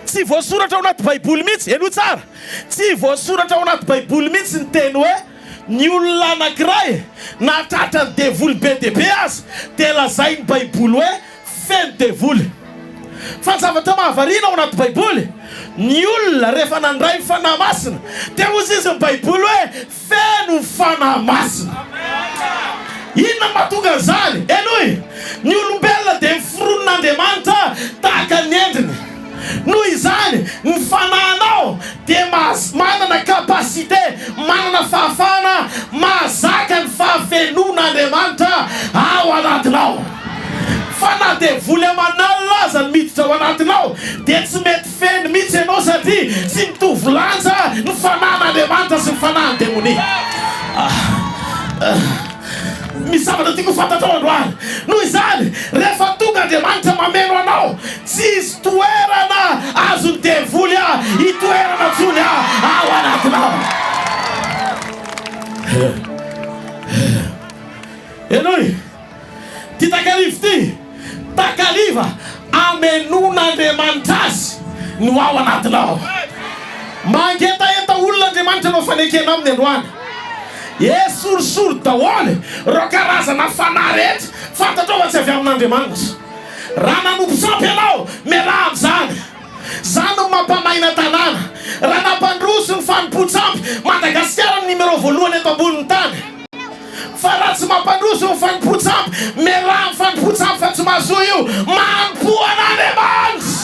Tsy voasoratra ao anaty baiboly mihitsy, eno tsara, tsy voasoratra ao anaty baiboly mihitsy ny teny hoe ny olona anankiray na tratra ny devoly be dia be azy dia lazain'ny baiboly hoe feno devoly. Fa zavatra mahavarina ao anaty baiboly, ny olona rehefa nandray ny fanahy masina dia hozy izy ny baiboly hoe feno ny fanahy masina. Inona mahatonga an'izany? Enoy, ny olombelona dia miforonon'Andriamanitra tahaka ny endriny. Noho izany ny fanahinao dia manana kapasité, manana fahafahana mahazaka ny fahavenoan'Andriamanitra ao anatinao. Fa na devoly aman'alina aza ny miditra ao anatinao dia tsy mety feno mihitsy ianao satria tsy mitovy lanja ny fanahin'Andriamanitra sy ny fanahin'ny demonia. Misy zavatra tiako fantatrao androany. Noho izany rehefa tonga Andriamanitra mameno anao, tsisy toerana azony devoly hitoerana tsony ao anatinao. Enoy, ty takarivo ty, takariva amenon'Andriamanitra azy no ao anatinao. Mangetaeta olona Andriamanitra no fanekena aminy androany. Sorisory daholy reo karazana fanahy rehetra fantatrao fa tsy avy amin'Andriamanitra. Raha nanompo sampy ianao miaraha amin'izany, zany no mampamaina tanàna. Raha nampandroso ny fanompo-tsampy, Madagasikara ny numéro voalohany eto ambonin'ny tany. Fa raha tsy mampandroso ny fanompo-tsampy, miaraha amin'ny fanompo-tsampy fa tsy mahazoa io, manompo an'Andriamanitra.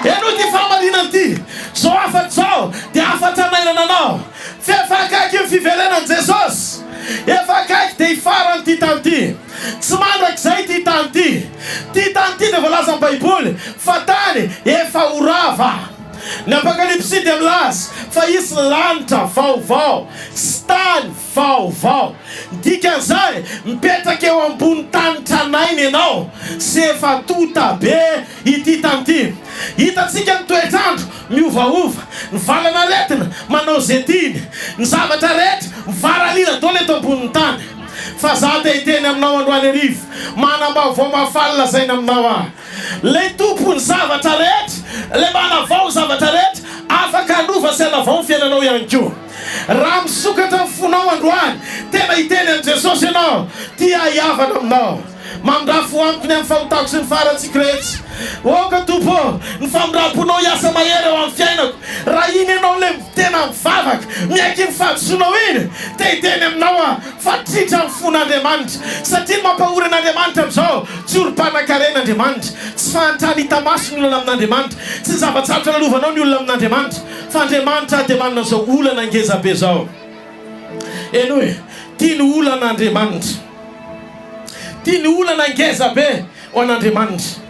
Eno ty famarinany ty, zao afaty zao dia afatra anainana anao. Efa akaiky ny fiverenan'i Jesosy, efa akaiky dia hifarany ty tany ty. Tsy mandrakizay ty tany ty. Ty tany ty dia voalaza amin'ny baiboly fa tany efa horava. Ny Apokalipsy dia milaza fa hisy lanitra vaovao sy tany vaovao. Dikan'izay mipetraka eo ambony tany tranainy ianao sy efa tota be ity tany ty. Hitantsika ny toetrandro miovaova, ny valana aretina manao zetiny, ny zavatra rehetra mivaralina daholo eto ambonin'ny tany. Fa za te hiteny aminao androany arivo, manam-baovao mafalina zainy aminao aho. Le tompony zavatra rehetra, le manavao zavatra rehetra, afaka anova sy anavao ny fiainanao ihany koa. Raha misokatra ny fonao androany, tena hiteny amin'i Jesosy ianao, tia hiavana aminao. Mamindafo amiko ny amin'ny fahotako sy ny farantsika rehetra. Oka tompo, ny famindramponao hiasa mahery eo amin'ny fiainako. Raha iny ianao le tena mivavaka, miaiky ny fahadisoanao iny, te hiteny aminao fa tritra ny fon'Andriamanitra. Satria ny mampahory an'Andriamanitra amin'izao, tsy orom-panan-karen'Andriamanitra, tsy fahantrany hita maso ny olona amin'Andriamanitra, tsy zava-tsarotra lalovanao ny olona amin'Andriamanitra, fa Andriamanitra dia manana izao olana ngeza be zao. Eno hoe, tia ny olan'Andriamanitra. Tia ny olana ngeza be ho an'Andriamanitra.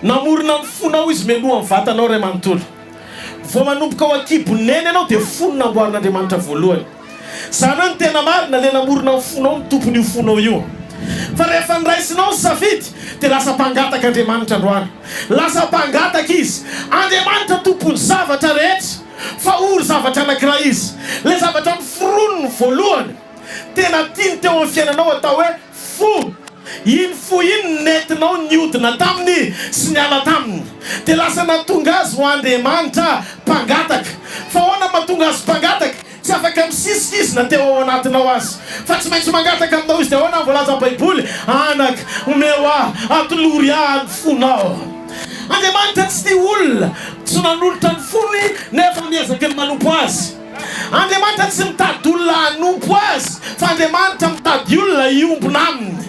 Namorona ny fonao izy menoa amin'ny vatanao ray manontolo. Vao manomboka ao an-kiboneny ianao dia fony namboarin'Andriamanitra voalohany. Zany hoe ny tena marina le namorona ny fonao ny tompony io fonao io. Fa rehefa niraisinao ny safidy dia lasa mpangataka Andriamanitra androany. Lasa mpangataka izy. Andriamanitra tompony zavatra rehetra, fa ory zavatra anankiray izy. Le zavatra niforonony voalohany tena tiany teo amin'ny fiainanao atao hoe fo. Iny fo iny nentinao niodina taminy sy niala taminy, dia lasa natonga azy ho Andriamanitra mpangataka. Fa hoana mahatonga azy mpangataka? Tsy afaka misisika izy na teo ao anatinao azy, fa tsy maintsy mangataka aminao izy. Dia hoana voalaza amin'ny baiboly, anaka omeo atolory ny fonao. Andriamanitra tsy tia olona tsy nanolotra ny fony nefa miezaka ny manompo azy. Andriamanitra tsy mitady olona hanompo azy fa Andriamanitra mitady olona iombona aminy.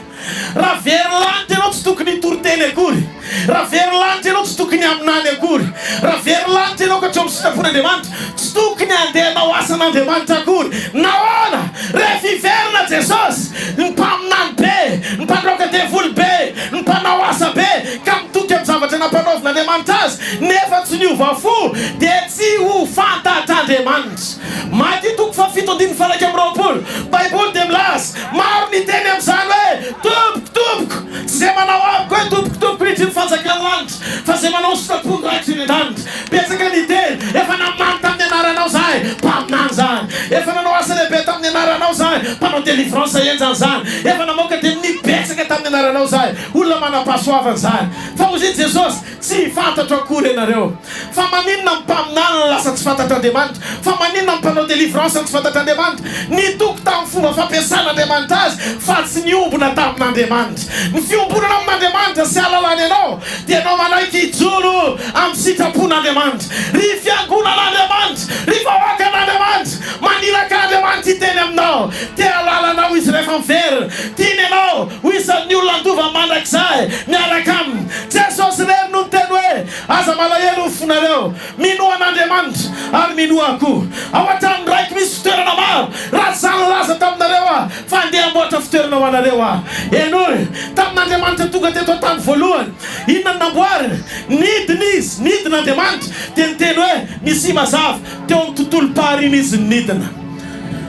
Raha very lanitra ianao tsy tokony hitoroteny akory. Raha very lanitra ianao tsy tokony aminany akory. Raha very lanitra ianao ka hatreo amin'ny sitrapon'Andriamanitra tsy tokony handehanao asan'Andriamanitra akory. Nahoana? Rehefa iverina Jesosy ny mpaminany be, ny mpandroaka devoly be, ny mpanao asa be ka mitoky amin'ny zavatra nampanaovin'Andriamanitra azy nefa tsy niova fo dia tsy ho fantatr'Andriamanitra. Maty toko fa 7:20 Baiboly dia milaza maro ny teny amin'izany hoe tompoko tsy zay manao amiko hoe tompoko ritry ny fanjakana lanitra fa zay manao sitrapon'ny raitry ny an-danitra. Betsaka ny teny efa namany tamin'ny anaranao zahay mpaminany zany, efa nanao asa lehibe tamin'ny anaranao zahay mpanao délivrance enjany zany, efa namoaka dia nibetsaka tamin'ny anaranao zahay olona manam-pahasoavana zany. Fa ozy Jesosy tsy fantatra akory ianareo. Fa maninona mpaminany lasa tsy fantatr'Andriamanitra, fa maninona mpanao délivrance tsy fantatr'Andriamanitra. Nitoky tamin'ny fomba fampiasan'Andriamanitra azy fa tsy niombona tamin'Andriamanitra. Ny fiombonana amin'Andriamanitra sy alalany ianao dia ianao manaiky hijoro amin'ny sitrapon'Andriamanitra. Ry fiangonan'Andriamanitra, ry vahoakan'Andriamanitra, maniraka Andriamanitra hiteny aminao dia alalanao izy rehefa miverina. Tiany ianao ho isan'ny olona andova mandrakizay miaraka aminy. Jesosy rery no niteny hoe aza malahelo ny fonareo minoa an'Andriamanitra ary minoa akoho. Ao an-trano raiky misy fitoerana maro raha zany laza taminareo fa andeha amboatra fitoerana ho anareo enoy tamin'Andriamanitra tonga teto an-tany voalohany. Inona ny namboarina? Nidina izy, nidin'Andriamanitra dia niteny hoe misy mazava teo amin'ny tontolo pariny izy nidina.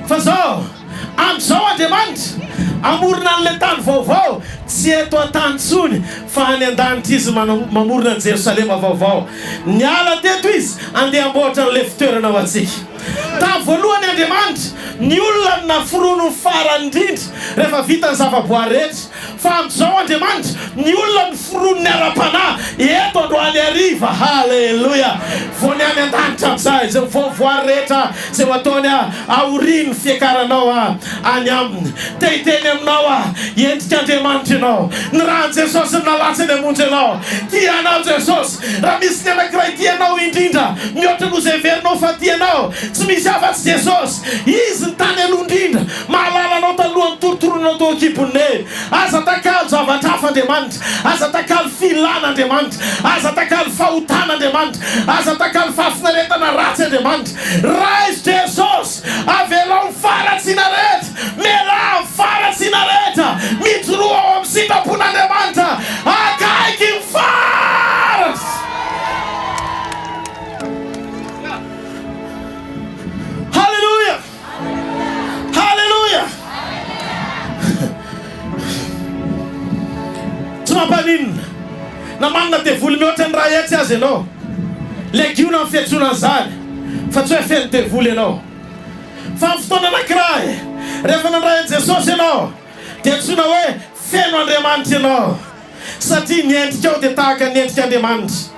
Fa zao amin'izao Andriamanitra amorona an'ilay tany vaovao tsy eto an-tany tsony fa any an-danitra izy mamorona ny Jerosalema vaovao. Niala teto izy andeha amboatra n'ilay fitoerana ho antsika. Tamin'ny voalohany Andriamanitra ny olona naforono ny farany indrindra rehefa vita ny zavaboary rehetra. Fa amin'izao Andriamanitra ny olona ny forono ny ara-panahy eto androany hariva. Halleluja. Vao ny any an-danitra amin'izay izay voavoary rehetra izay ho ataony aoriany fiakaranao any aminy. Tehiteny aminao endrika Andriamanitra ianao. Ny rahan'i Jesosy nalatsany hamonjy ianao. Tianao Jesosy. Raha misy ny anankiray tianao indrindra mihoatra noho izay verinao fa tianao tsy misy afa-tsy Jesosy. Izy ny tany aloha indrindra mahalala anao talohan'ny torotoroanao tao an-kibon'ny aza takalo zavatra hafa Andriamanitra, aza takalo filan'Andriamanitra, aza takalo fahotan'Andriamanitra, aza takalo fahafinaretana ratsy Andriamanitra. Rais Jesosy avelao ny faratsiana rehetra, miala ny faratsiana rehetra, mijoroa ao amin'ny sitrapon'Andriamanitra akaiky ny faratsy. Halleluja! Halleluja! Tsy mampaninona na manana devoly mihoatra ny raha etsy azy ianao. Legiona amin'ny fiantsonana zany fa tsy hoe feno devoly ianao. Fa amin'ny fotoana anankiray rehefa nandrayan'i Jesosy ianao dia antsoina hoe feno Andriamanitra ianao satria ny endrika ao dia tahaka ny endrik'Andriamanitra.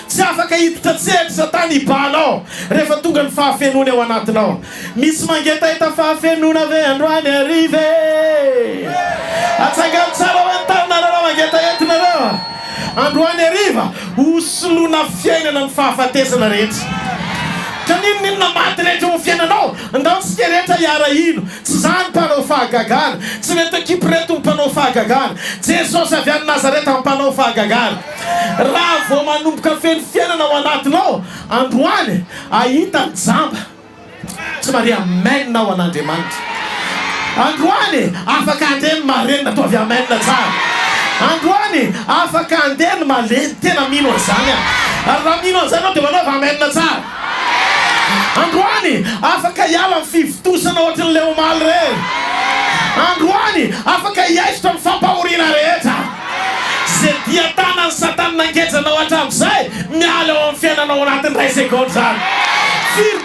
Tsy afaka hiditra tsehatra Satany hibanao rehefa tonga ny fahafenona ao anatinao. Misy mangetahita fahafenona ve androany hariva atsangano tsara hoe ny taninareo mangetaentinareo androany hariva hosoloana fiainana ny fahafatesana rehetra. Ka ninona maty rehetra ho fiainanao andao tsika rehetra hiara ino. Tsy zany mpanao fahagagana, tsy mety ekipy reto mpanao fahagagana. Jesosy avy any Nazareta mpanao fahagagana. Raha vao manomboka feno fiainana ao anatinao androany ahita ny jamba tsy mari amenina ao an'Andriamanitra. Androany afaka andeny marenina to avy amenina tsara. Androany afaka andeny maleny tena mino an'izany ary raha mino an'izany ao dia manao avy amenina tsara. Androany afaka hiala amin'ny fivitosana ohatran'ilay omaly rery. Androany afaka hiaisitra amin'ny fampahoriana rehetra. Zay dia tanany Satany nangejana hatramin'izay miala ao amin'ny fiainanao anatin'ny ray sekondy zany.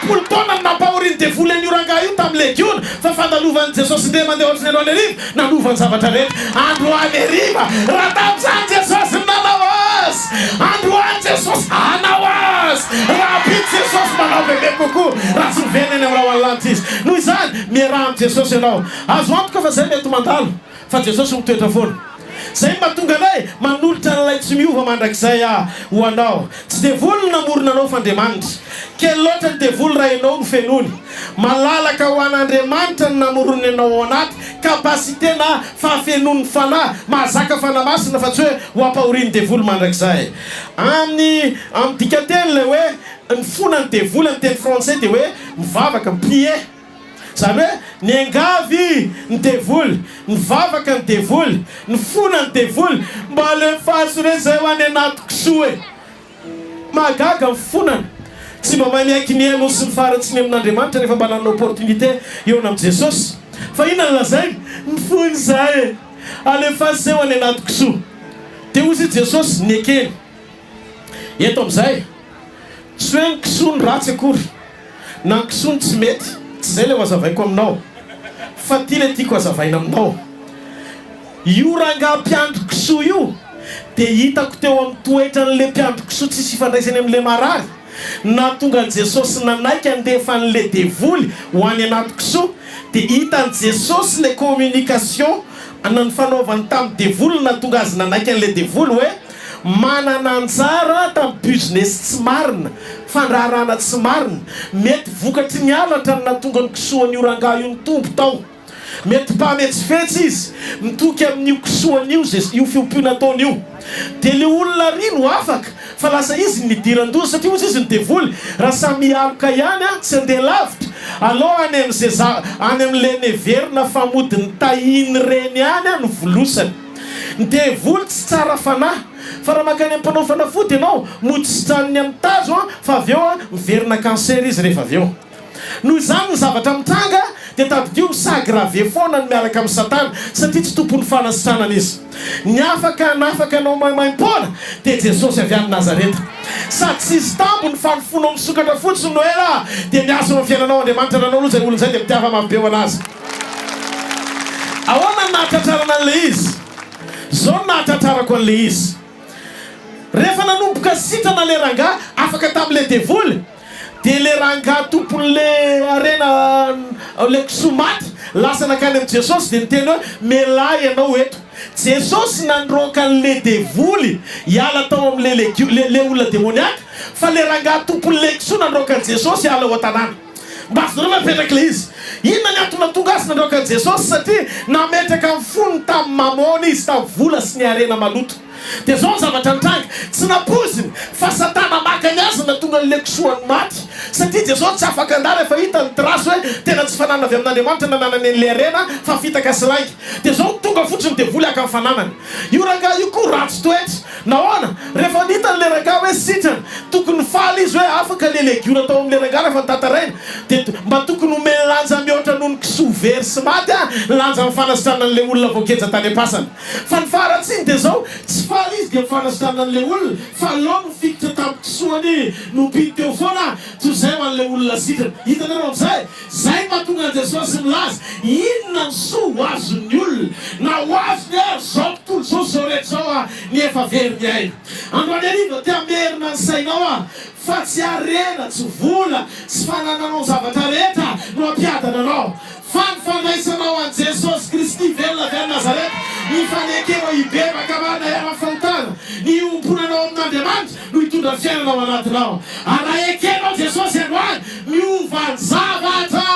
20 taona nampahoriany devoly an'io rangahy io tamin'ny legiona fa fandalovany Jesosy ndeha mandeha ohatrany androany hariva nanovany zavatra rehetra. Androany hariva raha tamin'izany Jesosy nanao azy, androany Jesosy hanao azy. Raha pity Jesosy manao bebe kokoa raha tsy mivenany amin'ny raha hoany izy. Noho izany miaraha amin'ny Jesosy ianao. Azo antoka fa zay mety mandalo fa Jesosy mitoetra foana. zay mahatonga anay manolotra nylay tsy miova mandrakizay ho anao. Tsy devoly namorona anao fa Andriamanitra. Kely loatra ny devoly raha ianao no fenony. Malalaka ho an'Andriamanitra ny namorony anao anaty kapasité na fahafenony fanahy mahazaka fanahy masina fa tsy hoe ho ampahoriany devoly mandrakizay. Amin'ny dikateny le hoe ny fona ny devoly amin'ny teny français dia hoe mivavaka mplie. Zany hoe ny angavy ny devoly, ny vavaka ny devoly, ny fona ny devoly mba le fasore zay ho any anaty kisoa e. Mahagaga ny fonany. Tsy mba maniaky ny elo sy ny faratsy ny amin'Andriamanitra rehefa mba nanana opportunité eo amin'i Jesosy. Fa inona ny lazainy? Ny fony zay e. Alefasy zay ho any anaty kisoa. Dia ozy Jesosy ny ekeny. Eto amin'izay, tsy hoe ny kisoa ny ratsy akory, na ny kisoa ny tsy mety. Tsy zay le ho azavaiko aminao. Fa ty le tiako hazavaina aminao. Io rangahy mpiandro kisoa io dia hitako teo amin'ny toetra n'le mpiandro kisoa tsisy ifandraisany amin'le marary. Na tonga an' Jesosy nanaiky andefa an'le devoly ho any anaty kisoa dia hitan' Jesosy le communication ny fanaovany tamin'ny devoly na tonga azy nanaiky an'le devoly hoe manana anjara tamin'ny business tsy marina, fandraharana tsy marina, mety vokatry ny alatra na tonga ny kisoan'io rangahy io ny tombo tao. Mety mpametsifetsy izy mitoky amin'io kisoan'io io fiompiona ataon'io. Dia le olona rino afaka fa lasa izy nidiran-doza satria ozy izy ny devoly raha samy aloka ihany tsy andeha lavitra. Aloha any amin'le neverina famodiny tahiny reny ihany no volosany. Ny devoly tsy tsara fanahy. Fa raha makany amin'ny mpanao fanafody ianao mody sy tranony amin'ny tazo fa avy eo miverina cancer izy rehefa avy eo. Noho izany ny zavatra mitranga dia tadidio misagrave foana ny miaraka amin'ny Satana satria tsy tompon'ny fanasitranana izy. Ny afaka anao maimaimpona dia Jesosy avy any Nazareta. Sady tsisy tambo ny fanofonao misokatra fotsiny Noela dia miasa amin'ny fiainanao Andriamanitra nanao aloha zay olona zay dia mitiava mavibeo anazy. Ahoana nahatratrarana an'le izy? Zao nahatratrarako an'le izy. Rehefa nanomboka sitrana le rangahy afaka tamin'le devoly dia le rangahy tompon'le arena le kisoa maty lasa nakany amin'ny Jesosy dia niteny hoe melahy ianao eto. Jesosy nandroaka an'le devoly hiala tao amin'le olona demoniaka fa le rangahy tompon'le kisoa nandroaka an' Jesosy hiala ho an-tanàna. Mbasonareo mapetraka le izy. Inona ny antony nahatonga azy nandroaka an' Jesosy satria nametraka amin'ny fony tamin'ny mamona izy tamin'ny vola sy ny arena maloto. Dia zao ny zavatra nitranga tsy napoziny fa Satana makany azy natonga n'le kisoany maty satria Jesosy tsy afaka andala efa hita ny trasy hoe tena tsy fanana avy amin'Andriamanitra nananany an'le arena fa fitaka silangy. Dia zao tonga fotsiny devoly aka amin'ny fananany. Io rangahy io koa ratsy toetra. Nahoana? Rehefa nita n'le rangahy hoe sitrana tokony faly izy hoe afaka le legiona atao amin'le rangahy rehefa nitataraina dia mba tokony omeny lanja mihoatra noho ny kisoa very sy maty lanja amin'ny fanasitrana n'le olona voakenja tany am-pasana. Fa ny faratsiny dia zao tsy faly izy dia mifanasitrana n'le olona fa aloha no fikitra tamin'ny kisoany no mpiny teo foana toy izay ho an'le olona sitrana. Hitanareo amin'izay zay mahatonga an' Jesosy milaza inona ny soa ho azon'ny olona na ho azony zao tontolo zao zao rehetra zao ny efa very ny aina. Androany ariva tia merina ny sainao fa tsy arena, tsy vola, tsy fanananao zavatra rehetra no ampiadana anao. Fa ny fandraisanao an' Jesosy Kristy velona avy any Nazareta, ny fanekenao hibebaka marina eo amin'ny fahotana, ny omponanao amin'Andriamanitra no hitondra fiainanao anatinao. Raha ekenao Jesosy androany miova ny zavatra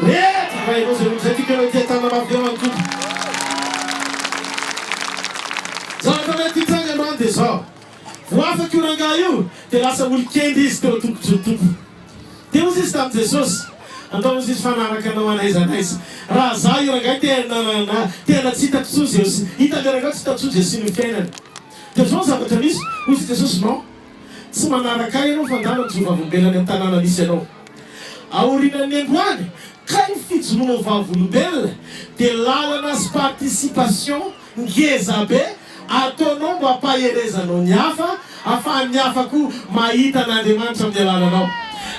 rehetra. Raha ianao zay olona zay tikanao ity tana mavy eo any tompo. Zavatra mety hitranga androany dia zao. Vao afaka io rangahy io dia lasa olo-kendy izy teo tompo. Dia ozy izy tamin'i Jesosy andao izy fanaraka anao anaiza anaiza. Raha za io rangahy tena tsy hitako tsoa Jesosy. Hitan'le rangahy tsy hitako tsoa Jesosy ny fiainany. Dia zao zavatra misy ozy Jesosy non tsy manaraka ahy ianao fa andala ny vavolombelany amin'ny tanàna misy ianao. Aorinan'ny androany ka ny fijoroana vavolombelona dia lalana sy participation ngeza be ataonao mba hampaherezanao ny hafa ahafahan'ny hafa koa mahita n'Andriamanitra amin'ny alalanao.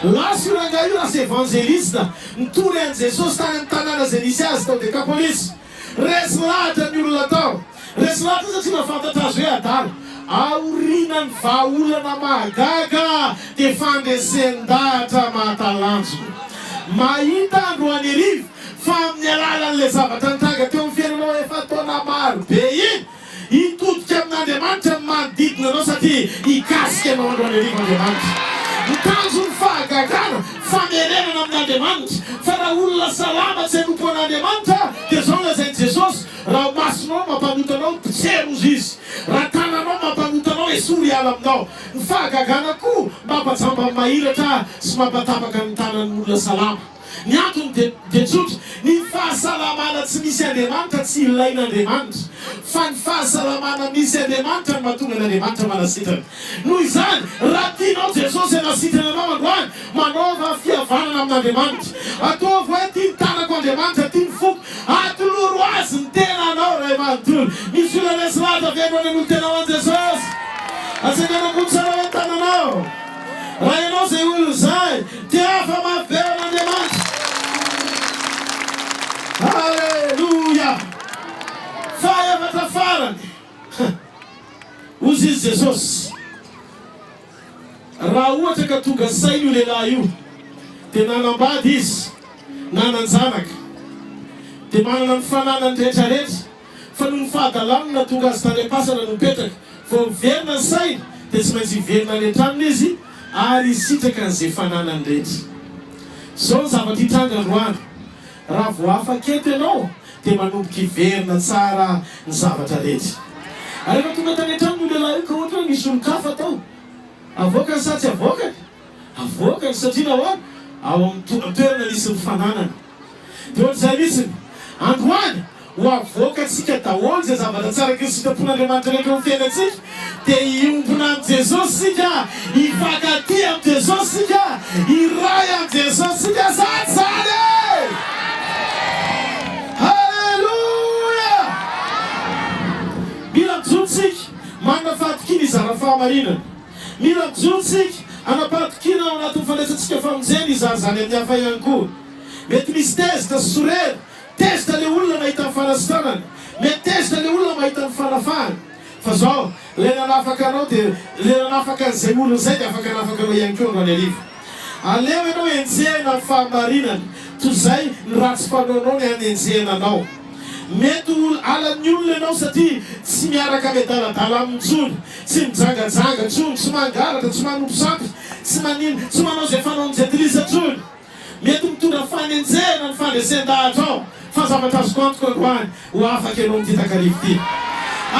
Lasa io rangahy io lasa evangelista nitory an' Jesosy tany amin'ny tanàna zay nisy azy tao Dekapolisy. Resy lahatra ny olona tao. Resy lahatra satria nafantatra azy hoe adala. Aorinany vahaolana mahagaga dia fandresendahatra mahatalanjo. Mahita androany arivo fa amin'ny alalan'le zavatra nitranga teo amin'ny fiainanao efa taona maro be iny andriamanitra manodidina anao satria hikasika anao androany arivo andriamanitra mitanjo ny fahagagana famerenana amin'ny andriamanitra fa raha olona salama tsy hanompo an'andriamanitra dia zao lazainy Jesosy raha masonao mampanotanao pitsery ozy izy raha tananao mampanotanao esory ala aminao ny fahagagana koa mampajamba mahiratra sy mampatapaka ny tanan'ny olona salama ny antony dia tsotra ny fahasalamana tsy misy andriamanitra tsy ilain'andriamanitra fa ny fahasalamana misy andriamanitra ny mahatonga n'andriamanitra manasitrana noho izany raha tianao Jesosy anasitrana anao androany manaova fihavanana amin'andriamanitra ataovy hoe tia ny tanako andriamanitra tia ny foko atoloro azy ny tena anao ray manontolo misy olona lesy lahatra avy any olo tena ho an Jesosy atsangana tsara hoe tananao raha ianao zay olo zay dia afa maveo n'andriamanitra Halleluja fahavatra farany ozy izy Jesosy raha ohatra ka tonga sainy io lehilahy io dia nanambady izy nananjanaka dia manana ny fananany rehetrarehetra fa noho ny fahadalamina tonga azy tany am-pasana no mipetraka vao miverina ny sainy dia tsy maintsy hiverina any an-tranony izy ary isitraka n'izay fananany rehetra zao ny zavatra hitranga androany raha vo afa-keto ianao dia manomboka hiverina tsara ny zavatra rehetra ary efa tonga tany an-tranony io lehilahy io ka ohatra hoe misy olon-kafa tao avoakany sa tsy avoakany avoakany satria nahoany ao amin'ny toerana nisy ny fananana dia ohatr'izay mihitsiny androany ho avoakantsika daholo zay zavatra tsara kely sitrapon'andriamanitra rehetra amin'ny fiainantsika dia iombona amin'ny Jesosy sika hifankaty amin'ny Jesosy sika hiray amin'ny Jesosy sika zany halleluja mila mijontsika manana fahatokina izara fahamarinana mila mijontsika anapatokina ao anatin'ny fandraisantsika famonjena izazany amin'ny hafa ihany koa mety misy tezitra sy sorera tezitra le olona mahita ny fanasitanany mety tezitra le olona mahita ny fanafahany fa zao le nanafaka anao dia le nanafaka an'izay olona zay dia afaka nanafaka anao ihany koa androany arivo aleo ianao enjehana ny fahamarinana toy zay ny ratsy fanaonao ny hanenjehana anao mety alan'ny olona ianao satria tsy miaraka amidaladala amin'ntsony tsy mijangajanga ntsony tsy mangaratra tsy manompo sampy tsy manino tsy manao zay fanaony jetilisa-tsony mety mitondra fanenjehana ny fandresen-dahatra ao fa zavatra azoko antoko androany ho afaka ianao mitytakarivo ty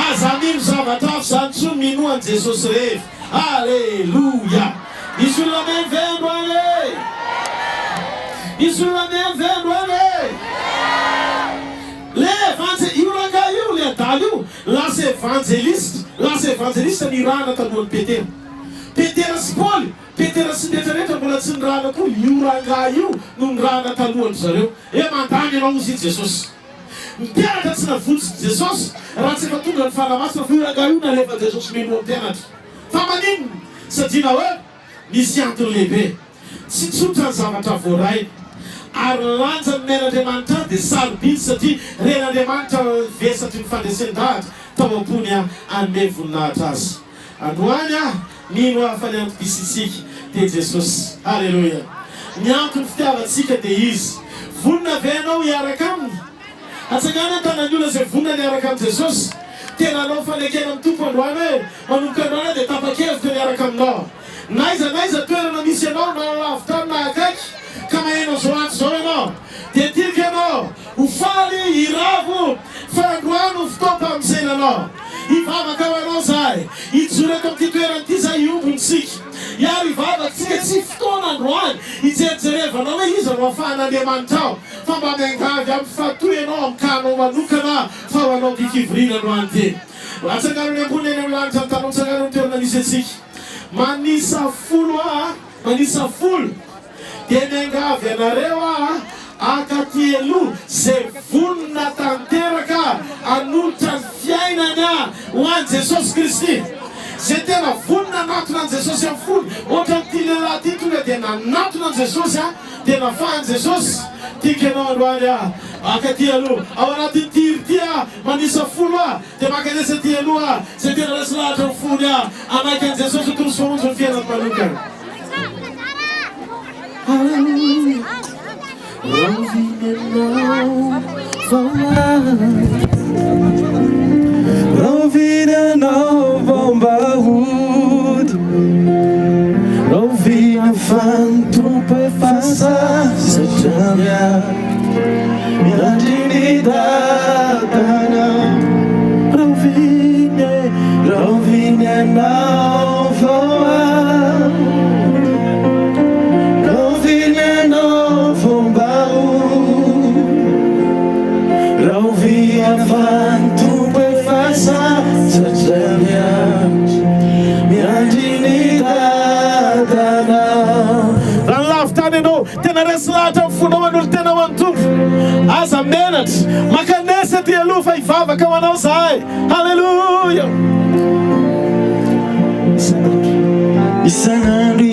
aza mino zavatra afo zany tsony minoany Jesosy rehefa halleluja misy olona meve androany misy olona meve androany le iolanga io le adalo io lasa evangelista nirahana talohan'ny Petera sy Paoly Petera sy rehetrarehetra mbola tsy nirahana koa ioranga io no nirahana talohany zareo mandany ianao ozy Jesosy mpianatra tsy navotsy Jesosy raha tsy efa tonga ny fanamasina fa ioranga io nalefa Jesosy meno mpianatra fa maninona satria na hoe misy antony lehibe tsy tsotra ny zavatra voarainy ary lanja ny men'andriamanitra dia sarobidy satria ren'andriamanitra vesatry ny fandresen-dahatra tao ampony anome voninahitra azy androany nino afany antom-pisitsika dia Jesosy halleluja ny antony fitiavatsika dia izy vonina venao hiaraka aminy atsangana tanany olona zay vonina niaraka amin'ny Jesosy tena anao fanekena amin'ny tompo androany hoe manomboka androany dia tapa-kevitra niaraka aminao naiza toerana misy ianao na lavitra na akaiky ka maheno zao antso zao ianao dia tiaka ianao ho faly hiravo fa androany ho fotoam-pamosena anao hivavaka ao anao zahay hijoreko amin'ity toerana ity zay iombontsika iary hivavatsika tsy fotoana androany hijerijerevanao hoe iza no afahan'andriamanitra ao fa mba miangavy amin'ny fatoy ianao amin'ny kanao manokana fa ho anao dikivoriana androany ty atsanganony ambony eny amin'ny lanitra ny tanao tsangano ny toerana misy atsika manisa folo dia miangavy anareo akaty elo zay vonina tanteraka anolotra ny fiainana ho an'i Jesosy Kristy zay tena vonina anatona an' Jesosy amin'ny folo ohatra n'ity lehilahy ty tonga dia nanatona an' Jesosy dia nafahany Jesosy tiaka ianao androany akaty elo ao anatin'ity ity manisa folo dia makanesa ty elo zay tena rasy lahatra ny fony anaiky an' Jesosy ho torosy famonjy ny fiainany manokana Rovinenao mianao voa Rauvily mianao vombao Rauvy afany tompo efa satria miandry ny dadanao raha lavitany ianao tena resy lahatra mifonao an'olo tena manotompo aza menatra makanesa ty aloha fa hivavaka ho anao zahay halleluja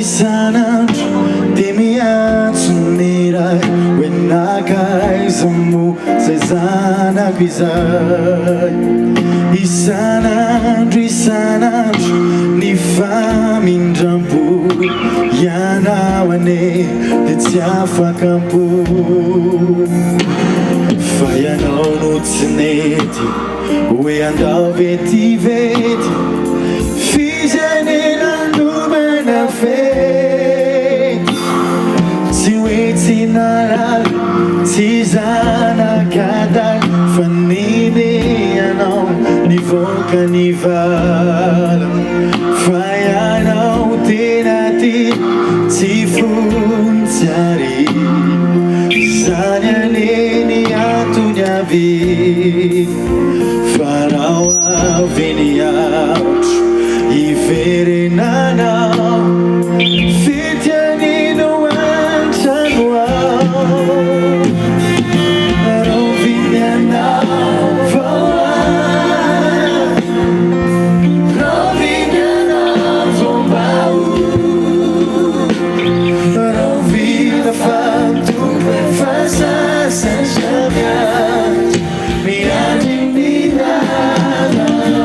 isan'andro dia miantso ny ray hoe nakaiza mo zay zanako izay isan'andro ny famindrampo ianao ane dia tsy afakampo fa ianao no tsy nety hoe andao vetivety fijanenandomena fety tsy hoe tsy nalaly tsy zanakadaly fa niny ianao nivoaka ny vala fa ianao tena ty tsy vontsiary zany aneny antony avy fa raha avy ny aotro iverenanao fitianino antrano ao rovinyanao voa rovinyanao vombao rovina fantompo efa sasasamiat miandry ny dadanao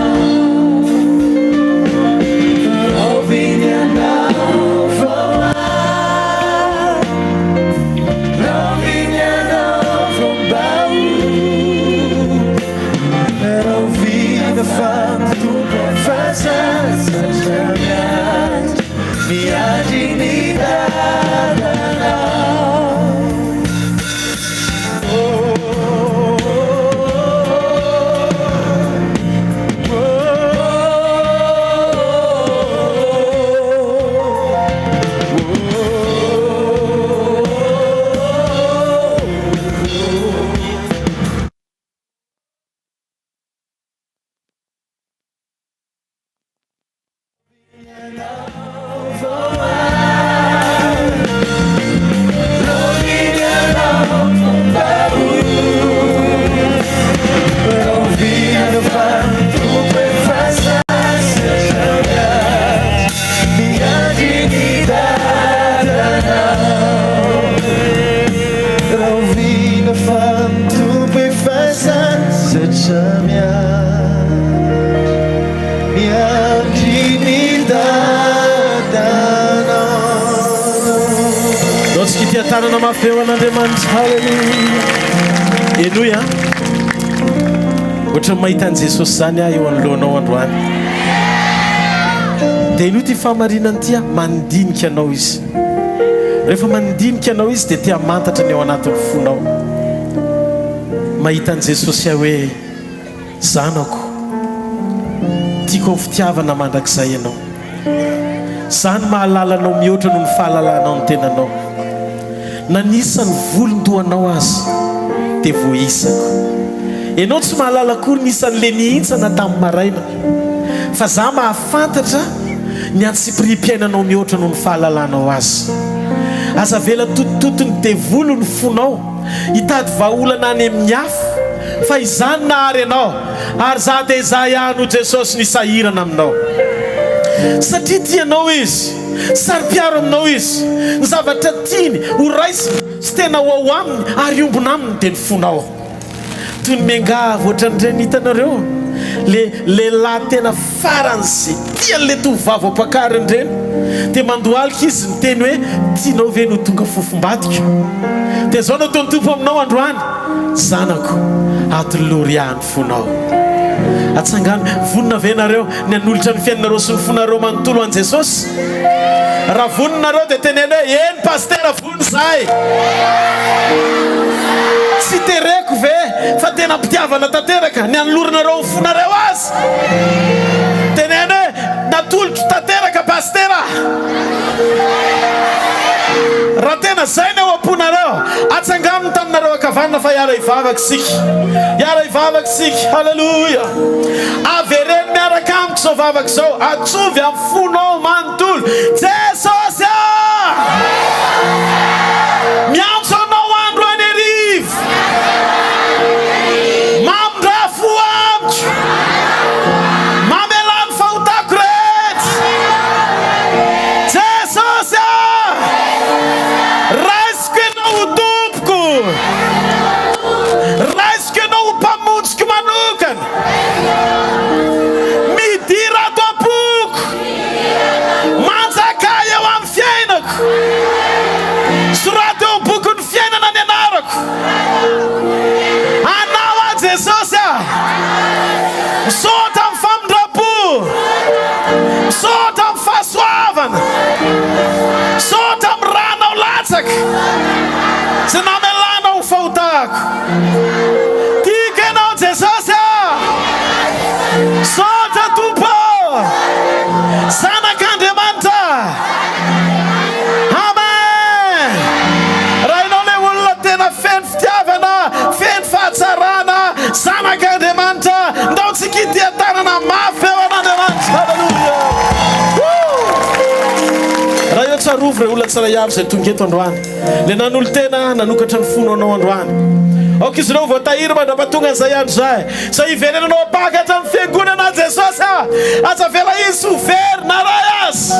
tanana mafeo an'Andriamanitra halleluja enoy ohatra mahita an' Jesosy zany eo anoloanao androany dia ino ty famarinany tya mandinika anao izy rehefa mandinika anao izy dia tia mantatra ny ao anatin'ny fonao mahita an' Jesosy hoe zanako tiako ho fitiavana mandrakizay ianao zany mahalalanao mihoatra noho ny fahalalanao ny tenanao nanisany volondohanao azy dia voisako ianao tsy mahalala akory nisan'le nihintsana tamin'ny maraina fa za mahafantatra ny antsipiriam-piainanao mihoatra noho ny fahalalanao azy aza vela totototony dia volo ny fonao hitady vaolana any amin'ny afo fa izany nahary ianao ary za dia za ihany ho Jesosy nisahirana aminao satria tianao izy sary-piaro aminao izy ny zavatra tiany ho raisy sy tena ho ao aminy ary ombona aminy dia ny fonao toy ny miangavy ohatran'ireny hitanareo lehilahy tena faran'izay tian'le tovovavy ampakariny ireny dia mandohalika izy ny teny hoe tianao ve no tonga fofombadika dia zao no ataony tompo aminao androany zanako atoloriahany fonao atsangano vonina venareo ny anolotra ny fiainareo sy ny fonareo manontolo an' Jesosy raha voninareo dia teneny hoe eny pastera vony zahay tsy tereko ve fa tena mpitiavana tanteraka ny anoloranareo ny fonareo azy teneny hoe pastera raha tena zay ny ao amponareo atsangaminy taminareo akavanina fa iara ivavaka sika halleluja avereny miaraka amiko zao vavaka zao atsovy amin'ny fonao manontolo Jesosy miantso anao andro any arivo mamindrafo amiko mamelany fahotako rehetra Jesosy raisiko ianao ho tompoko raisiko ianao ho mpamonjiko manokana midira ato am-poko manjaka eo amin'ny fiainako soraty eo am-bokon'ny fiainana ny anarako anao a Jesosy misaotra amin'ny famindram-po misaotra amin'ny fahasoavana misaotra amin'ny ranao latsaka sy namelanao fahotako tiako ianao Jesosy misaotra tompo zanak'Andriamanitra amen raha ianao le olona tena feno fitiavana feno fahatsarana zanak'Andriamanitra ndaontsika itia tanana mafy eo an'Andriamanitra halleluja raha io tsarovy re olona tsara iaby zay tonga eto androany le nanolo tena nanokatra ny fono anao androany aoka izy ireo voatahiry mandrapatonga an'izay andro zay zay iverenanao apakatra amin'ny fiangonana Jesosy aza vela izy ho very na ray azy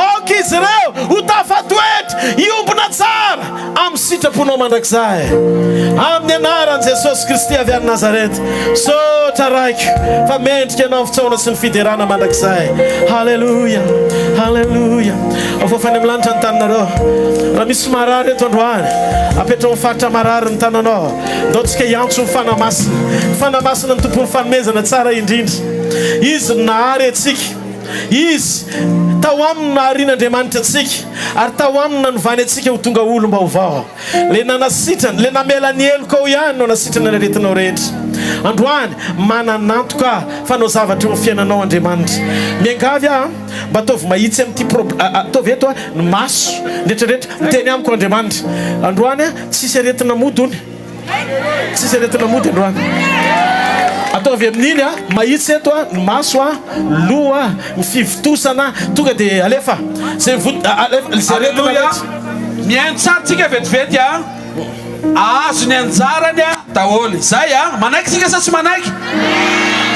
aoka izy ireo ho tafatoetra iombona tsara amin'ny sitraponao mandrakizay amin'ny anaran'i Jesosy Kristy avy any Nazareta sotra raiko fa mendrika ianao fitsaona sy ny fiderana mandrakizay halleluja halleluja afofany amin'ny lanitra ny taninareo raha misy marary eto androany apetrao amin'ny faritra marary ny tananao ndaontsika iantso ny fanamasina ny tompony fanomezana tsara indrindra izy nahary atsika izy tao aminy naharian'Andriamanitra atsika ary tao aminy nanovany atsika ho tonga olom-baovao le nanasitrany le namela ny elo kao ihany no nasitrana ny aretinao rehetra androany mananantoka fa nao zavatra eo amin'ny fiainanao Andriamanitra miangavy mba ataovy mahitsy amin'ity ataovy eto ny maso ndraitrarehetra miteny amiko Andriamanitra androany tsisy aretina mody ony tsisy aretina mody androany ataovy amin'iny mahitsy eto ny maso loha ny fivitosana tonga dia alefa zay aretina rehetra mihaino tsara tsika vetivety azo ny anjarany daholo zay manaiky tsika sa tsy manaiky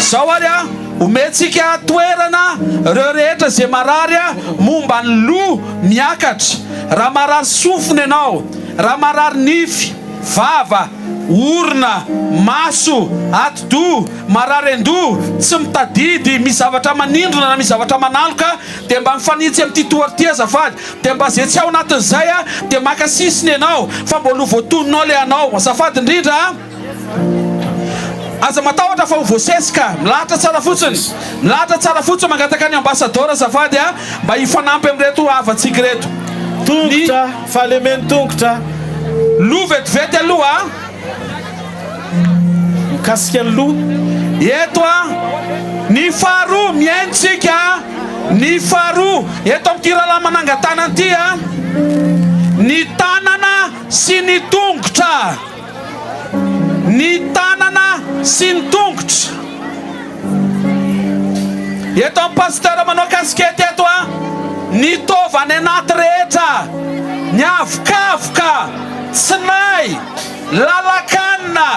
zao ary ometsika toerana reo rehetra zay marary momba ny lo miakatra raha marary sofiny ianao raha marary nify vava orona maso atido marary ando tsy mitadidy misy zavatra manindrona na misy zavatra manaloka dia mba mifanitsy amin'ity toarity azafady dia mba zay tsy ao anatin'izay dia maka sisiny ianao fa mbola ho voatononao le anao azafady indrindra aza matahotra fa ho voasesika milahatra tsara fotsiny mangataka ny ambasadora azafady mba hifanampy amin'reto havatsika reto tongotra fahalemeny tongotra lo vetivety aloha mikasika ny lo eto ny faharoa miaintsika ny faharoa eto amin'ity rahalahy manangatana an'ity ny tanana sy ny tongotra ny tanana sy ny tongotra eto amin'ny pasteur manao kasikety eto ny tovany anaty rehetra ny avokavoka tsinay lalakanina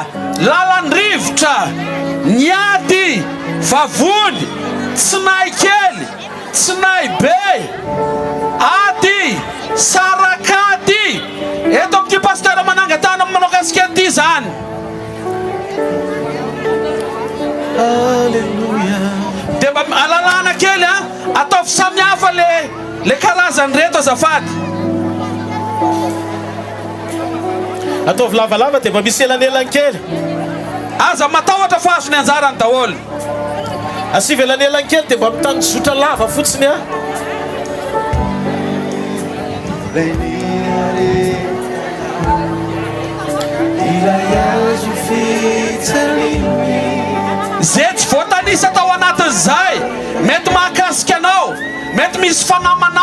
lalandrivotra nyady vavony tsinay kely tsinay be ady sarakady eto amin'ity pasteur manangatana manao kasikety ity zany halleluja dia mba alalana kely ataovy samihafa le karazany reto azafady ataovy lavalava dia mba misy elanelany kely aza matahotra fa azo ny anjarany daholo asivy elanelany kely dia mba mitany zotra lava fotsiny zay tsy voatany nisy atao anatin'izay mety mahakasika anao mety misy fanamanao